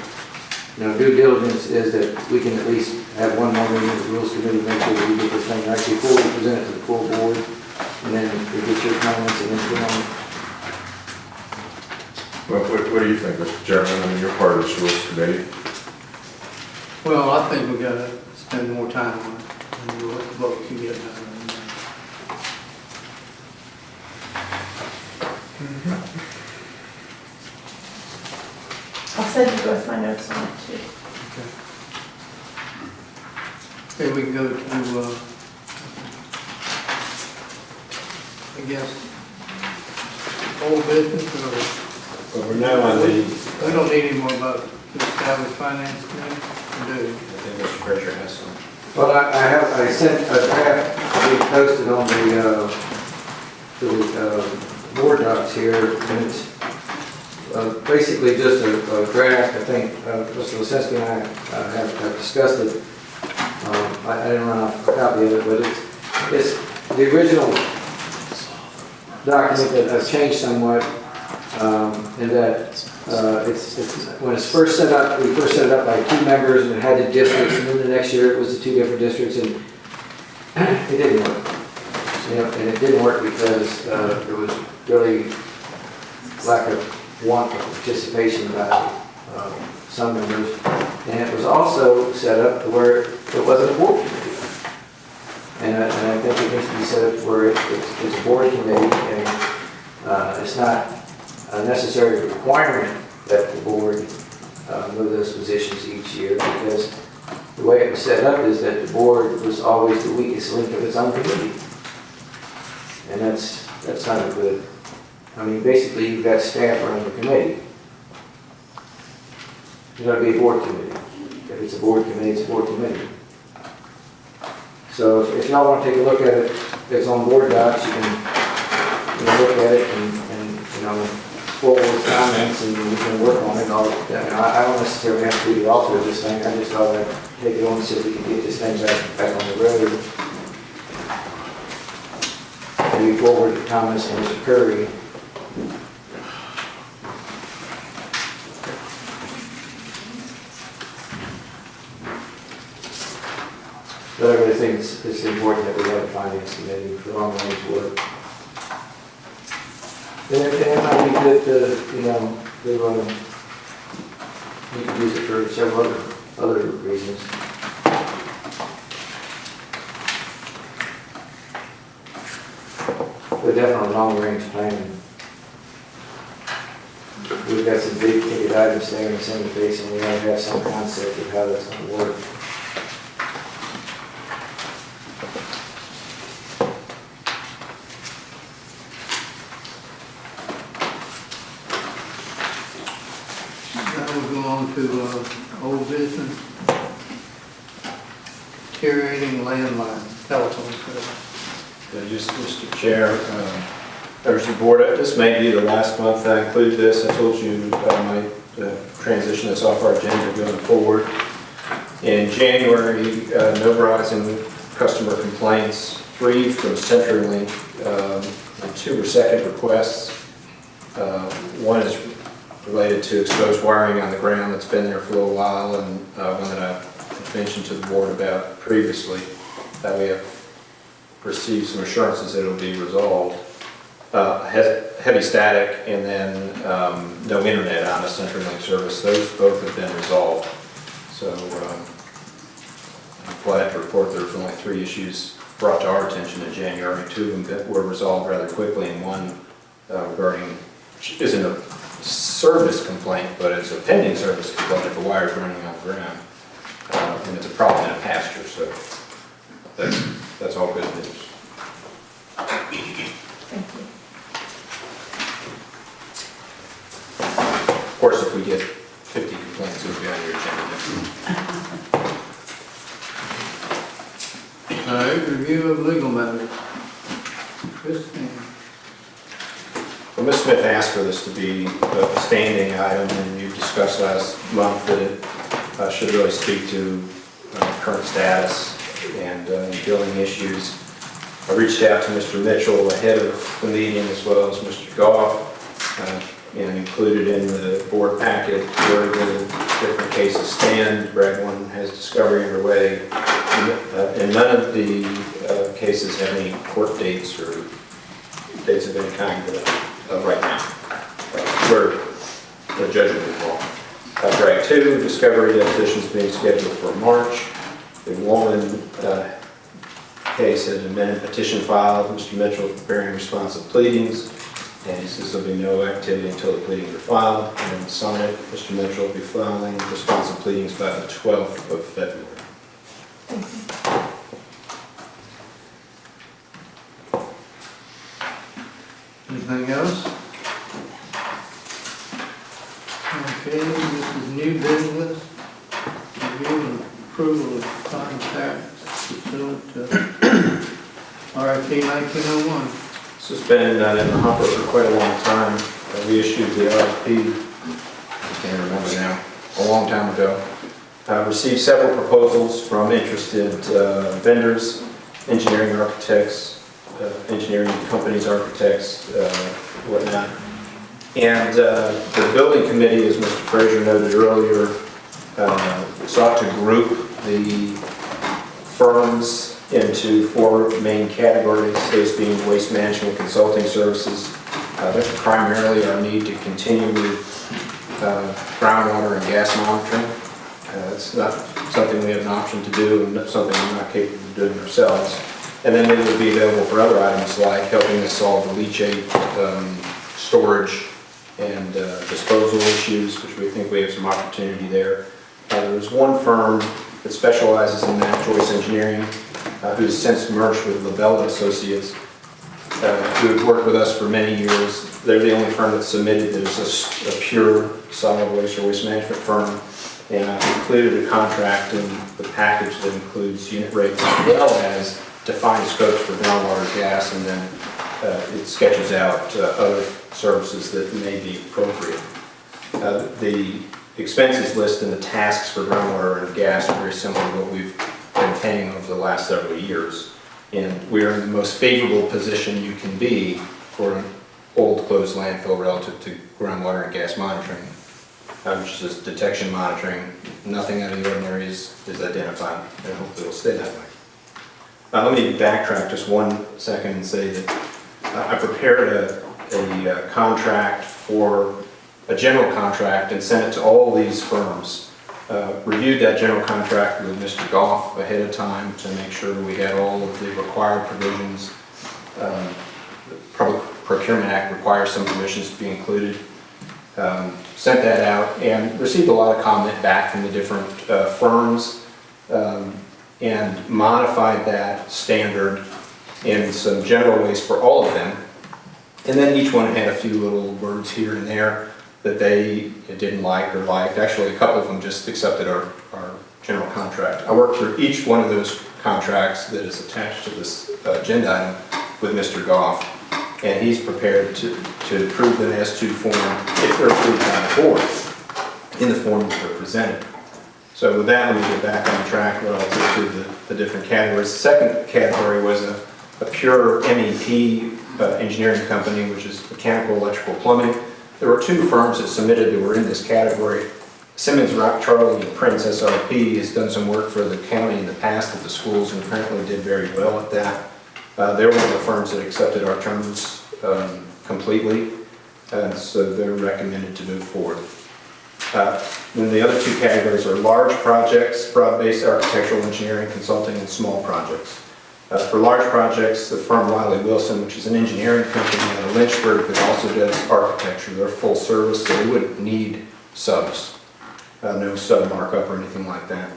you know, due diligence is that we can at least have one more meeting of the Rules Committee, make sure that we get this thing right before we present it to the full board, and then we get your comments and input on it. Well, what do you think, Mr. Chairman? I mean, you're part of this Rules Committee. Well, I think we gotta spend more time on it and do what we can get done. I'll send you both my notes on it too. Okay, we can go to, I guess, old business, or But we're now on the, we don't need any more about the established finance committee, or do we? I think Mr. Frazier has some. Well, I sent a draft, we posted on the board docs here, and it's basically just a draft. I think Mr. Lisinski and I have discussed it. I didn't run off a copy of it, but it's the original document that I've changed somewhat, in that it's when it's first set up, we first set it up by 2 members and it had the districts, and then the next year it was the 2 different districts, and it didn't work. You know, and it didn't work because there was really lack of want for participation by some members, and it was also set up to where it wasn't a board committee. And I think it needs to be set up where it's a board committee, and it's not a necessary requirement that the board move those positions each year, because the way it was set up is that the board was always the weakest link of its own committee. And that's not a good, I mean, basically you've got staff running the committee. There's got to be a board committee. If it's a board committee, it's a board committee. So if y'all want to take a look at it, it's on board docs, you can look at it and forward comments, and we can work on it. I don't necessarily have to do the alter of this thing, I just thought I'd take it on and see if we can get this thing back on the road. Maybe forward to Thomas and Mr. Curry. But I really think it's important that we have a finance committee for long range work. And it might be good to, we could use it for several other reasons. But definitely long range planning. We've got some big ticket items staying in the same place, and we gotta have some concept of how that's gonna work. Now we'll go on to old business. Deteriorating landline telephone service. Just, Mr. Chair, members of the board, this may be the last month I include this. I told you I might transition this off our agenda going forward. In January, no Verizon customer complaints, 3 from CenturyLink, and 2 were second requests. One is related to exposed wiring on the ground that's been there for a little while, and one that I mentioned to the board about previously, that we have received some assurances that it will be resolved. Heavy static, and then no internet on the CenturyLink service. Those both have been resolved. So I'm glad to report there's only 3 issues brought to our attention in January. 2 of them were resolved rather quickly, and one regarding, isn't a service complaint, but it's a pending service complaint if a wire is running on the ground. And it's a problem in a pasture, so that's all good news. Thank you. Of course, if we get 50 complaints, it'll be on your agenda. All right, review of legal matters. Christine. Well, Ms. Smith asked for this to be a standing item, and you discussed last month that it should really speak to current status and billing issues. I reached out to Mr. Mitchell ahead of the meeting, as well as Mr. Goff, and included in the board packet where the different cases stand. Brad one has discovery underway, and none of the cases have any court dates or dates of any kind right now. We're judging the law. Drag 2, discovery depositions being scheduled for March. The Woolman case has an amended petition filed. Mr. Mitchell preparing responsive pleadings, and he says there'll be no activity until the pleadings are filed. And then sign it, Mr. Mitchell will be filing responsive pleadings by the 12th of February. Anything else? Okay, this is new business. Review and approval of contracts pursuant to RFP 1901. This has been in the hopper for quite a long time. We issued the RFP, I can't remember now, a long time ago. Received several proposals from interested vendors, engineering architects, engineering companies, architects, whatnot. And the building committee, as Mr. Frazier noted earlier, sought to group the firms into 4 main categories, those being waste management consulting services. That's primarily our need to continue with groundwater and gas monitoring. It's not something we have an option to do, and something we're not capable of doing ourselves. And then it would be available for other items like helping us solve the leachate, storage, and disposal issues, which we think we have some opportunity there. There's one firm that specializes in that, Joyce Engineering, who's since merged with LaBella Associates, who have worked with us for many years. They're the only firm that submitted that is a pure solid waste or waste management firm. And I've included a contract in the package that includes unit rates as well as defined scopes for groundwater, gas, and then it sketches out other services that may be appropriate. The expenses list and the tasks for groundwater and gas are very similar to what we've been paying over the last several years. And we're in the most favorable position you can be for an old closed landfill relative to groundwater and gas monitoring, which is detection monitoring. Nothing out of the ordinary is identified, and hopefully it'll stay that way. Let me backtrack just 1 second and say that I prepared a contract for a general contract and sent it to all these firms. Reviewed that general contract with Mr. Goff ahead of time to make sure we had all of the required provisions. The Public Procurement Act requires some provisions to be included. Sent that out and received a lot of comment back from the different firms, and modified that standard in some general ways for all of them. And then each one had a few little words here and there that they didn't like or liked. Actually, a couple of them just accepted our general contract. I worked through each one of those contracts that is attached to this agenda item with Mr. Goff, and he's prepared to approve them as to form, if they're approved by the board, in the form that they're presented. So with that, let me get back on track relative to the different categories. The second category was a pure MEP engineering company, which is mechanical, electrical, plumbing. There were two firms that submitted that were in this category. Simmons, Rock, Charlie, and Prince SRP has done some work for the county in the past at the schools and apparently did very well at that. They're one of the firms that accepted our terms completely, and so they're recommended to move forward. Then the other two categories are large projects, broad-based architectural engineering consulting, and small projects. For large projects, the firm Wiley Wilson, which is an engineering company out of Lynchburg that also does architecture, they're full service, so they wouldn't need subs. No sub markup or anything like that.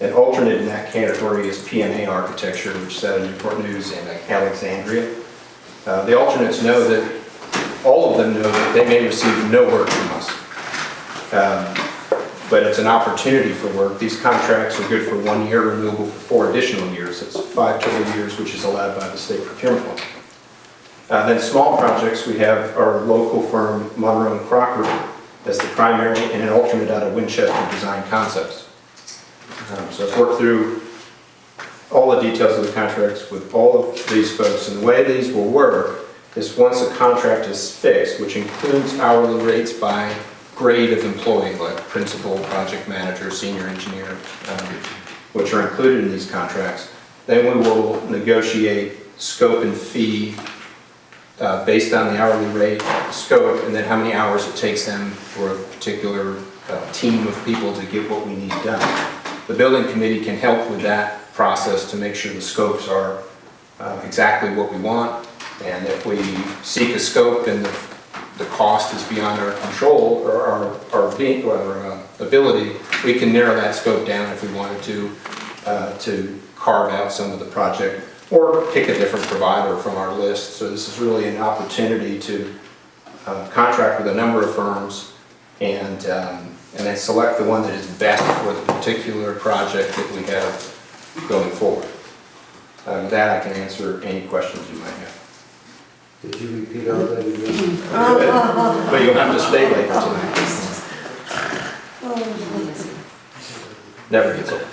An alternate in that category is PMA Architecture, which is out of Newport News and Alexandria. The alternates know that, all of them know that they may receive no work from us. But it's an opportunity for work. These contracts are good for 1 year, renewable for 4 additional years. It's 5 total years, which is allowed by the state procurement law. Then small projects, we have our local firm, Monroe & Crocker, as the primary, and an alternate out of Winchester Design Concepts. So I've worked through all the details of the contracts with all of these folks, and the way these will work is once a contract is fixed, which includes hourly rates by grade of employee, like principal, project manager, senior engineer, which are included in these contracts, then we will negotiate scope and fee based on the hourly rate, scope, and then how many hours it takes them for a particular team of people to get what we need done. The building committee can help with that process to make sure the scopes are exactly what we want, and if we seek a scope and the cost is beyond our control or our ability, we can narrow that scope down if we wanted to carve out some of the project or pick a different provider from our list. So this is really an opportunity to contract with a number of firms and then select the one that is best for the particular project that we have going forward. With that, I can answer any questions you might have. Did you repeat all that again? But you'll have to stay later tonight. Never gets old.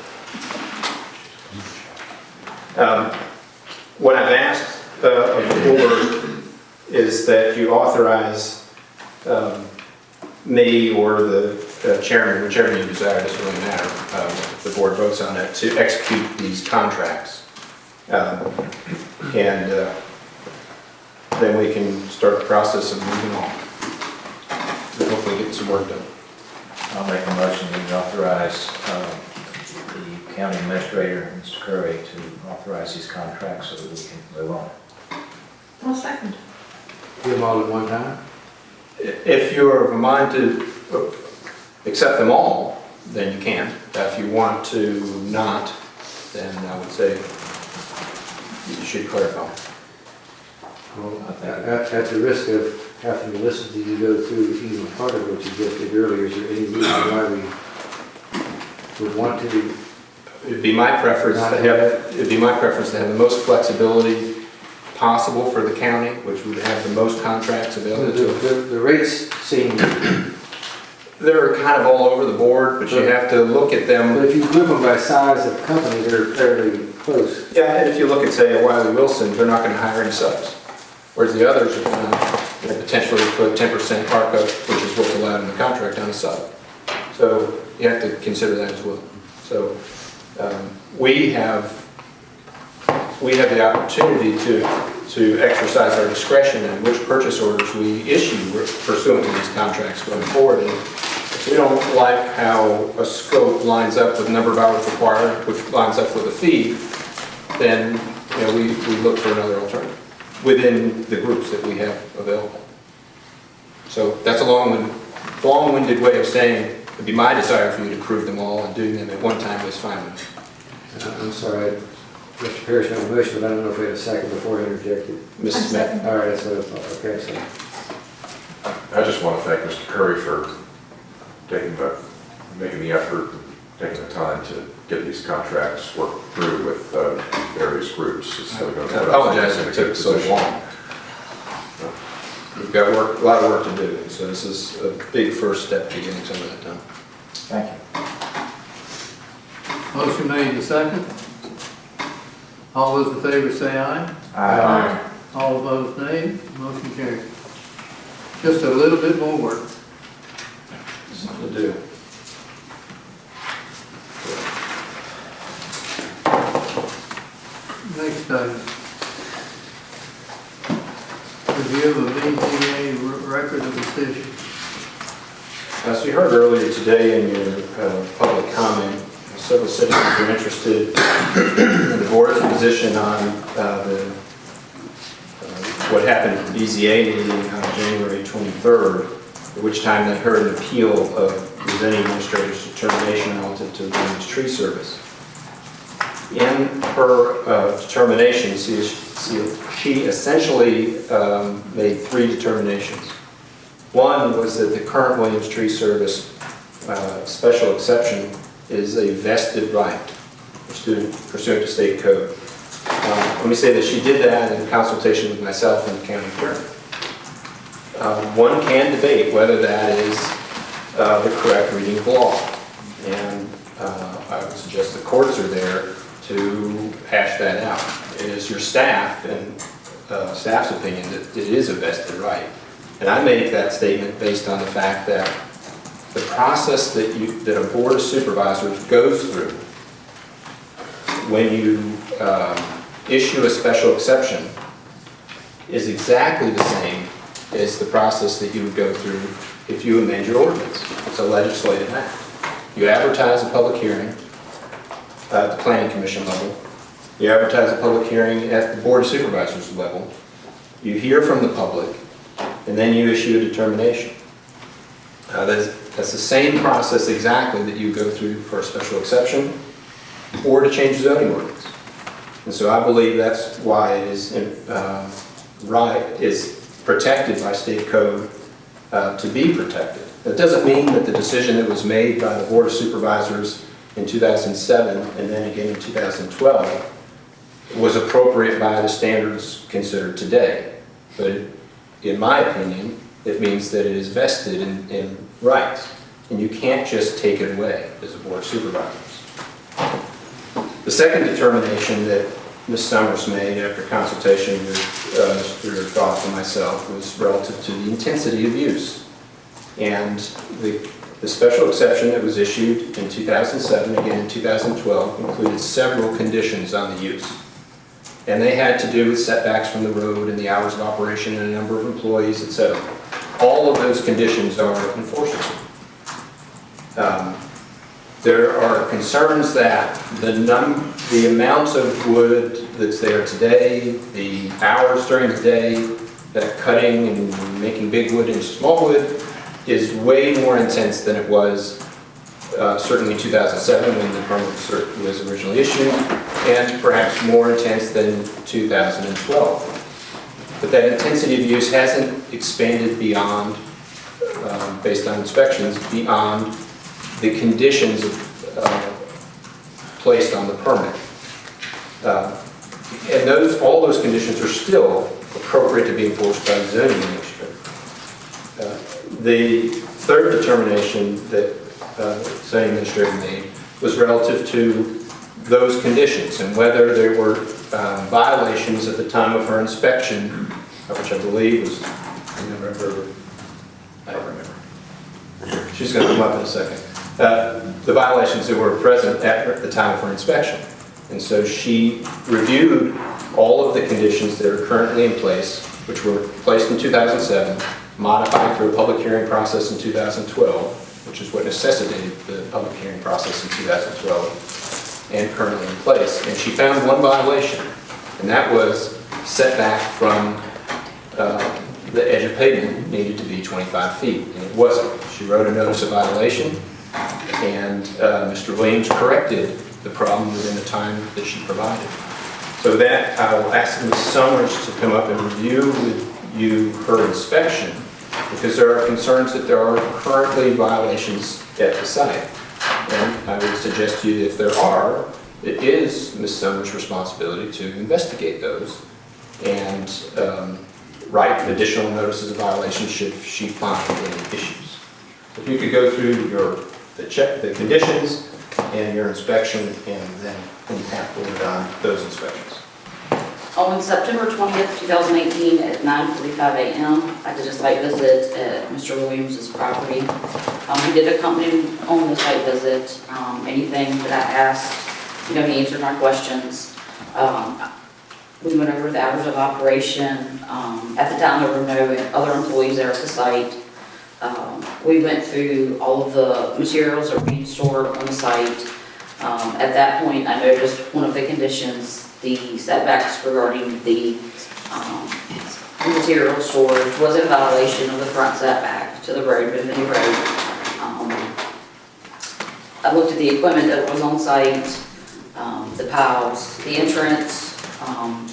What I've asked of the board is that you authorize me or the chairman, whichever you desire, doesn't really matter, if the board votes on it, to execute these contracts. Then we can start the process of moving on. And hopefully get some work done. I'll make a motion to authorize the county administrator, Mr. Curry, to authorize these contracts so that we can move on. I'll second. Do them all at one time? If you're of a mind to accept them all, then you can. If you want to not, then I would say you should clarify. Well, at the risk of having to listen to you go through even part of what you just did earlier, is there any reason why we would want to? It'd be my preference to have the most flexibility possible for the county, which would have the most contracts available to us. The rates seem... They're kind of all over the board, but you have to look at them. But if you group them by size of company, they're fairly close. Yeah, and if you look at, say, a Wiley Wilson, they're not going to hire any subs. Whereas the others are going to potentially put 10% markup, which is what's allowed in the contract, on a sub. So you have to consider that as well. So we have the opportunity to exercise our discretion in which purchase orders we issue pursuant to these contracts going forward. And if we don't like how a scope lines up with the number of hours required, which lines up with a fee, then we look for another alternative within the groups that we have available. So that's a long-winded way of saying it would be my desire for you to approve them all, and doing them at one time is fine with me. I'm sorry, Mr. Parrish made a motion, but I don't know if we had a second before he interjected. Mrs. Smith. All right, that's what I thought. Okay, so. I just want to thank Mr. Curry for making the effort, taking the time to get these contracts worked through with various groups. So I apologize it took so long. We've got a lot of work to do, so this is a big first step to getting some of that done. Thank you. Motion made and second. All those in favor say aye. Aye. All opposed, nay. Motion carried. Just a little bit more work. Something to do. Next item. Review of BZA record of decision. As you heard earlier today in your public comment, several citizens were interested in the board's position on what happened at the BZA meeting on January 23rd, at which time they heard an appeal of the zoning administrator's determination relative to Williams Tree Service. In her determination, she essentially made three determinations. One was that the current Williams Tree Service special exception is a vested right pursuant to state code. Let me say that she did that in consultation with myself and the county clerk. One can debate whether that is the correct reading of law, and I would suggest the courts are there to hash that out. It is your staff and staff's opinion that it is a vested right. And I make that statement based on the fact that the process that a board of supervisors goes through when you issue a special exception is exactly the same as the process that you would go through if you amend your ordinance. It's a legislative act. You advertise a public hearing at the planning commission level. You advertise a public hearing at the board of supervisors level. You hear from the public, and then you issue a determination. That's the same process exactly that you go through for a special exception or to change the zoning ordinance. And so I believe that's why it is protected by state code to be protected. That doesn't mean that the decision that was made by the board of supervisors in 2007 and then again in 2012 was appropriate by the standards considered today. But in my opinion, it means that it is vested in rights, and you can't just take it away as a board of supervisors. The second determination that Ms. Summers made after consultation with Mr. Goff and myself was relative to the intensity of use. And the special exception that was issued in 2007, again in 2012, included several conditions on the use. And they had to do with setbacks from the road and the hours of operation and a number of employees, etc. All of those conditions are enforceable. There are concerns that the amount of wood that's there today, the hours during the day, that cutting and making big wood into small wood is way more intense than it was certainly in 2007 when the permit was originally issued, and perhaps more intense than 2012. But that intensity of use hasn't expanded beyond, based on inspections, beyond the conditions placed on the permit. And all those conditions are still appropriate to be enforced by the zoning administrator. The third determination that the zoning administrator made was relative to those conditions and whether there were violations at the time of her inspection, which I believe was November, I don't remember. She's going to come up in a second. The violations that were present at the time of her inspection. And so she reviewed all of the conditions that are currently in place, which were placed in 2007, modified through a public hearing process in 2012, which is what necessitated the public hearing process in 2012, and currently in place. And she found one violation, and that was setback from the edge of pavement needed to be 25 feet, and it wasn't. She wrote a notice of violation, and Mr. Williams corrected the problem within the time that she provided. So that I will ask Ms. Summers to come up and review with you her inspection, because there are concerns that there are currently violations at the site. And I would suggest to you, if there are, it is Ms. Summers' responsibility to investigate those and write additional notices of violation should she find any issues. If you could go through the conditions and your inspection, and then path forward on those inspections. On September 20th, 2018, at 9:45 a.m., I did a site visit at Mr. Williams' property. He did accompany me on the site visit. Anything that I asked, he answered my questions. We went over the hours of operation. At the time, there were no other employees there at the site. We went through all of the materials that were being stored on the site. At that point, I noticed one of the conditions, the setbacks regarding the material storage was in violation of the front setback to the road, Benvenue Road. I looked at the equipment that was on site, the piles, the entrance,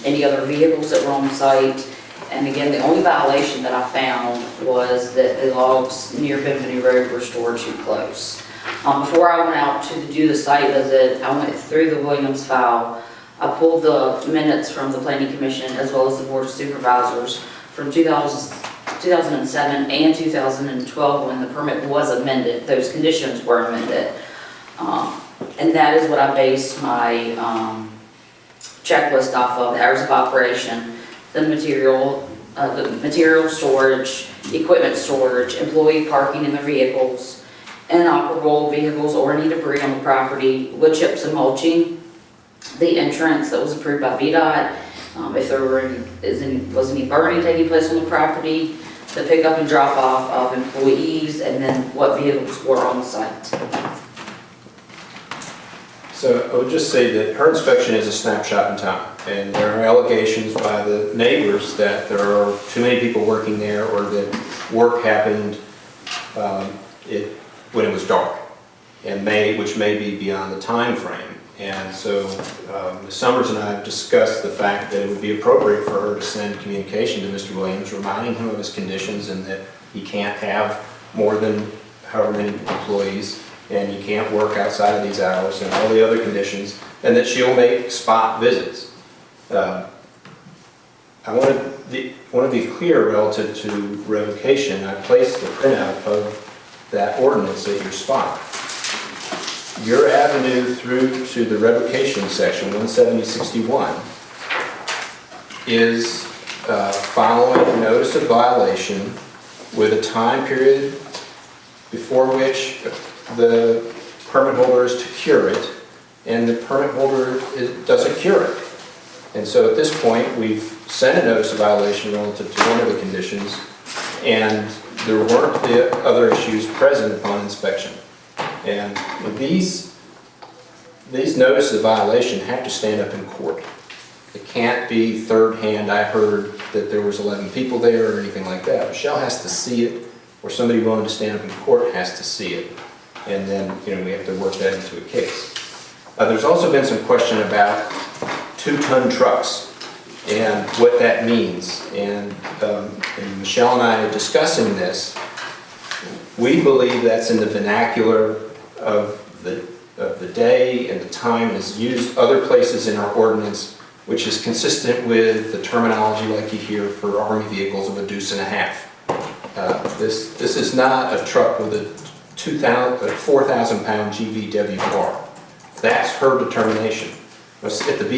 any other vehicles that were on site. And again, the only violation that I found was that the logs near Benvenue Road were stored too close. Before I went out to do the site visit, I went through the Williams file. I pulled the minutes from the Planning Commission as well as the Board of Supervisors from 2007 and 2012 when the permit was amended. Those conditions were amended. And that is what I based my checklist off of: the hours of operation, the material storage, equipment storage, employee parking in their vehicles, inoperable vehicles or any debris on the property, wood chips and mulching, the entrance that was approved by VDOT, if there was any burning taking place on the property, the pickup and drop off of employees, and then what vehicles were on the site. So I would just say that her inspection is a snapshot in time, and there are allegations by the neighbors that there are too many people working there, or that work happened when it was dark, and which may be beyond the time frame. And so Ms. Summers and I have discussed the fact that it would be appropriate for her to send communication to Mr. Williams reminding him of his conditions and that he can't have more than however many employees, and you can't work outside of these hours, and all the other conditions, and that she'll make spot visits. I want to be clear relative to revocation. I placed the printout of that ordinance at your spot. Your avenue through to the revocation section, 17061, is following a notice of violation with a time period before which the permit holder is to cure it, and the permit holder doesn't cure it. And so at this point, we've sent a notice of violation relative to one of the conditions, and there weren't the other issues present upon inspection. And these notices of violation have to stand up in court. It can't be third hand, I heard that there was 11 people there or anything like that. Michelle has to see it, or somebody willing to stand up in court has to see it. And then, we have to work that into a case. There's also been some question about 2-ton trucks and what that means. And Michelle and I are discussing this. We believe that's in the vernacular of the day and the time, and is used other places in our ordinance, which is consistent with the terminology like you hear for Army vehicles of a deuce and a half. This is not a truck with a 4,000-pound GVWR. That's her determination. At the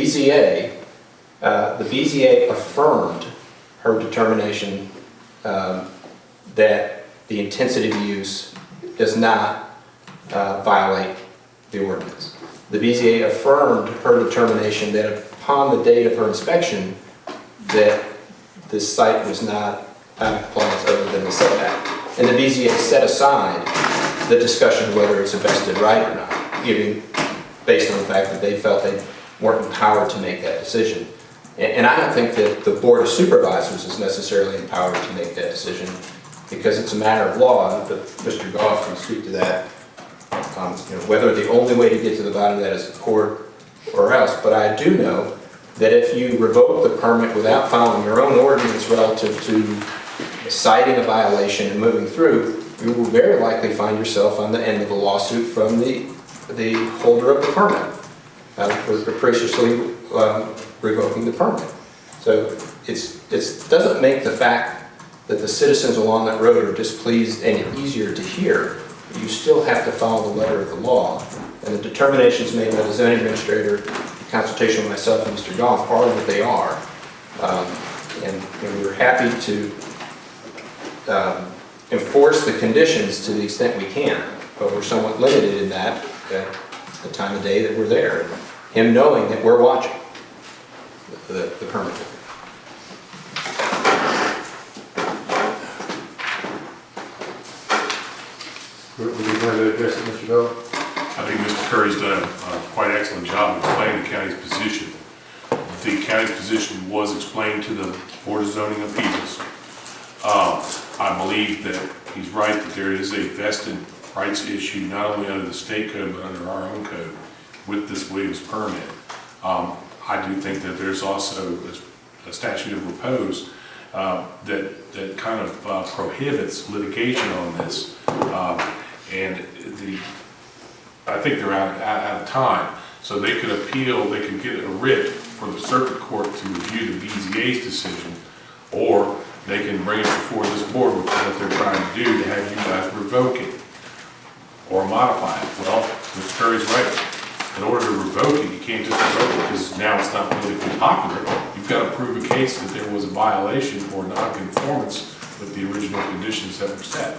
BZA affirmed her determination that the intensity of use does not violate the ordinance. The BZA affirmed her determination that upon the date of her inspection that this site was not out of compliance other than the setback. And the BZA set aside the discussion of whether it's a vested right or not, based on the fact that they felt they weren't empowered to make that decision. And I don't think that the Board of Supervisors is necessarily empowered to make that decision, because it's a matter of law. But Mr. Goff can speak to that, whether the only way to get to the bottom of that is the court or else. But I do know that if you revoke the permit without following your own ordinance relative to citing a violation and moving through, you will very likely find yourself on the end of a lawsuit from the the holder of the permit for capriciously revoking the permit. So it doesn't make the fact that the citizens along that road are displeased any easier to hear. You still have to follow the letter of the law. And the determinations made by the zoning administrator, in consultation with myself and Mr. Goff, are what they are. And we're happy to enforce the conditions to the extent we can, but we're somewhat limited in that at the time of day that we're there. Him knowing that we're watching the permit. Would you want to address it, Mr. Bell? I think Mr. Curry's done a quite excellent job of explaining the county's position. The county's position was explained to the Board of Zoning Appeals. I believe that he's right that there is a vested rights issue, not only under the state code, but under our own code with this Williams permit. I do think that there's also a statute of repose that kind of prohibits litigation on this. And I think they're out of time. So they could appeal, they could get a writ for the circuit court to review the BZA's decision, or they can bring it before this board, which is what they're trying to do, to have you guys revoke it or modify it. Well, Mr. Curry's right. In order to revoke it, you can't just revoke it because now it's not politically popular. You've got to prove a case that there was a violation or non-conformance with the original conditions that were set.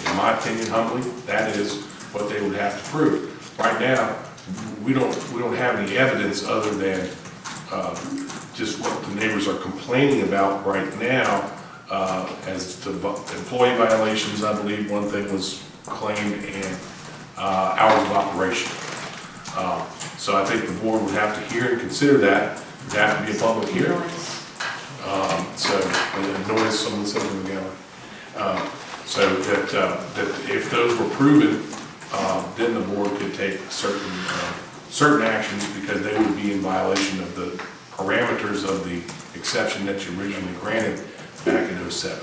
In my opinion, humbly, that is what they would have to prove. Right now, we don't have any evidence other than just what the neighbors are complaining about right now as to employee violations. I believe one thing was claimed, and hours of operation. So I think the board would have to hear and consider that. It would have to be a public hearing. So noise, someone said in the gallery. So that if those were proven, then the board could take certain actions because they would be in violation of the parameters of the exception that you originally granted back in '07.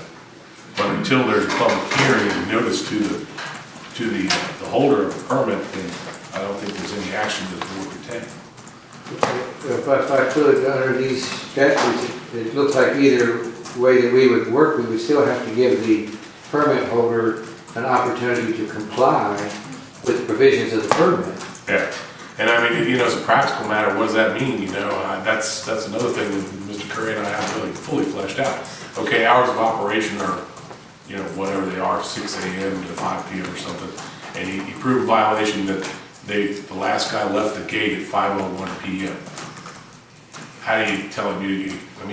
But until there's a public hearing and notice to the holder of the permit, then I don't think there's any action that the board could take. If I could, under these statutes, it looks like either way that we would work, we would still have to give the permit holder an opportunity to comply with the provisions of the permit. Yeah, and I mean, as a practical matter, what does that mean? That's another thing that Mr. Curry and I have really fully fleshed out. Okay, hours of operation are, whatever they are, 6 a.m. to 5 p.m. or something, and he proved a violation that the last guy left the gate at 5:01 p.m. How do you tell him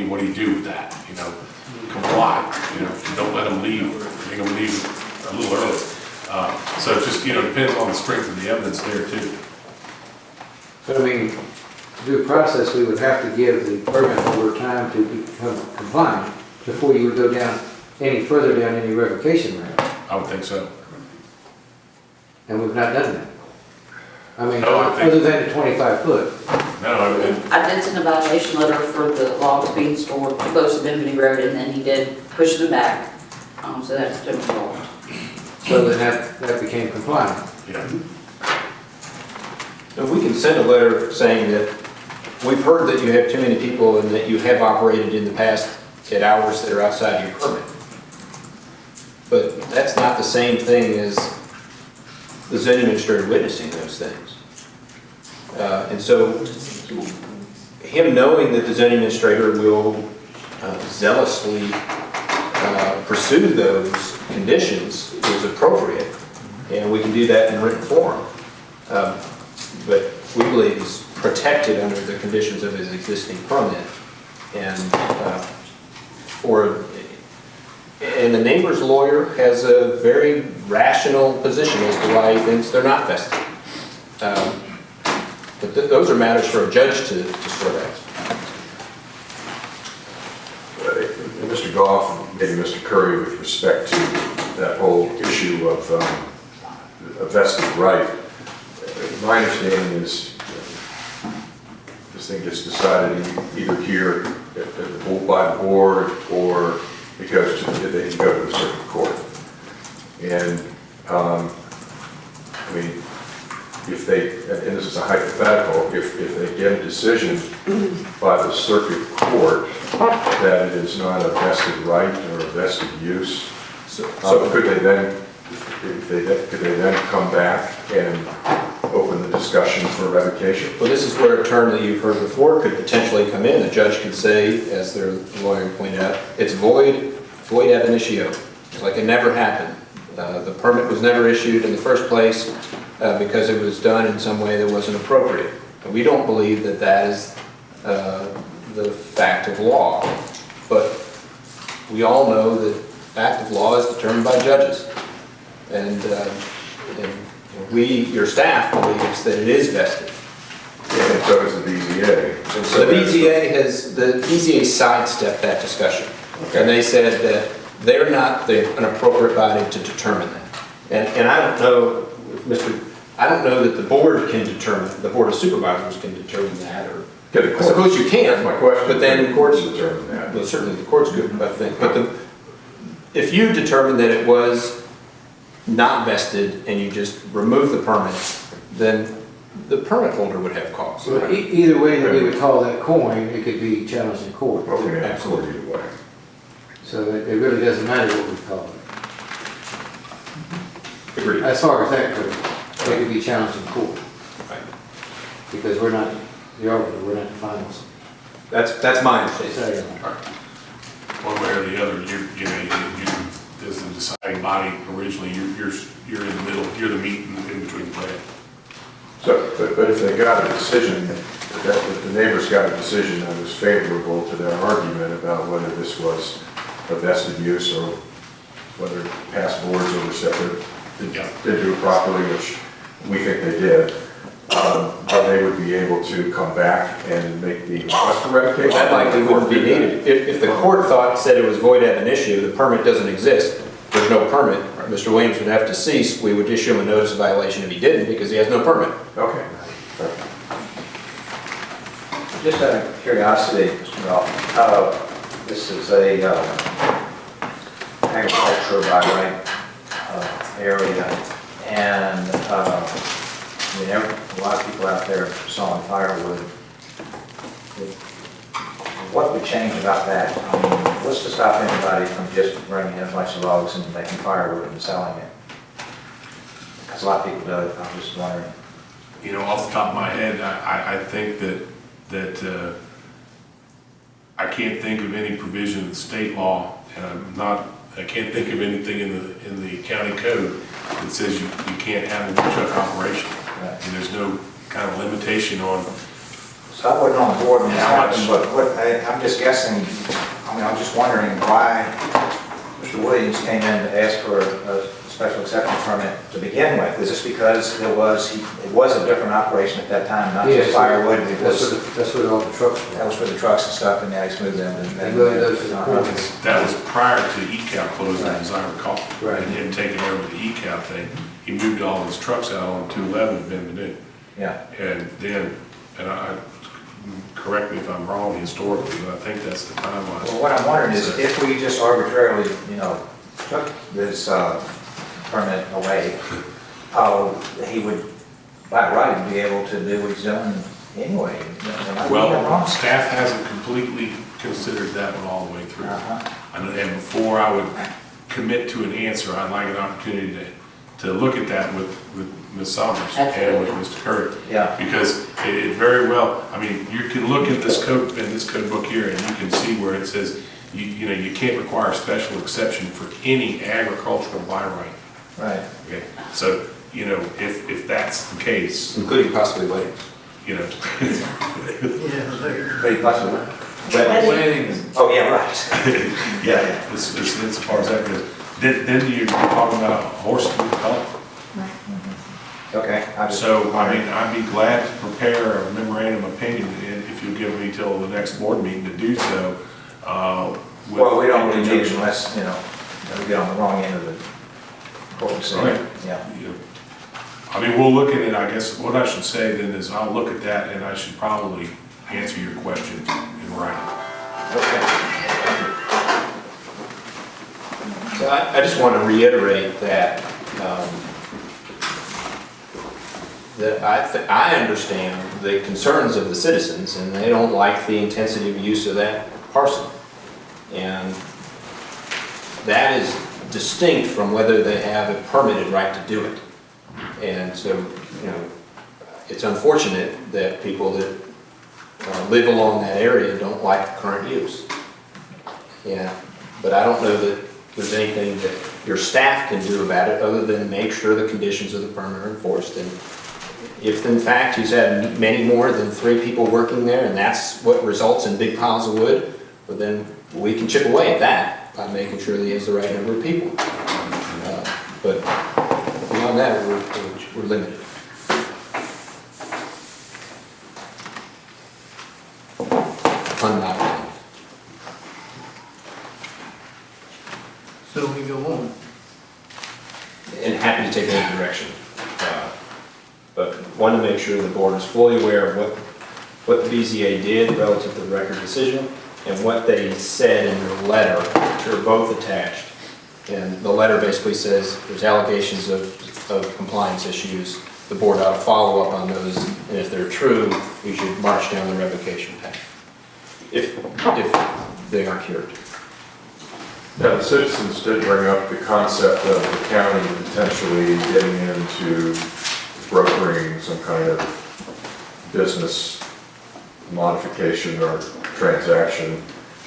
what do you do with that? Comply. Don't let them leave. Make them leave a little early. So it just depends on the strength of the evidence there too. But due process, we would have to give the permit holder time to become compliant before you would go down any further down any revocation route. I would think so. And we've not done that. No, other than the 25 foot. No, I did send a violation letter for the logs being stored too close to Benveny Road, and then he did push them back. So that's been resolved. So then that became compliant. yeah. If we can send a letter saying that we've heard that you have too many people and that you have operated in the past at hours that are outside your permit. But that's not the same thing as the zoning administrator witnessing those things. And so him knowing that the zoning administrator will zealously pursue those conditions is appropriate, and we can do that in written form. But we believe he's protected under the conditions of his existing permit, and the neighbor's lawyer has a very rational position as to why he thinks they're not vested. But those are matters for a judge to sort out. Mr. Goff, maybe Mr. Curry, with respect to that whole issue of a vested right, my understanding is this thing gets decided either here by the board, or it goes to they can go to the circuit court. And if they, and this is a hypothetical, if they get a decision by the circuit court that it is not a vested right or a vested use, so could they then, could they then come back and open the discussion for revocation? Well, this is where a term that you've heard before could potentially come in. A judge could say, as their lawyer pointed out, it's void ab initio. It's like it never happened. The permit was never issued in the first place because it was done in some way that wasn't appropriate. And we don't believe that that is the fact of law. But we all know that fact of law is determined by judges. And your staff believes that it is vested. And so is the BZA. And so the BZA sidestepped that discussion. Okay. And they said that they're not an appropriate body to determine that. And I don't know, I don't know that the board can determine, the Board of Supervisors can determine that, or I suppose you can. That's my question. But then the courts determine that. Well, certainly the courts could, I think. But if you determine that it was not vested and you just remove the permit, then the permit holder would have cause. Well, either way that we would call that coin, it could be challenged in court. Okay, absolutely. Either way. So it really doesn't matter what we call it. Agreed. As far as that goes, it could be challenged in court. Right. Because we're not the arbiter, we're not the finals. That's my understanding. One way or the other, you as the deciding body originally, you're in the middle, you're the meat in between the bread. So, but if they got a decision, if the neighbors got a decision that was favorable to their argument about whether this was a vested use or whether past boards overstepped did do it properly, which we think they did, they would be able to come back and make the request for revocation. That likely wouldn't be needed. If the court said it was void ab initio, the permit doesn't exist, there's no permit, Mr. Williams would have to cease, we would issue him a notice of violation if he didn't, because he has no permit. Okay. Just out of curiosity, Mr. Ralph, this is a agriculture by right area, and I mean, a lot of people out there sawing firewood. What would change about that? I mean, what's to stop anybody from just bringing in a bunch of logs and making firewood and selling it? Because a lot of people do it. I'm just wondering. You know, off the top of my head, I think that I can't think of any provision in the state law, and I can't think of anything in the county code that says you can't have a wood chuck operation. Right. And there's no kind of limitation on. So I wasn't on the board when this happened, but I'm just guessing, I mean, I'm just wondering why Mr. Williams came in to ask for a special exception permit to begin with. Is this because it was a different operation at that time, not just firewood? That's what all the trucks were. That was for the trucks and stuff, and now he's moved them. That was prior to the ECAL closing, as I recall. Right. And him taking over the ECAL thing. He moved all his trucks out on 211 in Benvenue. Yeah. And then, I correct me if I'm wrong historically, but I think that's the timeline. Well, what I'm wondering is if we just arbitrarily, took this permit away, he would, by right, be able to do what he's doing anyway. Well, staff hasn't completely considered that one all the way through. And before I would commit to an answer, I'd like an opportunity to look at that with Ms. Summers and with Mr. Curry. Yeah. Because it very well, I mean, you can look at this code book here and you can see where it says, you can't require a special exception for any agricultural by right. Right. Okay. So, if that's the case. Including possibly weddings. Very possible. Weddings. Oh, yeah, right. Yeah, as far as that goes. Then you're talking about horses with color. Okay. So, I'd be glad to prepare a memorandum of opinion if you'll give me till the next board meeting to do so. Well, we don't really need it unless, we get on the wrong end of the court scene. Right. Yeah. I mean, we'll look at it, I guess, what I should say then is I'll look at that and I should probably answer your questions in writing. Okay. So I just want to reiterate that that I understand the concerns of the citizens, and they don't like the intensity of use of that parcel. And that is distinct from whether they have a permitted right to do it. And so, you know, it's unfortunate that people that live along that area don't like current use. Yeah, but I don't know that there's anything that your staff can do about it other than make sure the conditions of the permit are enforced. And if in fact he's had many more than 3 people working there and that's what results in big piles of wood, well then we can chip away at that by making sure that he has the right number of people. But beyond that, we're limited. Unmounted. So we go on. And happy to take any direction. But wanted to make sure the board is fully aware of what the BZA did relative to the record decision and what they said in their letter, which are both attached. And the letter basically says there's allegations of compliance issues. The board ought to follow up on those, and if they're true, we should march down the revocation path. If they are cured. Yeah, the citizens did bring up the concept of the county potentially getting into brokering some kind of business modification or transaction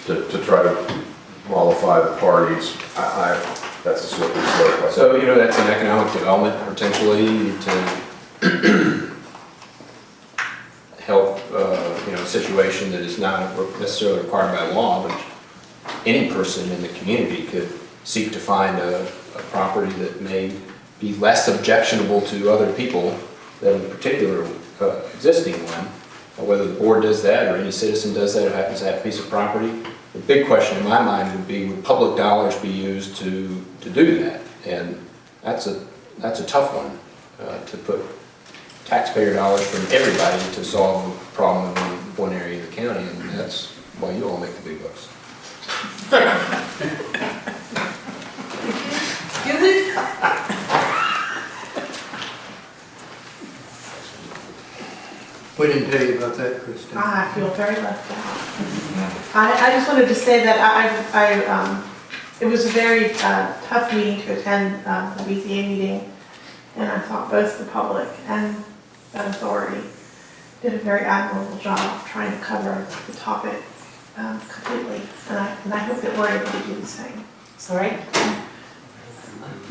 to try to mollify the parties. That's a slippery slope. So, you know, that's an economic development potentially to help, you know, a situation that is not necessarily required by law, but any person in the community could seek to find a property that may be less objectionable to other people than the particular existing one. Whether the board does that or any citizen does that who happens to have a piece of property. The big question in my mind would be, would public dollars be used to do that? And that's a tough one, to put taxpayer dollars from everybody to solve a problem in one area of the county, and that's why you all make the big bucks. We didn't tell you about that, Christine. I feel very left out. I just wanted to say that it was a very tough meeting to attend, the BZA meeting, and I thought both the public and that authority did a very admirable job trying to cover the topic completely, and I hope that we're able to do the same. Sorry?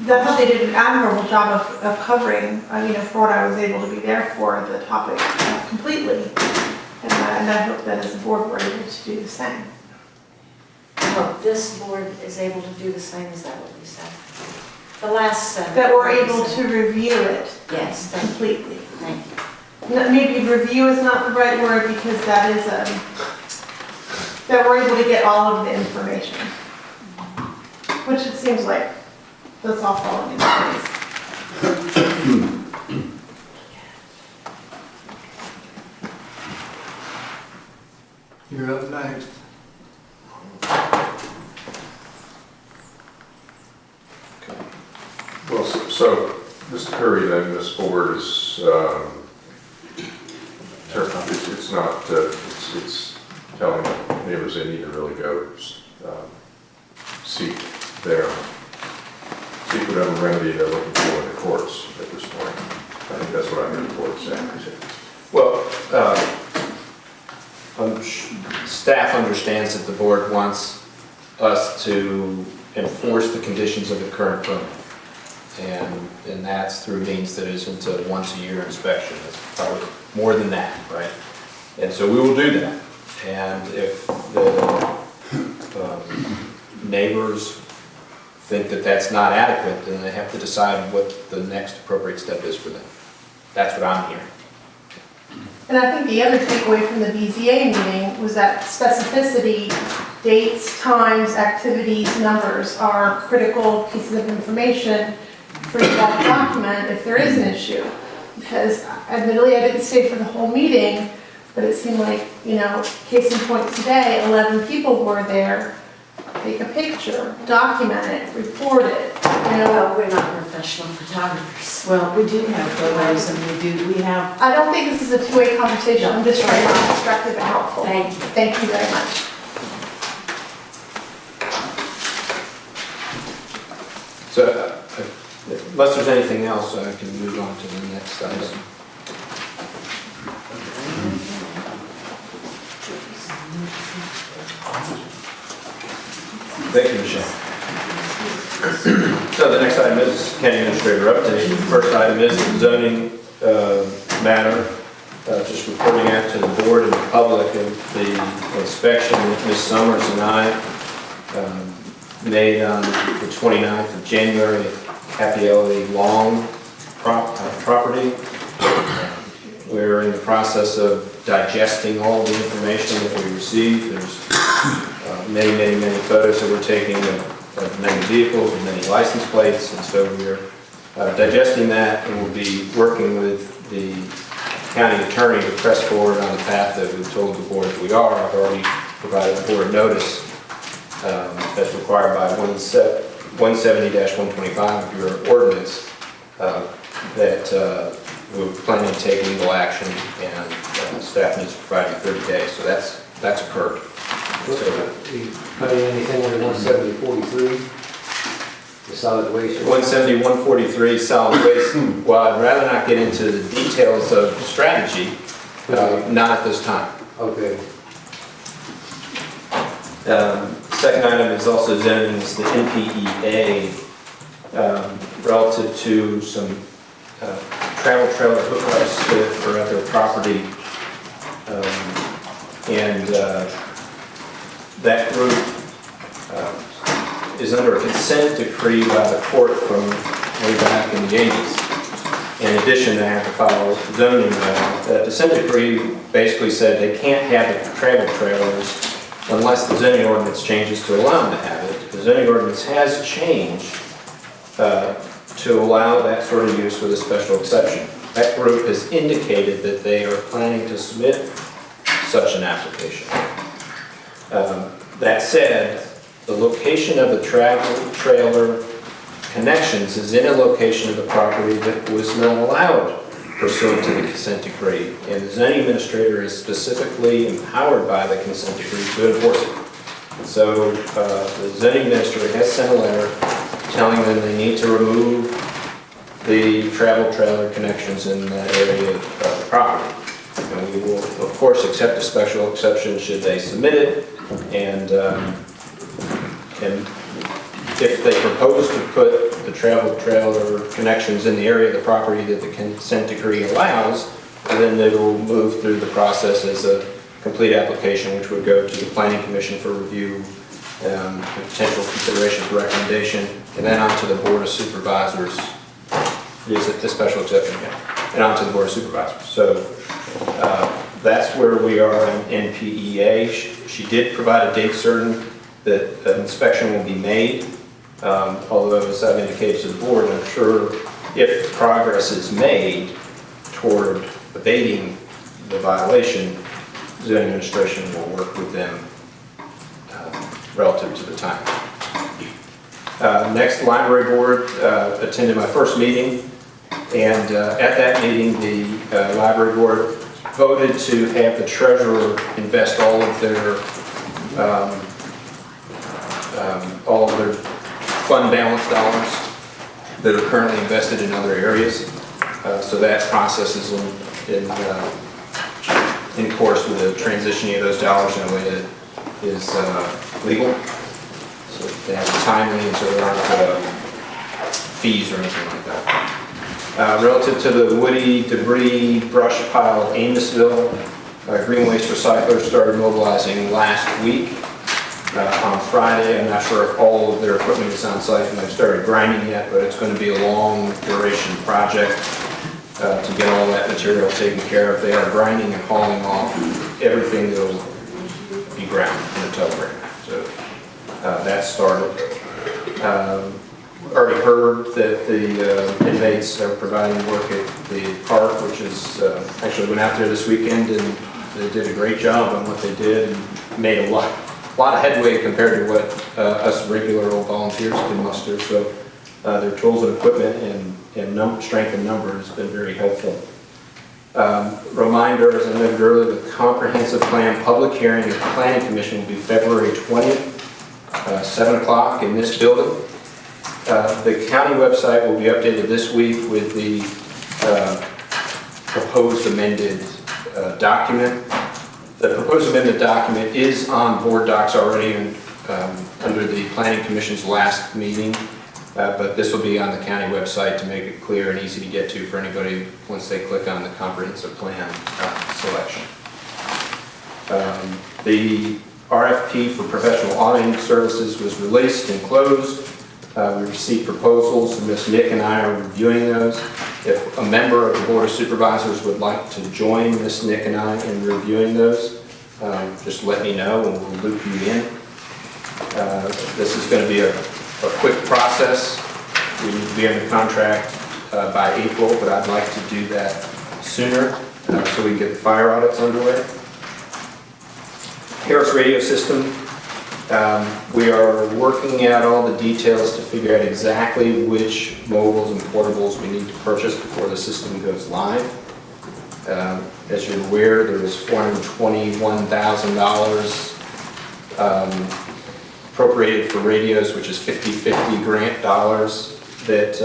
I thought they did an admirable job of covering, you know, for what I was able to be there for, the topic completely. And I hope that as a board we're able to do the same. Well, this board is able to do the same, is that what you said? The last sentence. That we're able to review it. Yes, Completely. thank you. Maybe review is not the right word because that is, that we're able to get all of the information. Which it seems like that's all falling into place. You're up next. Well, so Mr. Curry, then this board is, it's not, it's telling neighbors they need to really go seek whatever remedy they're looking for in the courts at this point. I think that's what I heard the board saying. Well, staff understands that the board wants us to enforce the conditions of the current permit. And that's through means that isn't a once-a-year inspection. It's probably more than that, right? And so we will do that. And if the neighbors think that that's not adequate, then they have to decide what the next appropriate step is for them. That's what I'm hearing. And I think the other takeaway from the BZA meeting was that specificity, dates, times, activities, numbers are critical pieces of information for that document if there is an issue. Because admittedly, I didn't stay for the whole meeting, but it seemed like, you know, case in point today, 11 people were there. take a picture, document it, report it, you know. Well, we're not professional photographers. Well, we do have photos and we have, I don't think this is a two-way conversation, I'm just trying to be constructive and helpful. Thank you. Thank you very much. So, unless there's anything else, I can move on to the next item. Thank you, Michelle. So the next item is county administrator update. The first item is the zoning matter, just reporting out to the board and the public of the inspection that Ms. Summers and I made on the 29th of January at Capielli Long property. We're in the process of digesting all the information that we received. There's many photos that we're taking of many vehicles and many license plates, and so we're digesting that, and we'll be working with the county attorney to press forward on the path that we've told the board that we are. I've already provided the board notice that's required by 170-125 of your ordinance that we're planning to take legal action, and staff needs to provide you 30 days, so that's occurred. We put anything under 170-43, the solid waste? 170-143 solid waste. Well, I'd rather not get into the details of strategy, not at this time. Okay. Second item is also zoning, is the NPEA relative to some travel trailer hookups that are at their property, that group is under a consent decree by the court from way back in the 80s. In addition, they have to file a zoning. That consent decree basically said they can't have the travel trailers unless the zoning ordinance changes to allow them to have it. The zoning ordinance has changed to allow that sort of use with a special exception. That group has indicated that they are planning to submit such an application. That said, the location of the travel trailer connections is in a location of the property that was not allowed pursuant to the consent decree, and the zoning administrator is specifically empowered by the consent decree to enforce it. So the zoning administrator has sent a letter telling them they need to remove the travel trailer connections in that area of the property. And we will, of course, accept a special exception should they submit it, and if they propose to put the travel trailer connections in the area of the property that the consent decree allows, then they will move through the process as a complete application, which would go to the Planning Commission for review, potential consideration for recommendation, and then on to the Board of Supervisors. Is it the special exception? Yeah. And on to the Board of Supervisors. So that's where we are in NPEA. She did provide a date certain that an inspection will be made. Although, as I've indicated to the board, I'm sure if progress is made toward abating the violation, the zoning administration will work with them relative to the time. Next, library board attended my first meeting, and at that meeting, the library board voted to have the treasurer invest all of their fund balance dollars that are currently invested in other areas. So that process is in course with the transitioning of those dollars in a way that is legal. So they have it timely, and so there aren't fees or anything like that. Relative to the woody debris brush pile at Amosville, Green Waste Recyclers started mobilizing last week. On Friday, I'm not sure if all of their equipment is on site and they've started grinding yet, but it's going to be a long duration project to get all that material taken care of. They are grinding and hauling off everything that will be ground in the tow ring. So that started. Already heard that the inmates are providing work at the park, which is actually went out there this weekend, and they did a great job on what they did and made a lot lot of headway compared to what us regular old volunteers can muster. So their tools and equipment and strength in number has been very helpful. Reminder, as I noted earlier, the comprehensive plan public hearing at the Planning Commission will be February 20th, 7 o'clock in this building. The county website will be updated this week with the proposed amended document. The proposed amended document is on board docs already and under the Planning Commission's last meeting, but this will be on the county website to make it clear and easy to get to for anybody once they click on the comprehensive plan selection. The RFP for professional auditing services was released and closed. We received proposals, and Ms. Nick and I are reviewing those. If a member of the Board of Supervisors would like to join Ms. Nick and I in reviewing those, just let me know and we'll loop you in. This is going to be a quick process. We need to be under contract by April, but I'd like to do that sooner so we can get the fire audits underway. Harris Radio System. We are working out all the details to figure out exactly which mobiles and portables we need to purchase before the system goes live. As you're aware, there was $421,000 appropriated for radios, which is 50/50 grant dollars that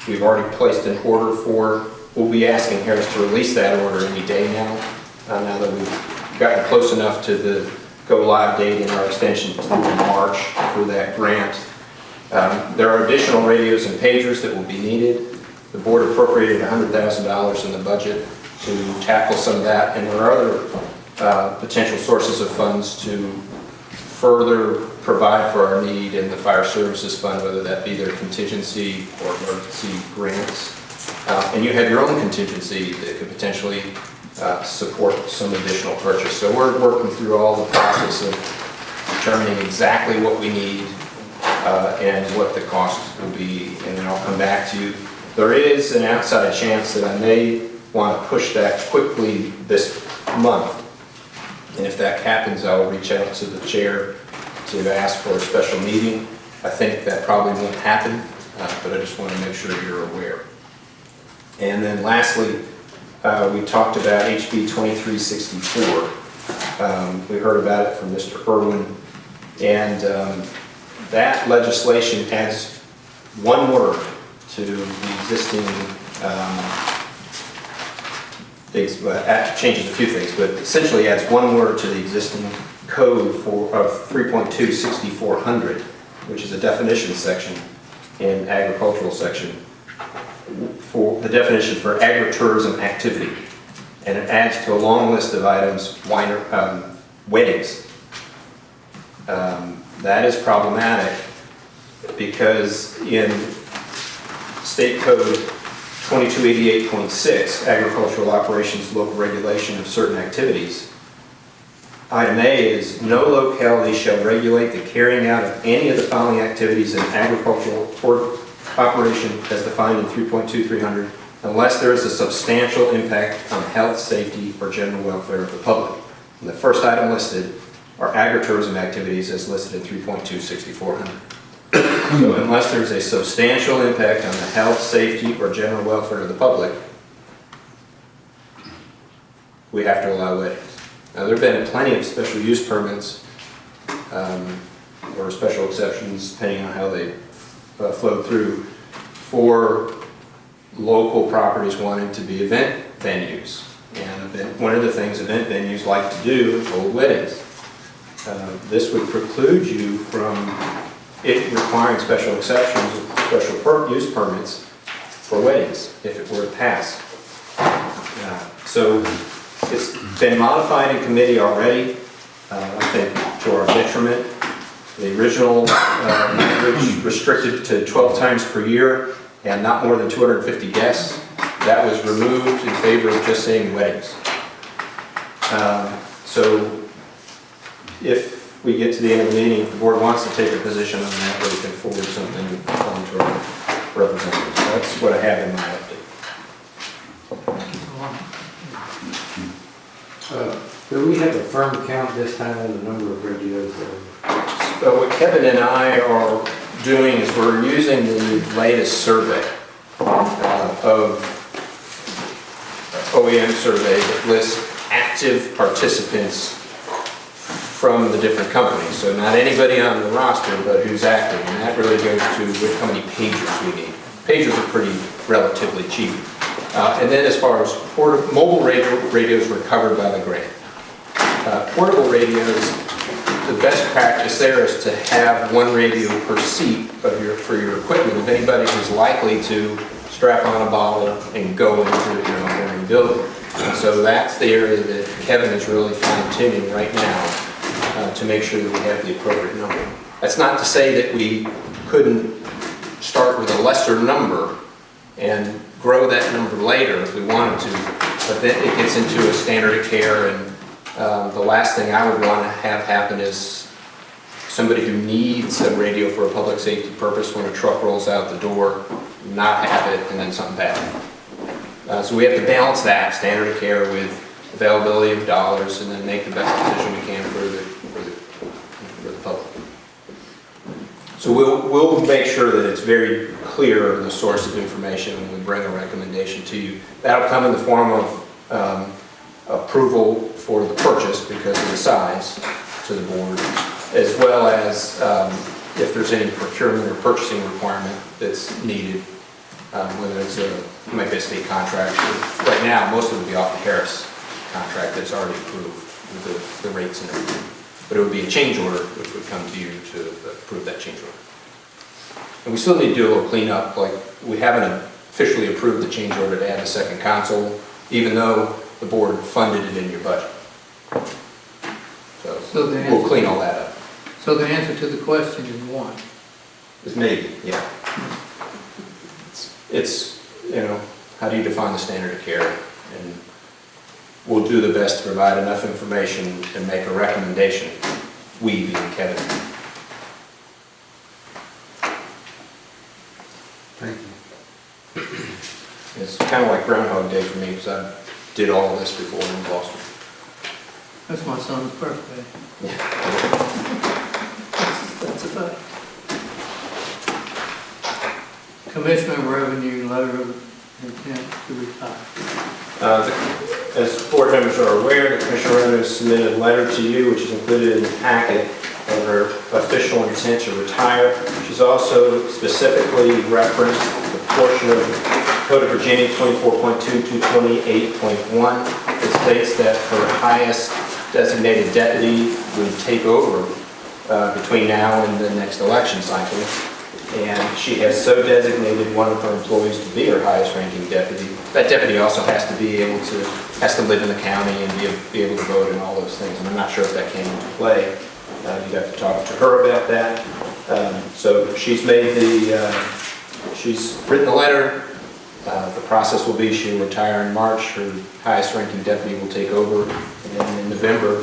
we've already placed an order for. We'll be asking Harris to release that order any day now, now that we've gotten close enough to the go-live date in our extension to March for that grant. There are additional radios and pagers that will be needed. The board appropriated $100,000 in the budget to tackle some of that, and there are other potential sources of funds to further provide for our need in the fire services fund, whether that be their contingency or emergency grants. And you have your own contingency that could potentially support some additional purchase. So we're working through all the process of determining exactly what we need and what the cost will be, and then I'll come back to you. There is an outside chance that I may want to push that quickly this month, and if that happens, I'll reach out to the chair to ask for a special meeting. I think that probably won't happen, but I just want to make sure you're aware. And then lastly, we talked about HB 2364. We heard about it from Mr. Irwin, and that legislation adds one word to the existing things, but changes a few things, but essentially adds one word to the existing code of 3.2/6400, which is a definition section in agricultural section, for the definition for agritourism activity, and it adds to a long list of items weddings. That is problematic because in State Code 2288.6, agricultural operations local regulation of certain activities, item A is no locality shall regulate the carrying out of any of the following activities in agricultural operation as defined in 3.2300 unless there is a substantial impact on health, safety, or general welfare of the public. And the first item listed are agritourism activities as listed in 3.2/6400. So unless there's a substantial impact on the health, safety, or general welfare of the public, we have to allow weddings. Now, there have been plenty of special use permits or special exceptions, depending on how they flow through, for local properties wanting to be event venues. And one of the things event venues like to do is hold weddings. This would preclude you from it requiring special exceptions, special use permits for weddings, if it were to pass. So it's been modified in committee already, I think to our detriment. The original language restricted to 12 times per year and not more than 250 guests. That was removed in favor of just saying weddings. So if we get to the end of the meeting, if the board wants to take a position on that, we can forward something on to our representatives. That's what I have in my update. Bill, Do we have a firm count this time of the number of radios? So what Kevin and I are doing is we're using the latest survey of OEM survey that lists active participants from the different companies. So not anybody on the roster, but who's active. And that really goes to how many pagers we need. Pagers are pretty relatively cheap. And then as far as mobile radios were covered by the grant. Portable radios, the best practice there is to have one radio per seat for your equipment of anybody who's likely to strap on a bottle and go into your building. And so that's the area that Kevin is really fine-tuning right now to make sure that we have the appropriate number. That's not to say that we couldn't start with a lesser number and grow that number later if we wanted to, but then it gets into a standard of care, and the last thing I would want to have happen is somebody who needs a radio for a public safety purpose when a truck rolls out the door, not have it, and then something bad. So we have to balance that standard of care with availability of dollars, and then make the best decision we can for the public. So we'll make sure that it's very clear the source of information when we bring a recommendation to you. That'll come in the form of approval for the purchase because of the size to the board, as well as if there's any procurement or purchasing requirement that's needed, whether it's might be a state contract. Right now, most of it would be off the Harris contract that's already approved with the rates and everything. But it would be a change order which would come to you to approve that change order. And we still need to do a little cleanup, like we haven't officially approved the change order to add a second console, even though the board funded it in your budget. So we'll clean all that up. So the answer to the question is one. It's maybe, yeah. It's how do you define the standard of care? And we'll do the best to provide enough information and make a recommendation, we being Kevin. Thank you. It's kind of like Groundhog Day for me because I did all of this before in Boston. That's my son's birthday. That's a fact. Commissioner revenue letter of intent to retire. As board members are aware, the Commissioner Revenue submitted a letter to you, which is included in the packet, of her official intent to retire. She's also specifically referenced the portion of Code of Virginia 24.2 to 28.1 that states that her highest designated deputy would take over between now and the next election cycle. And she has so designated one of her employees to be her highest ranking deputy. That deputy also has to live in the county and be able to vote and all those things. And I'm not sure if that came into play. You'd have to talk to her about that. So she's written the letter. The process will be she'll retire in March. Her highest ranking deputy will take over. And then in November,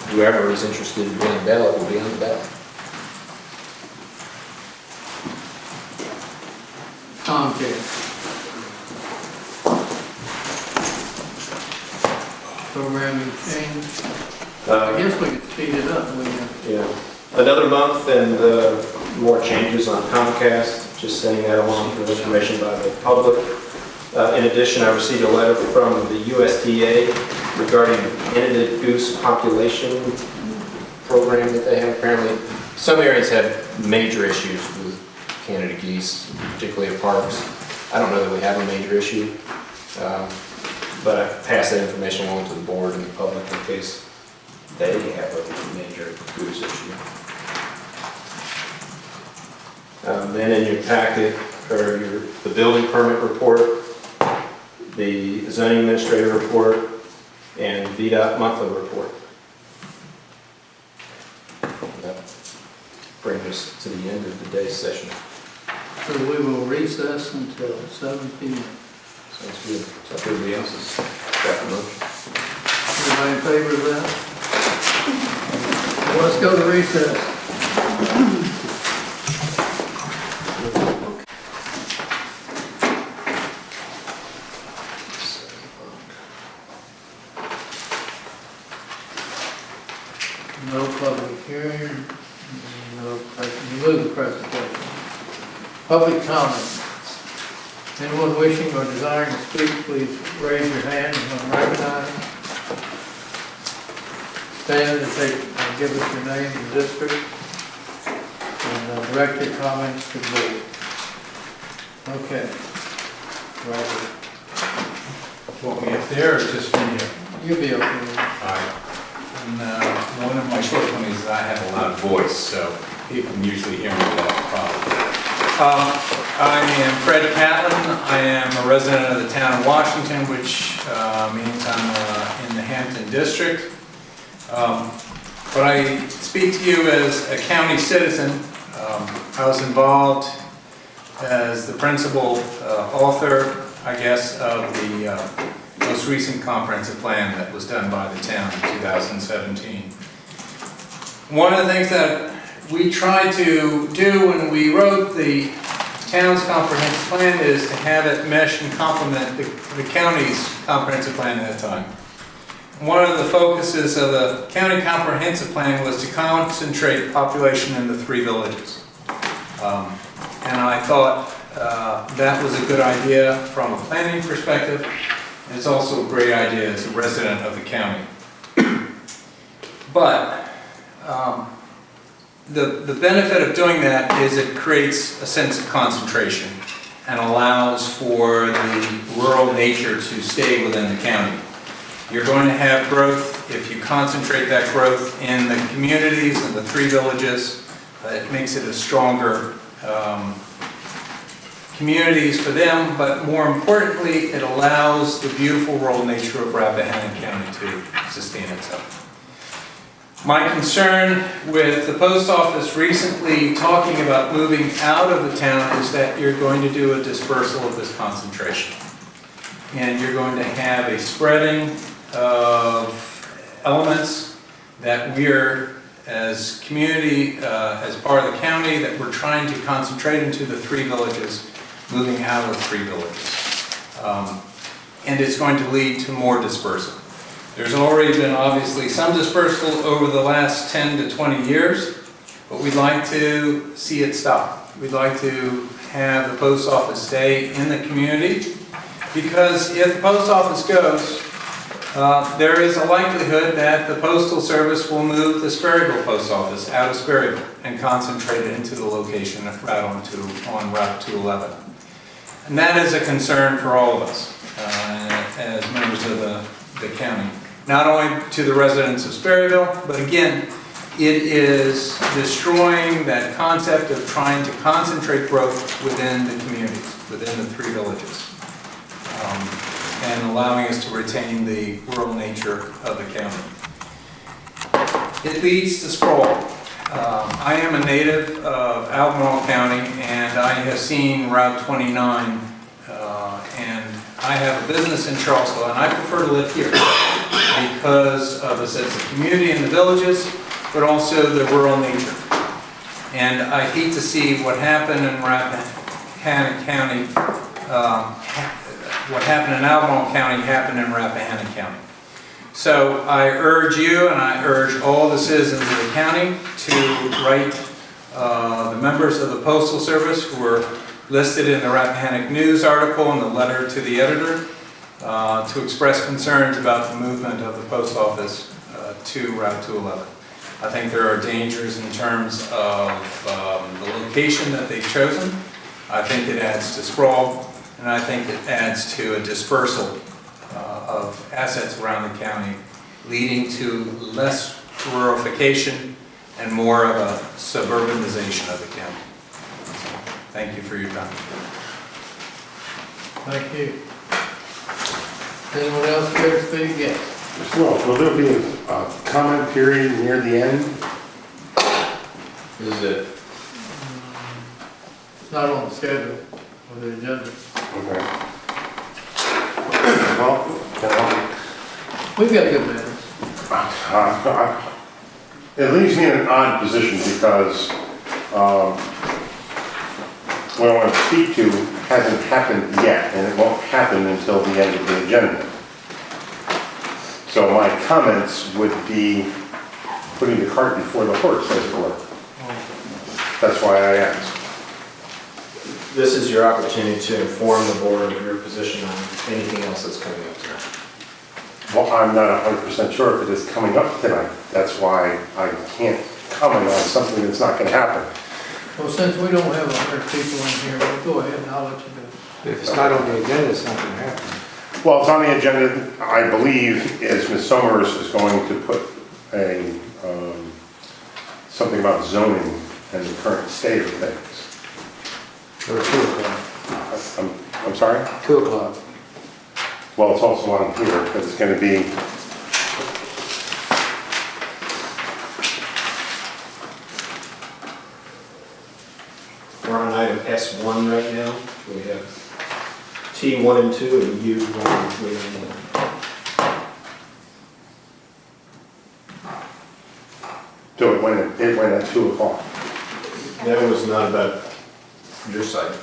whoever is interested in being on the ballot will be on the ballot. Comcast. Programming change. I guess we could speed it up. Yeah. Another month and more changes on Comcast, just sending that along for information by the public. In addition, I received a letter from the USDA regarding the unedited goose population program that they have. Apparently, some areas have major issues with Canada geese, particularly at parks. I don't know that we have a major issue, but I passed that information along to the board and the public in case they have a major goose issue. Then in your packet are the building permit report, the zoning administrator report, and VDOT monthly report. That brings us to the end of today's session. So we will recess until 7 p.m. Sounds good. So everybody else has got the motion. Everybody in favor of that? Well, let's go to recess. Public comment. Anyone wishing or desiring to speak, please raise your hand and recognize. Stand and give us your name and district, and direct your comments to the board. Okay. Right. Want me up there or just from here? You'll be okay. All right. And one of my shortcomings is I have a loud voice, so people can usually hear me without a problem. I am Fred Catlin. I am a resident of the town of Washington, which means I'm in the Hampton District. But I speak to you as a county citizen. I was involved as the principal author, I guess, of the most recent comprehensive plan that was done by the town in 2017. One of the things that we tried to do when we wrote the town's comprehensive plan is to have it mesh and complement the county's comprehensive plan at the time. One of the focuses of the county comprehensive plan was to concentrate population in the 3 villages. And I thought that was a good idea from a planning perspective. And it's also a great idea as a resident of the county. But the benefit of doing that is it creates a sense of concentration and allows for the rural nature to stay within the county. You're going to have growth if you concentrate that growth in the communities and the 3 villages. It makes it a stronger communities for them, but more importantly, it allows the beautiful rural nature of Rappahannock County to sustain itself. My concern with the post office recently talking about moving out of the town is that you're going to do a dispersal of this concentration. And you're going to have a spreading of elements that we're, as community, as part of the county, that we're trying to concentrate into the 3 villages, moving out of the 3 villages. And it's going to lead to more dispersal. There's already been obviously some dispersal over the last 10 to 20 years, but we'd like to see it stop. We'd like to have the post office stay in the community, because if the post office goes, there is a likelihood that the Postal Service will move the Sperryville post office out of Sperryville and concentrate it into the location on Route 211. And that is a concern for all of us as members of the county. Not only to the residents of Sperryville, but again, it is destroying that concept of trying to concentrate growth within the communities, within the 3 villages. And allowing us to retain the rural nature of the county. It leads to sprawl. I am a native of Albemarle County, and I have seen Route 29, and I have a business in Charlottesville, and I prefer to live here because of the sense of community in the villages, but also the rural nature. And I hate to see what happened in Rappahannock County, what happened in Albemarle County happened in Rappahannock County. So I urge you and I urge all the citizens of the county to write the members of the Postal Service who were listed in the Rappahannock News article and the letter to the editor to express concerns about the movement of the post office to Route 211. I think there are dangers in terms of the location that they've chosen. I think it adds to sprawl. And I think it adds to a dispersal of assets around the county, leading to less ruralification and more of a suburbanization of the county. So, thank you for your time. Thank you. Anyone else care to speak? Yes. Well, will there be a comment period near the end? Is it? It's not on the schedule or the agenda. Okay. Well, We've got good manners. it leaves me in an odd position because what I want to speak to hasn't happened yet, and it won't happen until the end of the agenda. So my comments would be putting the cart before the horse, as it were. That's why I asked. this is your opportunity to inform the board of your position on anything else that's coming up tonight. Well, I'm not 100% sure if it is coming up tonight. That's why I can't comment on something that's not going to happen. Well, since we don't have 100 people in here, we'll go ahead and I'll let you do it. If it's not on the agenda, it's not gonna happen. Well, it's on the agenda, I believe, is Ms. Somers is going to put a, something about zoning and the current state of things. Or 2 o'clock. I'm sorry? 2 o'clock. Well, it's also on here, but it's going to be, We're on item S1 right now. We have T1 and 2 and U1 and 3 and 1. so it went at 2 o'clock. That was not about your site. It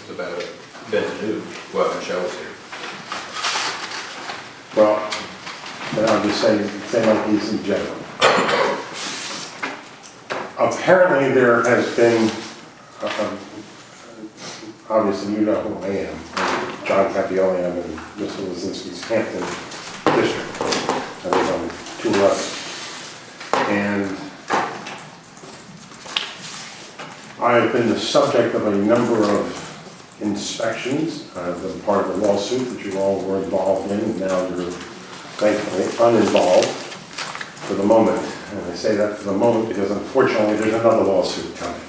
was about Benvenue, well, Michelle was here. Well, then I'll just say like these in general. Apparently there has been, obviously you know who I am, John Capioli, I'm in Mr. Lozinski's Hampton district. I live on 211. And I've been the subject of a number of inspections. I've been part of a lawsuit that you all were involved in, and now you're thankfully uninvolved for the moment. And I say that for the moment because unfortunately there's another lawsuit coming.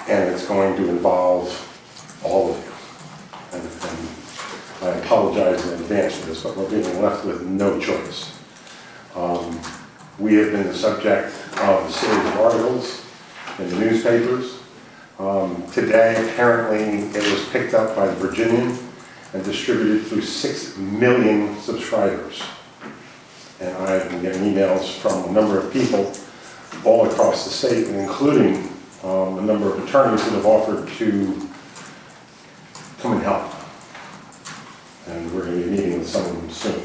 And it's going to involve all of you. And I apologize in advance for this, but we're being left with no choice. We have been the subject of a series of articles in the newspapers. Today, apparently, it was picked up by the Virginian and distributed through 6 million subscribers. And I've been getting emails from a number of people all across the state, including a number of attorneys that have offered to come and help. And we're going to be meeting with some of them soon.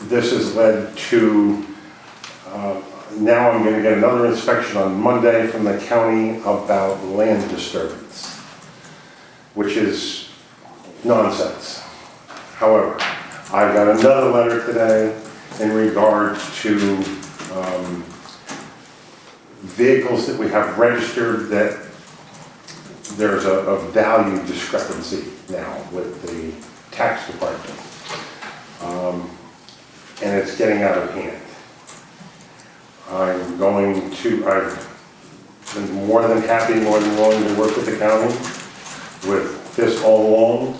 This has led to, now I'm going to get another inspection on Monday from the county about land disturbance, which is nonsense. However, I've got another letter today in regard to vehicles that we have registered that there's a value discrepancy now with the tax department. And it's getting out of hand. I've been more than happy, more than willing to work with the county with this all along.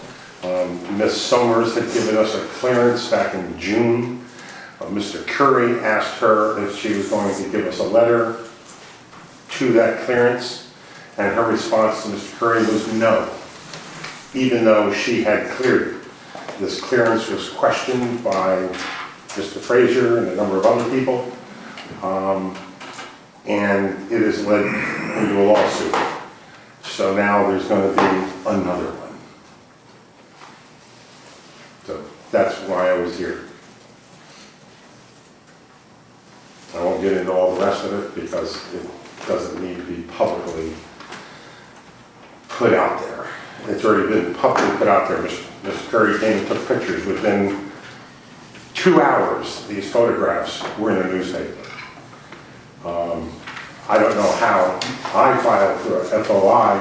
Ms. Somers had given us a clearance back in June. Mr. Curry asked her if she was going to give us a letter to that clearance, and her response to Mr. Curry was no, even though she had cleared it. This clearance was questioned by Mr. Frazier and a number of other people, and it has led into a lawsuit. So now there's going to be another one. So that's why I was here. I won't get into all the rest of it because it doesn't need to be publicly put out there. It's already been publicly put out there. Mr. Curry came and took pictures. Within 2 hours, these photographs were in the newspaper. I don't know how I filed for a FOI,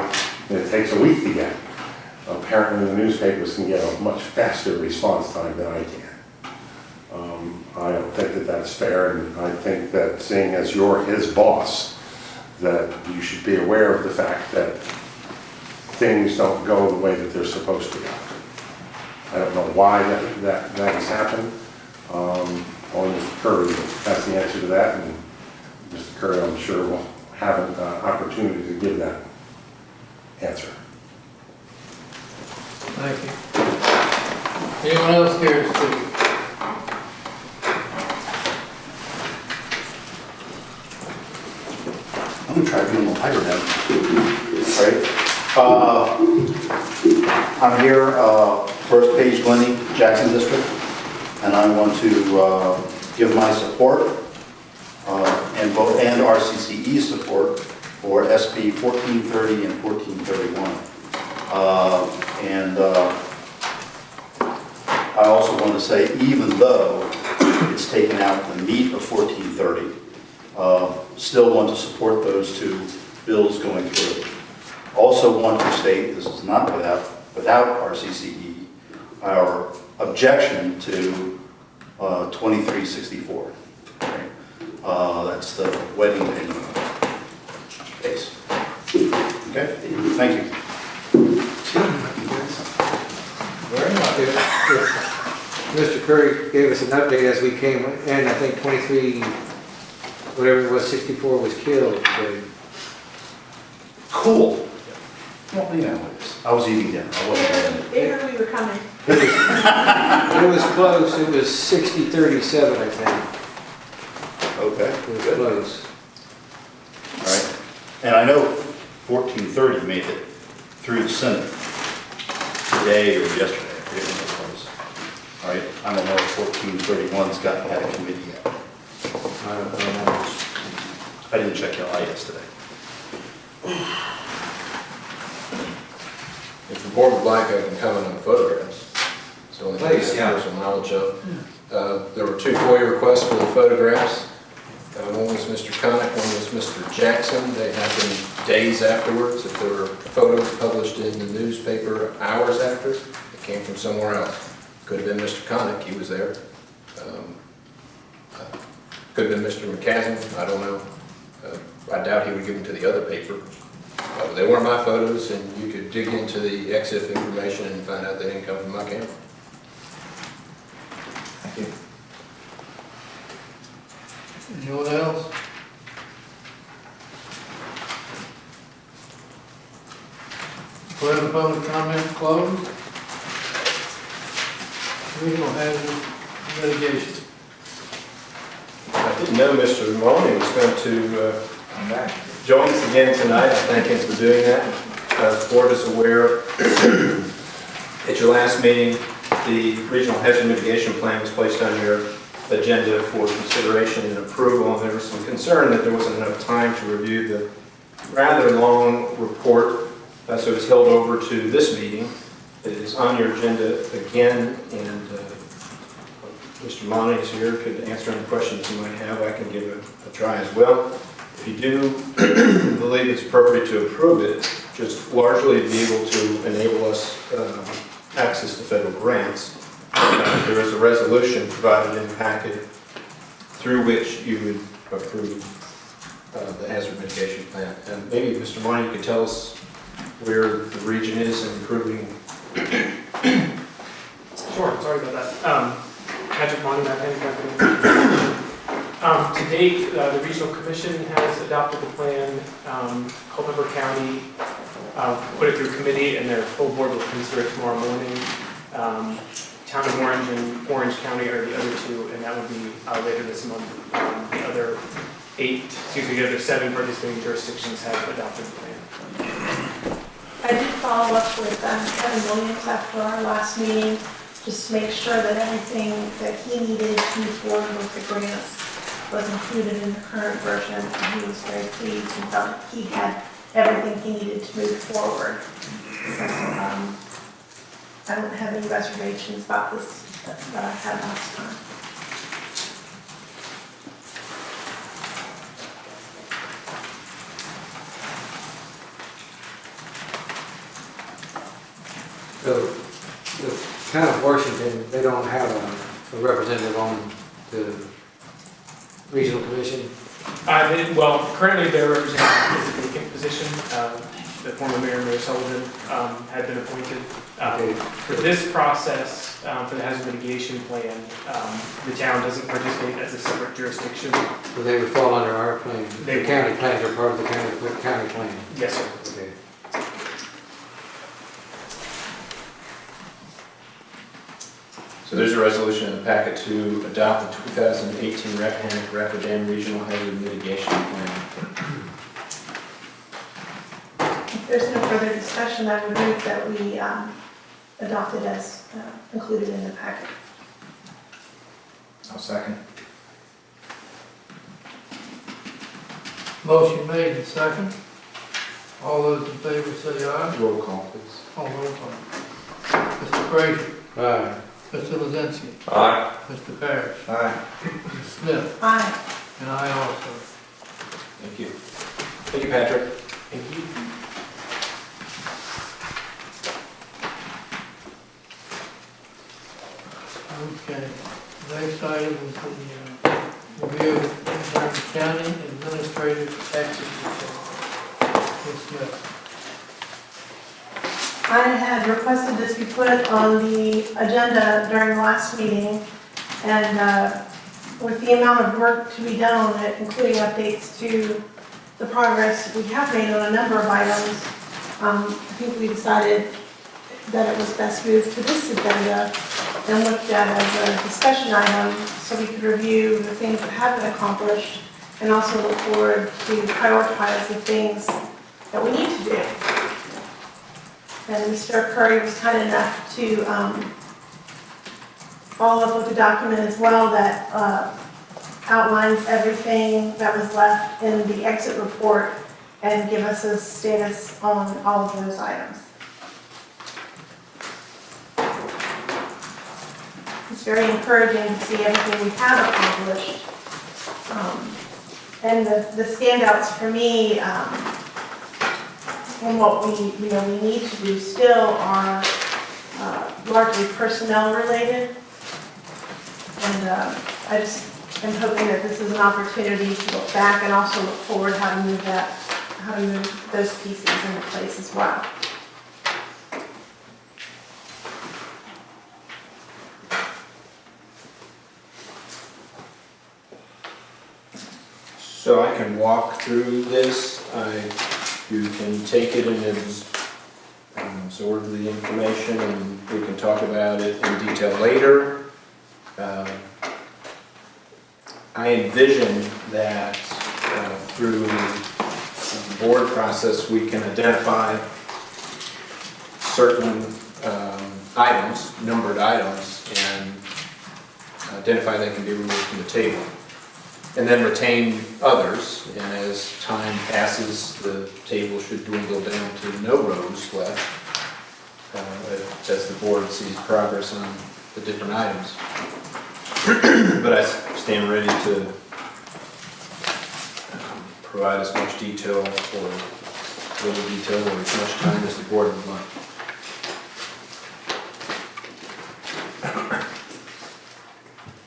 and it takes a week to get. Apparently the newspapers can get a much faster response time than I can. I don't think that that's fair, and I think that seeing as you're his boss, that you should be aware of the fact that things don't go the way that they're supposed to go. I don't know why that has happened. Only Mr. Curry has the answer to that, and Mr. Curry, I'm sure, will have an opportunity to give that answer. Thank you. Anyone else here to speak? I'm gonna try to be a little higher now. Right. I'm here, first page Glenny, Jackson District, and I want to give my support and RCCE support for SB 1430 and 1431. I also want to say, even though it's taken out the meat of 1430, still want to support those two bills going through. Also want to state, this is not without RCCE, our objection to 2364. Okay? That's the wedding venue case. Okay, thank you. Mr. Curry gave us an update as we came in. I think 23, whatever it was, 64 was killed today. Cool. Well, you know, I was eating dinner. I wasn't eating They heard we were coming. It was close. It was 60-37, I think. Okay, It was good. close. All right. And I know 1430 made it through the Senate today or yesterday. I forget when it was. All right. I don't know if 1431's got had a committee yet. I don't know. I didn't check LI yesterday. If the board would like, I can comment on the photographs. It's the only thing I Please, have personal knowledge of. There were 2 FOIA requests for the photographs. One was Mr. Connick, one was Mr. Jackson. They happened days afterwards. If there were photos published in the newspaper hours after, it came from somewhere else. Could have been Mr. Connick, he was there. Could have been Mr. McCasm, I don't know. I doubt he would give them to the other paper. They weren't my photos, and you could dig into the EXIF information and find out they didn't come from my camera. Thank you. Anyone else? Declare the public comment closed. Regional hazard mitigation. I didn't know Mr. Maloney was going to join us again tonight. I thank him for doing that. As the board is aware, at your last meeting, the Regional Hazard Mitigation Plan was placed on your agenda for consideration and approval, and there was some concern that there wasn't enough time to review the rather long report, so it was held over to this meeting. It is on your agenda again, and Mr. Maloney is here, could answer any questions you might have. I can give a try as well. If you do believe it's appropriate to approve it, just largely to be able to enable us access to federal grants, there is a resolution provided in the packet through which you would approve the hazard mitigation plan. And maybe Mr. Maloney, you could tell us where the region is in improving. Sure, sorry about that. Patrick Monty, Rappahannock County. To date, the Regional Commission has adopted the plan. Culpeper County put it through committee, and their full board will consider it tomorrow morning. Town of Orange and Orange County are the other two, and that will be later this month. The other 7 participating jurisdictions have adopted the plan. I did follow up with Kevin Williams after our last meeting, just to make sure that everything that he needed to move forward with the grants was included in the current version. And he was very pleased and felt like he had everything he needed to move forward. So I don't have any reservations about this that I had last time. So, the town of Washington, they don't have a representative on the regional commission? Well, currently their representative is a vacant position. The former mayor, Mayor Sullivan, had been appointed. For this process, for the hazard mitigation plan, the town doesn't participate as a separate jurisdiction. So they would fall under our plan? They The county plans are part of the county plan? Yes, sir. Okay. So there's a resolution in the packet to adopt the 2018 Rappahannock Rapidan Regional Hazard Mitigation Plan. If there's no further discussion, I would move that we adopt it as included in the packet. I'll second. Motion made and second. All those in favor say aye. Roll call, please. Oh, roll call. Mr. Frazier. Aye. Mr. Lorenzi. Aye. Mr. Parrish. Aye. Ms. Smith. Aye. And I also. Thank you. Thank you, Patrick. Thank you. Okay, next item is the review of Rappahannock County Administrative Actions Report. Ms. Smith. I had requested this be put on the agenda during the last meeting, and with the amount of work to be done on it, including updates to the progress we have made on a number of items, I think we decided that it was best moved to this agenda and looked at as a discussion item so we could review the things that have been accomplished and also look forward to prioritize the things that we need to do. And Mr. Curry was kind enough to follow up with a document as well that outlines everything that was left in the exit report and give us a status on all of those items. It's very encouraging to see everything we have accomplished. And the standouts for me, and what we need to do still are largely personnel related. And I just am hoping that this is an opportunity to look back and also look forward how to move those pieces into place as well. So I can walk through this. You can take it and absorb the information, and we can talk about it in detail later. I envision that through the board process, we can identify certain items, numbered items, and identify they can be removed from the table. And then retain others, and as time passes, the table should dwindle down to no rows left as the board sees progress on the different items. But I stand ready to provide as much detail or little detail or as much time as the board would like.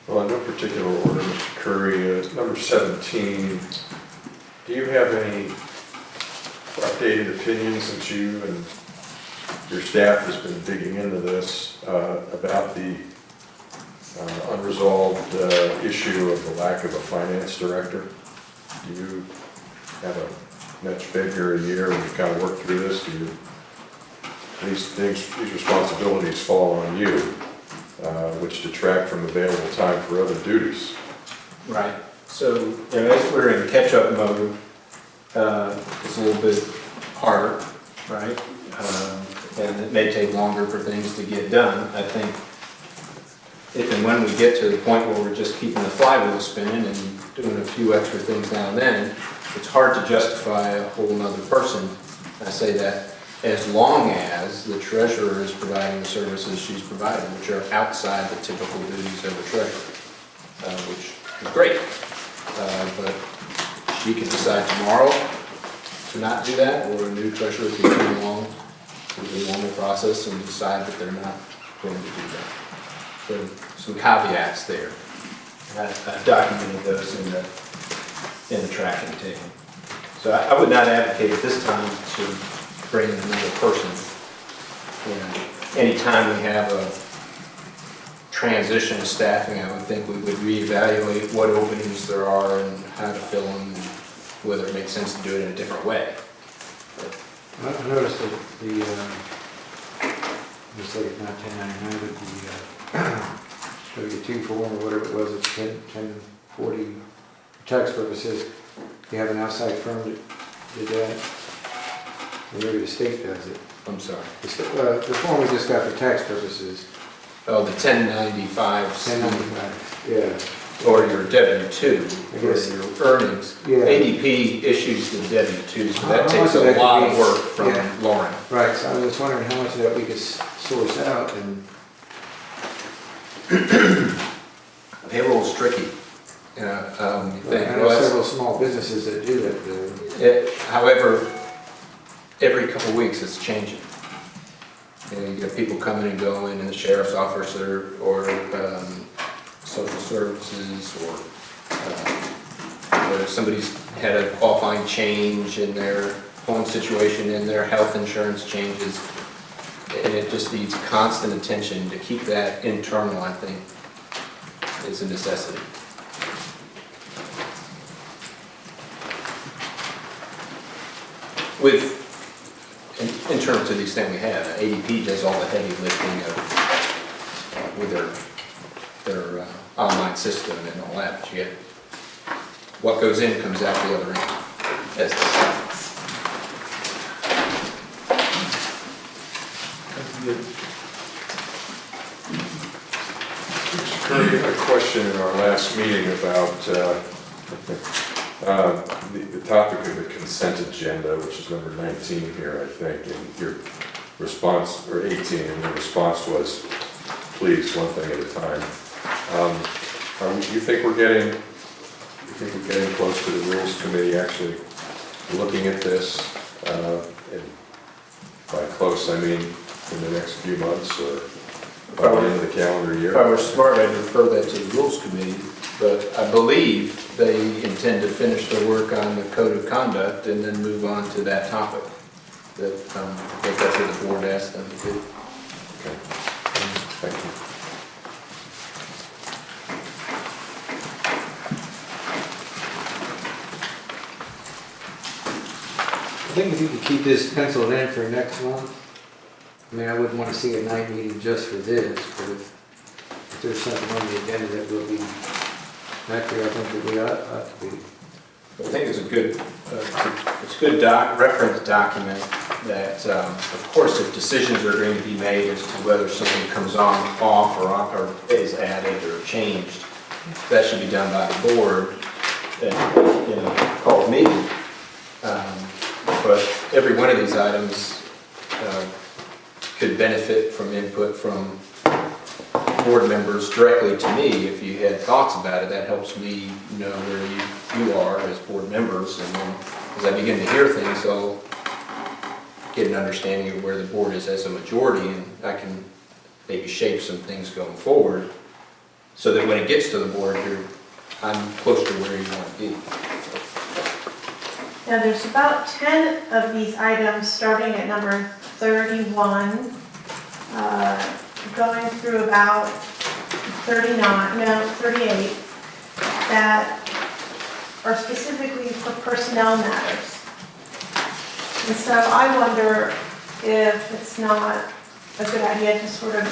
Well, in no particular order, Mr. Curry, number 17, do you have any updated opinions since you and your staff has been digging into this about the unresolved issue of the lack of a finance director? Do you have a much bigger year when you kind of work through this? Do you, these responsibilities fall on you, which detract from available time for other duties? Right. So, as we're in catch-up mode, it's a little bit harder, right? And it may take longer for things to get done. I think if and when we get to the point where we're just keeping the flywheel spinning and doing a few extra things now and then, it's hard to justify a whole nother person. I say that as long as the treasurer is providing the services she's providing, which are outside the typical duties of a treasurer, which is great. But she could decide tomorrow to not do that, or a new treasurer could come along through the normal process and decide that they're not going to do that. So some caveats there. I've documented those in the tracking table. So I would not advocate at this time to bring in another person. And anytime we have a transition of staffing, I would think we would reevaluate what openings there are and how to fill them, and whether it makes sense to do it in a different way. I noticed that just like not 1099, but the W-2 form or whatever it was, it's 1040 tax purposes. You have an outside firm that did that. Or maybe the state does it. I'm sorry. The form we just got for tax purposes. Oh, the 1095. 1095, yeah. or your W-2, or Yes. your earnings. Yeah. ADP issues the W-2, so How that much takes of a that could lot be- of work from yeah. Lauren. Right, so I was wondering how much of that we could source out and. Payroll's tricky. You think, I well, know that's- several small businesses that do that, However, every couple of weeks it's changing. You know, you get people coming and going in the sheriff's office or social services or somebody's had a qualifying change in their home situation, in their health insurance changes. And it just needs constant attention to keep that internal, I think, is a necessity. With, in terms to the extent we have, ADP does all the heavy lifting of, with their online system and all that, but you get, what goes in comes out the other end. As the Mr. Curry, you had a question in our last meeting about the topic of the consent agenda, which is number 19 here, I think, and your response, or 18, and your response was, please, one thing at a time. You think we're getting close to the Rules Committee actually looking at this? And by close, I mean in the next few months or by the end of the calendar year? If I were smart, I'd refer that to the Rules Committee, but I believe they intend to finish their work on the Code of Conduct and then move on to that topic. That, I think that's what the board asked them to do. Okay. Thank you. I think if you could keep this penciled in for next month, I mean, I wouldn't want to see a night meeting just for this, but if there's something on the agenda that will be accurate, I think that we ought to be. I think it's a good, reference document that, of course, if decisions are going to be made as to whether something comes on, off, or is added or changed, that should be done by the board in a called meeting. But every one of these items could benefit from input from board members directly to me. If you had thoughts about it, that helps me know where you are as board members. And then as I begin to hear things, I'll get an understanding of where the board is as a majority, and I can maybe shape some things going forward so that when it gets to the board, I'm close to where you want to be. Now, there's about 10 of these items, starting at number 31, going through about 38, that are specifically for personnel matters. And so I wonder if it's not a good idea to sort of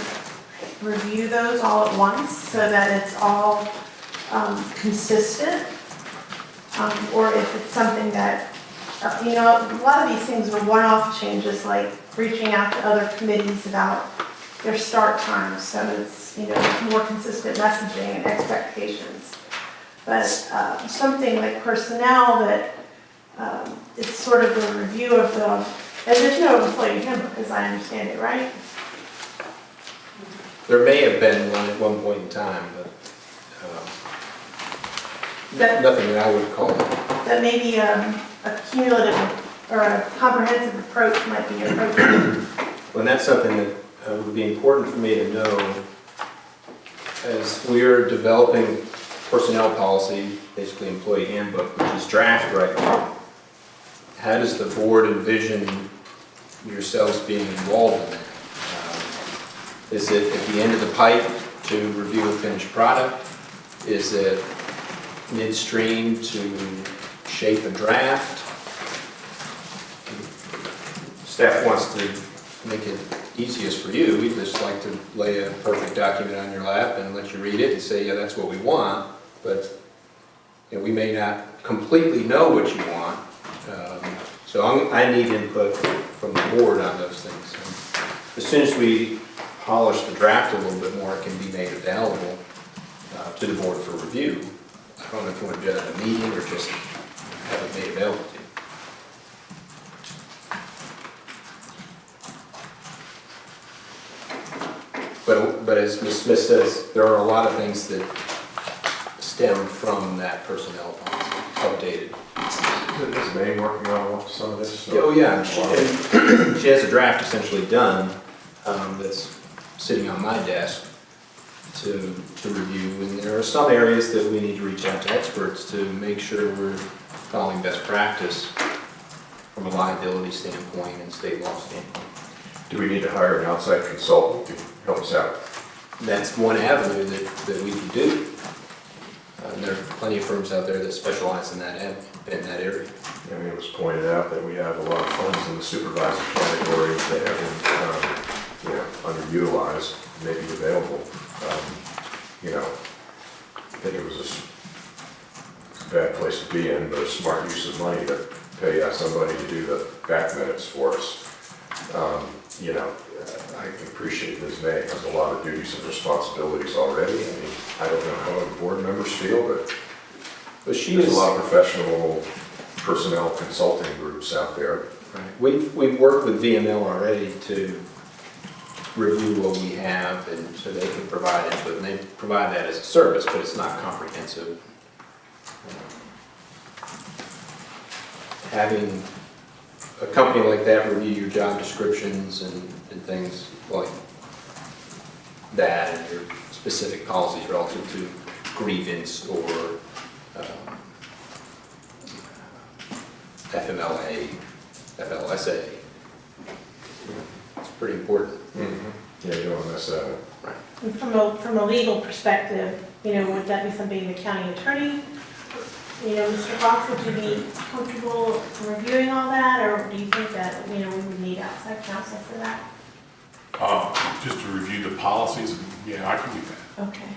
review those all at once so that it's all consistent. Or if it's something that, a lot of these things are one-off changes, like reaching out to other committees about their start times, so it's, more consistent messaging and expectations. But something like personnel that it's sort of a review of and there's no employee handbook, as I understand it, right? There may have been one at one point in time, but nothing that I would call it. That maybe a cumulative or a comprehensive approach might be appropriate. Well, and that's something that would be important for me to know as we're developing personnel policy, basically employee handbook, which is draft right now. How does the board envision yourselves being involved in that? Is it at the end of the pipe to review a finished product? Is it midstream to shape a draft? Staff wants to make it easiest for you. We'd just like to lay a perfect document on your lap and let you read it and say, yeah, that's what we want. But we may not completely know what you want. So I need input from the board on those things. And as soon as we polish the draft a little bit more, it can be made available. to the board for review. I don't know if you want to do that in a meeting or just have it made available to you. But as Ms. Smith says, there are a lot of things that stem from that personnel policy, updated. Is May working on some of this? So- Oh, yeah, and she has a draft essentially done that's sitting on my desk to review. And there are some areas that we need to reach out to experts to make sure we're following best practice from a liability standpoint and state law standpoint. Do we need to hire an outside consultant to help us out? That's one avenue that we can do. There are plenty of firms out there that specialize in that area. I mean, it was pointed out that we have a lot of funds in the supervisor category that have been, underutilized, maybe available. I think it was a bad place to be in, but a smart use of money to pay somebody to do the back minutes for us. I appreciate Ms. May has a lot of duties and responsibilities already. I mean, I don't know how the board members feel, but she there's is a lot of professional personnel consulting groups out there. Right. We've worked with VML already to review what we have, and so they can provide input, and they provide that as a service, but it's not comprehensive. Having a company like that review your job descriptions and things like that, and your specific policies relative to grievance or FMLA, FLSA. It's pretty important. Mm-hmm. Yeah, you don't want to mess that up. Right. And from a legal perspective, would that be something the county attorney, Mr. Fox, would you be comfortable reviewing all that, or do you think that, we would need outside counsel for that? Just to review the policies, yeah, I can do that. Okay.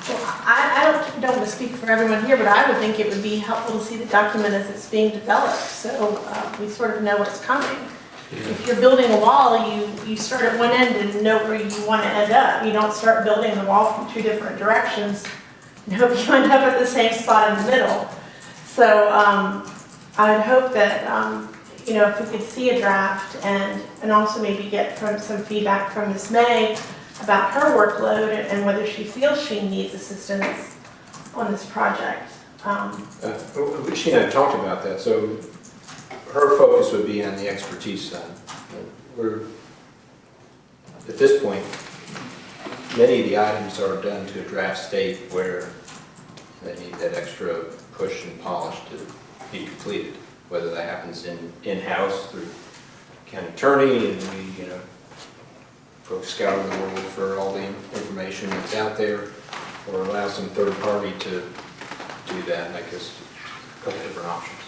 So I don't want to speak for everyone here, but I would think it would be helpful to see the document as it's being developed, so we sort of know what's coming. If you're building a wall, you start at one end and know where you want to end up. You don't start building the wall from two different directions and hope you end up at the same spot in the middle. So I would hope that, if we could see a draft and also maybe get some feedback from Ms. May about her workload and whether she feels she needs assistance on this project. She and I talked about that, so her focus would be on the expertise side. We're, at this point, many of the items are done to a draft state where they need that extra push and polish to be completed, whether that happens in-house through county attorney and we, folks scour the world for all the information that's out there, or allow some third party to do that. And I guess a couple different options.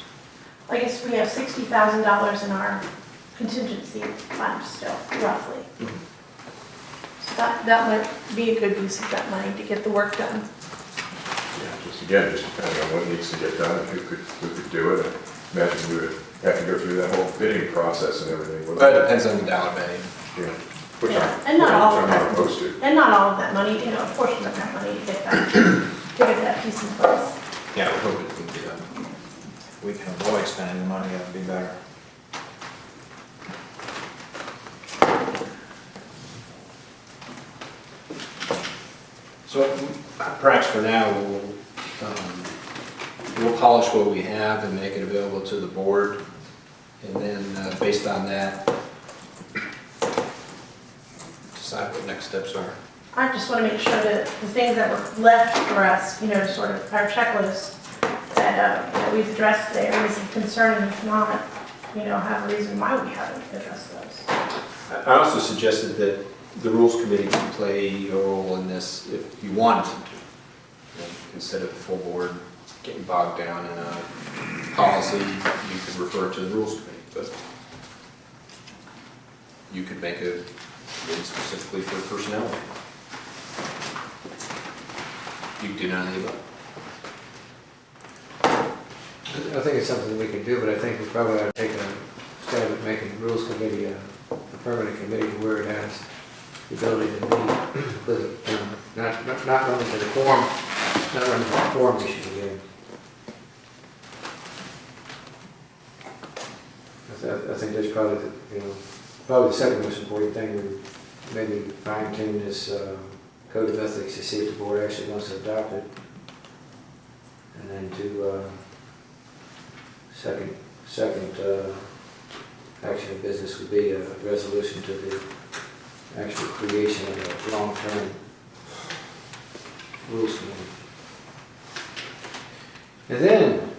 I guess we have $60,000 in our contingency fund still, roughly. So that might be a good use of that money to get the work done. Yeah, just depending on what needs to get done, and who could do it. I imagine we would have to go through that whole bidding process and everything. But it depends on the dollar value. Yeah. And not all of I'm that. not opposed to. And not all of that money, a portion of that money to get that piece in place. Yeah, I hope it would be done. If we can avoid spending the money, that'd be better. So perhaps for now, we'll polish what we have and make it available to the board. And then based on that, decide what next steps are. I just want to make sure that the things that were left for us, sort of our checklist, that we've addressed the areas of concern, and if not, have a reason why we haven't addressed those. I also suggested that the Rules Committee can play a role in this if you wanted them to. Instead of the full board getting bogged down in a policy, you could refer to the Rules Committee, but you could make a bid specifically for personnel. You could do none of the above. I think it's something that we can do, but I think we probably ought to take a stab at making the Rules Committee a permanent committee where it has the ability to meet with, not running to the quorum, not running to the quorum issue again. I think that's probably probably the second most important thing, we maybe fine tune this code of ethics to see if the board actually wants to adopt it. And then to second action of business would be a resolution to the actual creation of a long-term rules committee. And then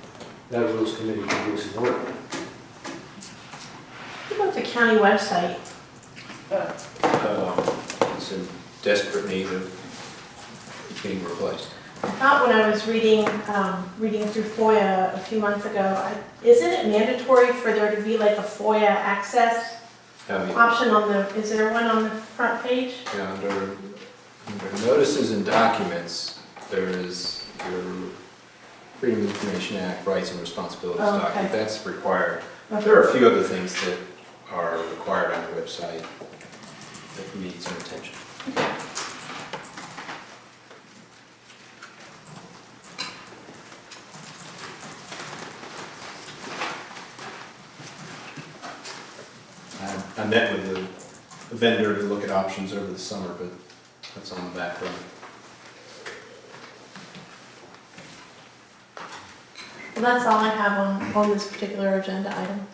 that rules committee can do some work. What about the county website? It's in desperate need of being replaced. I thought when I was reading through FOIA a few months ago, isn't it mandatory for there to be like a FOIA access option on is there one on the front page? Yeah, under notices and documents, there is your Freedom of Information Act, Rights and Responsibilities document. That's required. Okay. There are a few other things that are required on the website that need some attention. I met with the vendor to look at options over the summer, but that's on the back burner. Well, that's all I have on this particular agenda item.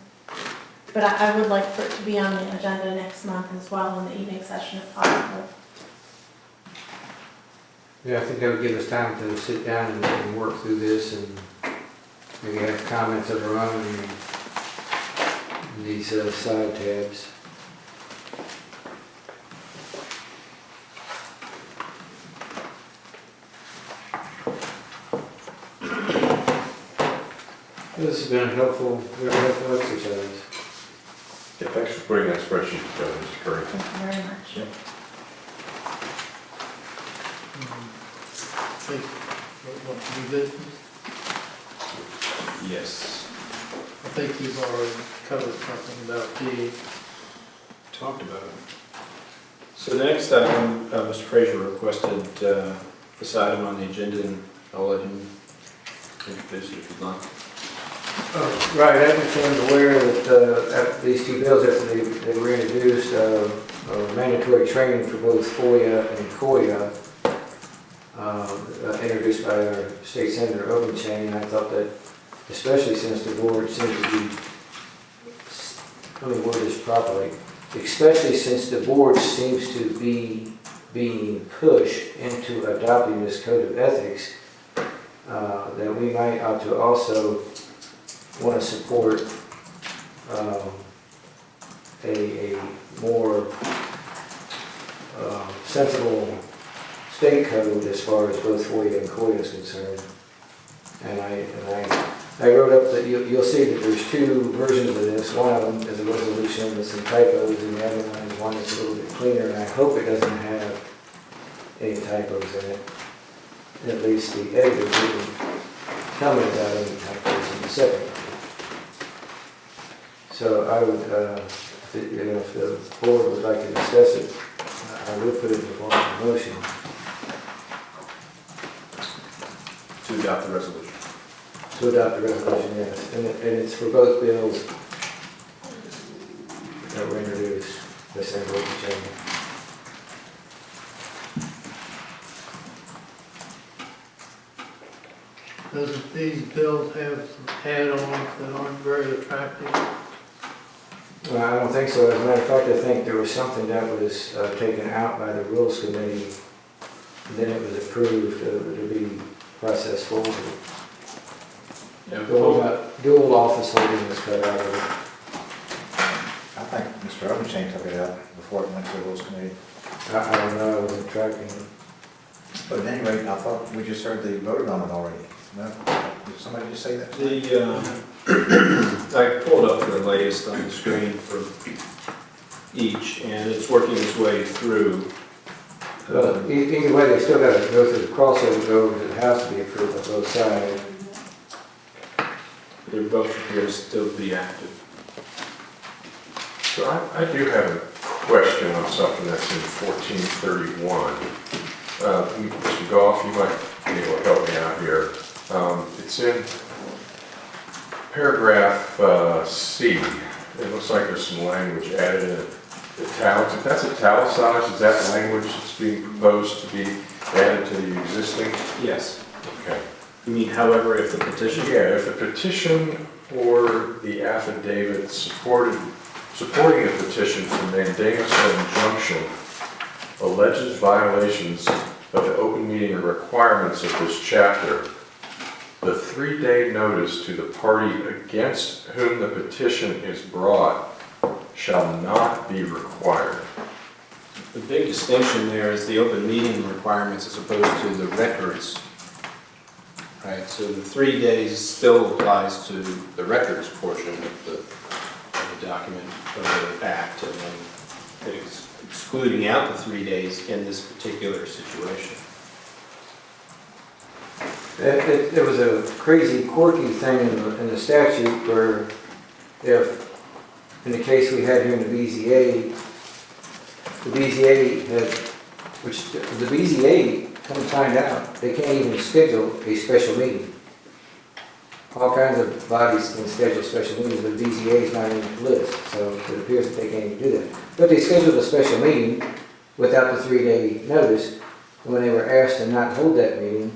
But I would like for it to be on the agenda next month as well in the evening session if possible. Yeah, I think that would give us time to sit down and work through this and maybe have comments of our own in these side tabs. This has been a very helpful exercise. Yeah, thanks for putting that spreadsheet together, Mr. Curry. Thank you very much. Yep. Want to do business? Yes. I think you've already covered something about the. Talked about it. So the next item, Mr. Frazier requested this item on the agenda, and I'll let him introduce it if you'd like. Right, I became aware that these two bills, after they were introduced, mandatory training for both FOIA and COIA, introduced by our state senator Obenchain, and I thought that, especially since the board seems to be, let me word this properly, especially since the board seems to be being pushed into adopting this code of ethics, that we might ought to also want to support a more sensible state code as far as both FOIA and COIA is concerned. And I wrote up that you'll see that there's two versions of this. One of them is a resolution with some typos, and the other one is one that's a little bit cleaner, and I hope it doesn't have any typos in it. At least the editor didn't tell me about any typos in the second one. So I would, if the board would like to discuss it, I would put it in the form of a motion. To adopt the resolution. To adopt the resolution, yes. And it's for both bills that were introduced, the same vote change. Doesn't these bills have some add-ons that aren't very attractive? Well, I don't think so. As a matter of fact, I think there was something that was taken out by the Rules Committee, and then it was approved to be processed forward. Yeah, Dual office holding was cut out of it. I think Mr. Obenchain took it out before it went to the Rules Committee. I don't know, I wasn't tracking it. But at any rate, I thought we just heard they voted on it already. No? Did somebody just say that? I pulled up the latest on the screen for each, and it's working its way through. Well, either way, they still got to go through the crossover over, it has to be approved on both sides. They're both appear to still be active. So I do have a question on something that's in 1431. Mr. Goff, you might be able to help me out here. It's in paragraph C. It looks like there's some language added in italics. If that's italicized, is that language that's being proposed to be added to the existing? Yes. Okay. You mean, however, if the petition? Yeah, if the petition or the affidavit supporting the petition for mandamus or injunction alleges violations of the open meeting requirements of this chapter, the 3-day notice to the party against whom the petition is brought shall not be required. The big distinction there is the open meeting requirements as opposed to the records. Right, so the 3 days still applies to the records portion of the document, of the act, and then it's excluding out the 3 days in this particular situation. There was a crazy quirky thing in the statute where if, in the case we had here in the BZA had, which the BZA, come to find out, they can't even schedule a special meeting. All kinds of bodies can schedule special meetings, but BZA is not in the list, so it appears that they can't even do that. But they scheduled a special meeting without the 3-day notice, and when they were asked to not hold that meeting,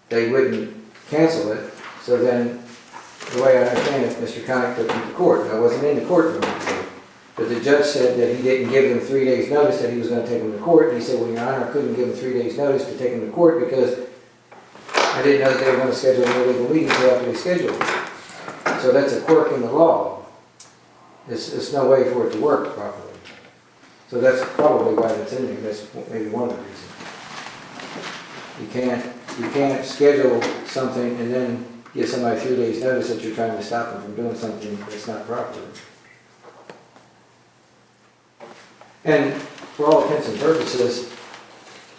they wouldn't cancel it. So then, the way I understand it, Mr. Connick took them to court. I wasn't in the courtroom, but the judge said that he didn't give them 3 days notice that he was going to take them to court. And he said, well, Your Honor, I couldn't give them 3 days notice to take them to court because I didn't know that they were going to schedule an illegal meeting until after they scheduled it. So that's a quirk in the law. It's no way for it to work properly. So that's probably why that's in there. That's maybe one of the reasons. You can't schedule something and then give somebody 3 days notice that you're trying to stop them from doing something that's not proper. And for all intents and purposes,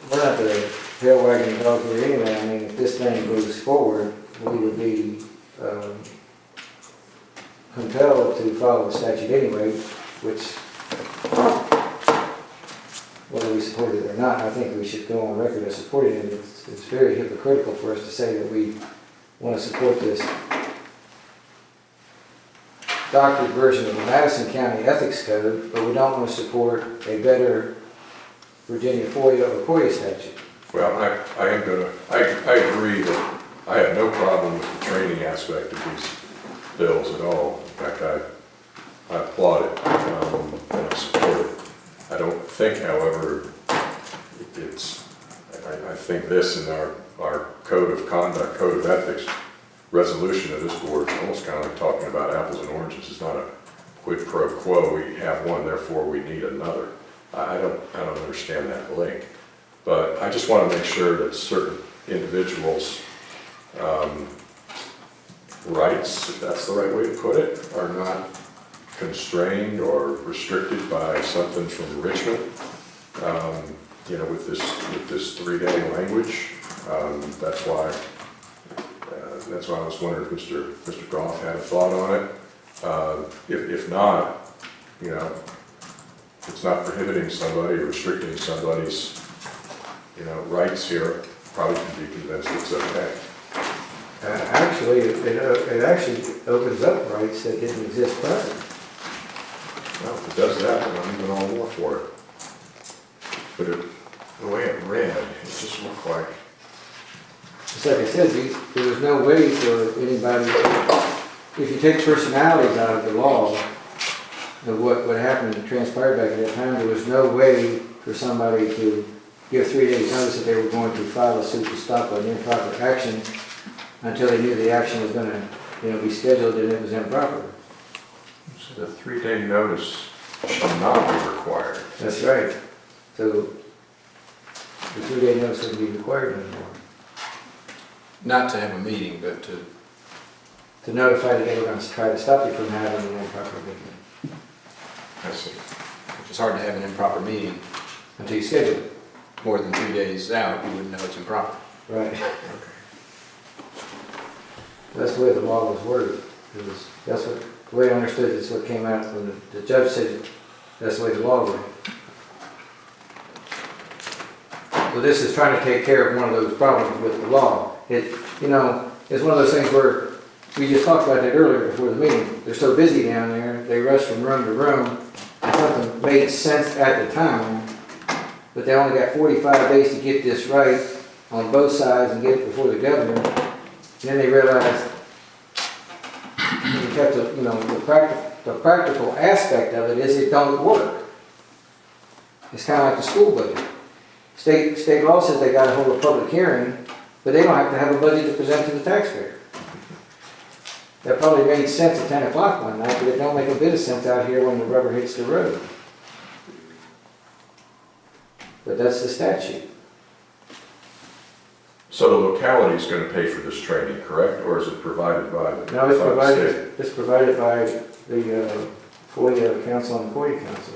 we're not the tail wagging dog here anyway. I mean, if this thing goes forward, we would be compelled to follow the statute anyway, which, whether we support it or not, I think we should go on record as supporting it. It's very hypocritical for us to say that we want to support this doctored version of the Madison County Ethics Code, but we don't want to support a better Virginia FOIA or FOIA statute. Well, I agree that I have no problem with the training aspect of these bills at all. In fact, I applaud it and I support it. I don't think, however, I think this in our code of conduct, code of ethics resolution of this board is almost kind of like talking about apples and oranges. It's not a quid pro quo. We have one, therefore we need another. I don't understand that link. But I just want to make sure that certain individuals' rights, if that's the right way to put it, are not constrained or restricted by something from Richmond. With this 3-day language, that's why I was wondering if Mr. Goff had a thought on it. If not, it's not prohibiting somebody or restricting somebody's rights here, probably can be convinced it's okay. Actually, it actually opens up rights that didn't exist prior. Well, if it does that, then I'm even all more for it. But the way it read, it just looked like... It's like I said, there was no way for anybody, if you take personalities out of the law, of what happened and transpired back at that time, there was no way for somebody to give 3 days notice that they were going to file a suit to stop an improper action until they knew the action was going to be scheduled and it was improper. So the 3-day notice shall not be required. That's right. So the 3-day notice wouldn't be required anymore. Not to have a meeting, but to notify that they were going to try to stop you from having an improper meeting. I see. which is hard to have an improper meeting. Until you schedule it. More than 3 days out, you wouldn't know it's improper. Right. That's the way the law was worded. That's what the way I understood it's what came out when the judge said That's the way the law works. So this is trying to take care of one of those problems with the law. It's one of those things where we just talked about that earlier before the meeting. They're so busy down there, they rush from room to room. Something made sense at the time, but they only got 45 days to get this right on both sides and get it before the governor. And then they realized you have to, the practical aspect of it is it don't work. It's kind of like the school budget. State law says they got to hold a public hearing, but they don't have to have a budget to present to the taxpayer. That probably made sense at 10 o'clock one night, but it don't make a bit of sense out here when the rubber hits the road. But that's the statute. So the locality is going to pay for this training, correct? Or is it provided by the No, it's by the provided, state? it's provided by the FOIA Council and FOIA Council.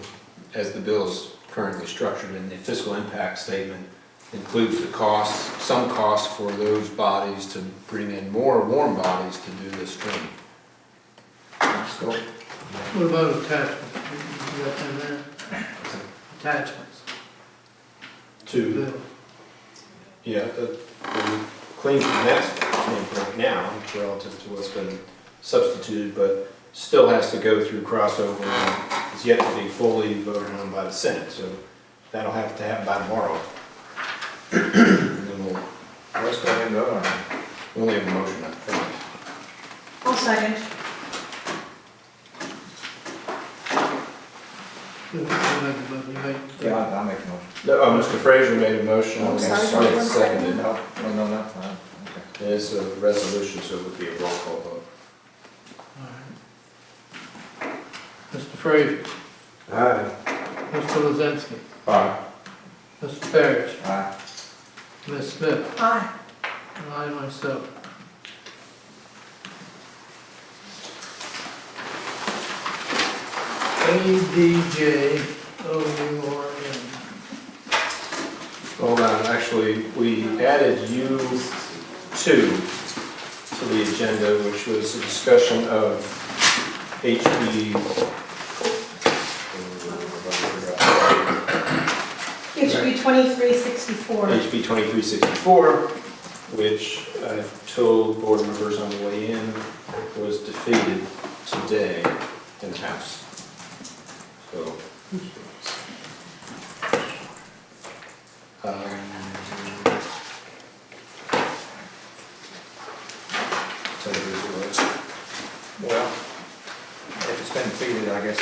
As the bill is currently structured, and the fiscal impact statement includes the costs, some costs for those bodies to bring in more warm bodies to do this training. What about attachments? You got them there? Attachments. To, yeah, we're clean from that standpoint now relative to what's been substituted, but still has to go through crossover and is yet to be fully voted on by the Senate. So that'll have to happen by tomorrow. And then we'll, Let's go ahead and vote on it. we only have a motion, I think. I'll second. Yeah, I'll make a motion. No, Mr. Frazier made a motion, Okay. Mr. Smith seconded. No. Okay. It's a resolution, so it would be a roll call vote. Mr. Frazier. Aye. Mr. Lozinski. Aye. Mr. Parrish. Aye. Ms. Smith. Aye. And I myself. ADJ-OURN. Hold on, actually, we added U2 to the agenda, which was a discussion of HB. HB 2364. HB 2364, which I've told board members on the way in was defeated today in the House. So, tell you who's it Well, if it's been defeated, I guess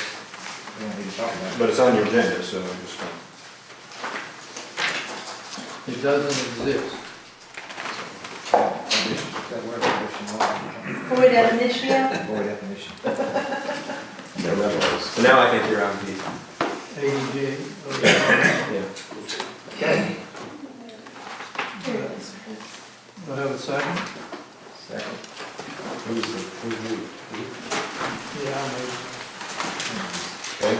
we don't need to talk about was. it. But it's on your agenda, so I'm just going. It doesn't exist. That word definition law. Void ab initio. Void definition. So now I think you're on the. ADJ-OURN. Yeah. Here it is. Do I have a second? Second. Yeah, I'll move. Okay.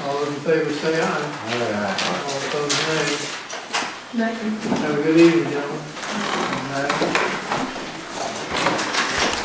All those in favor say aye. All opposed nay. Nothing. Have a good evening, gentlemen. Good night.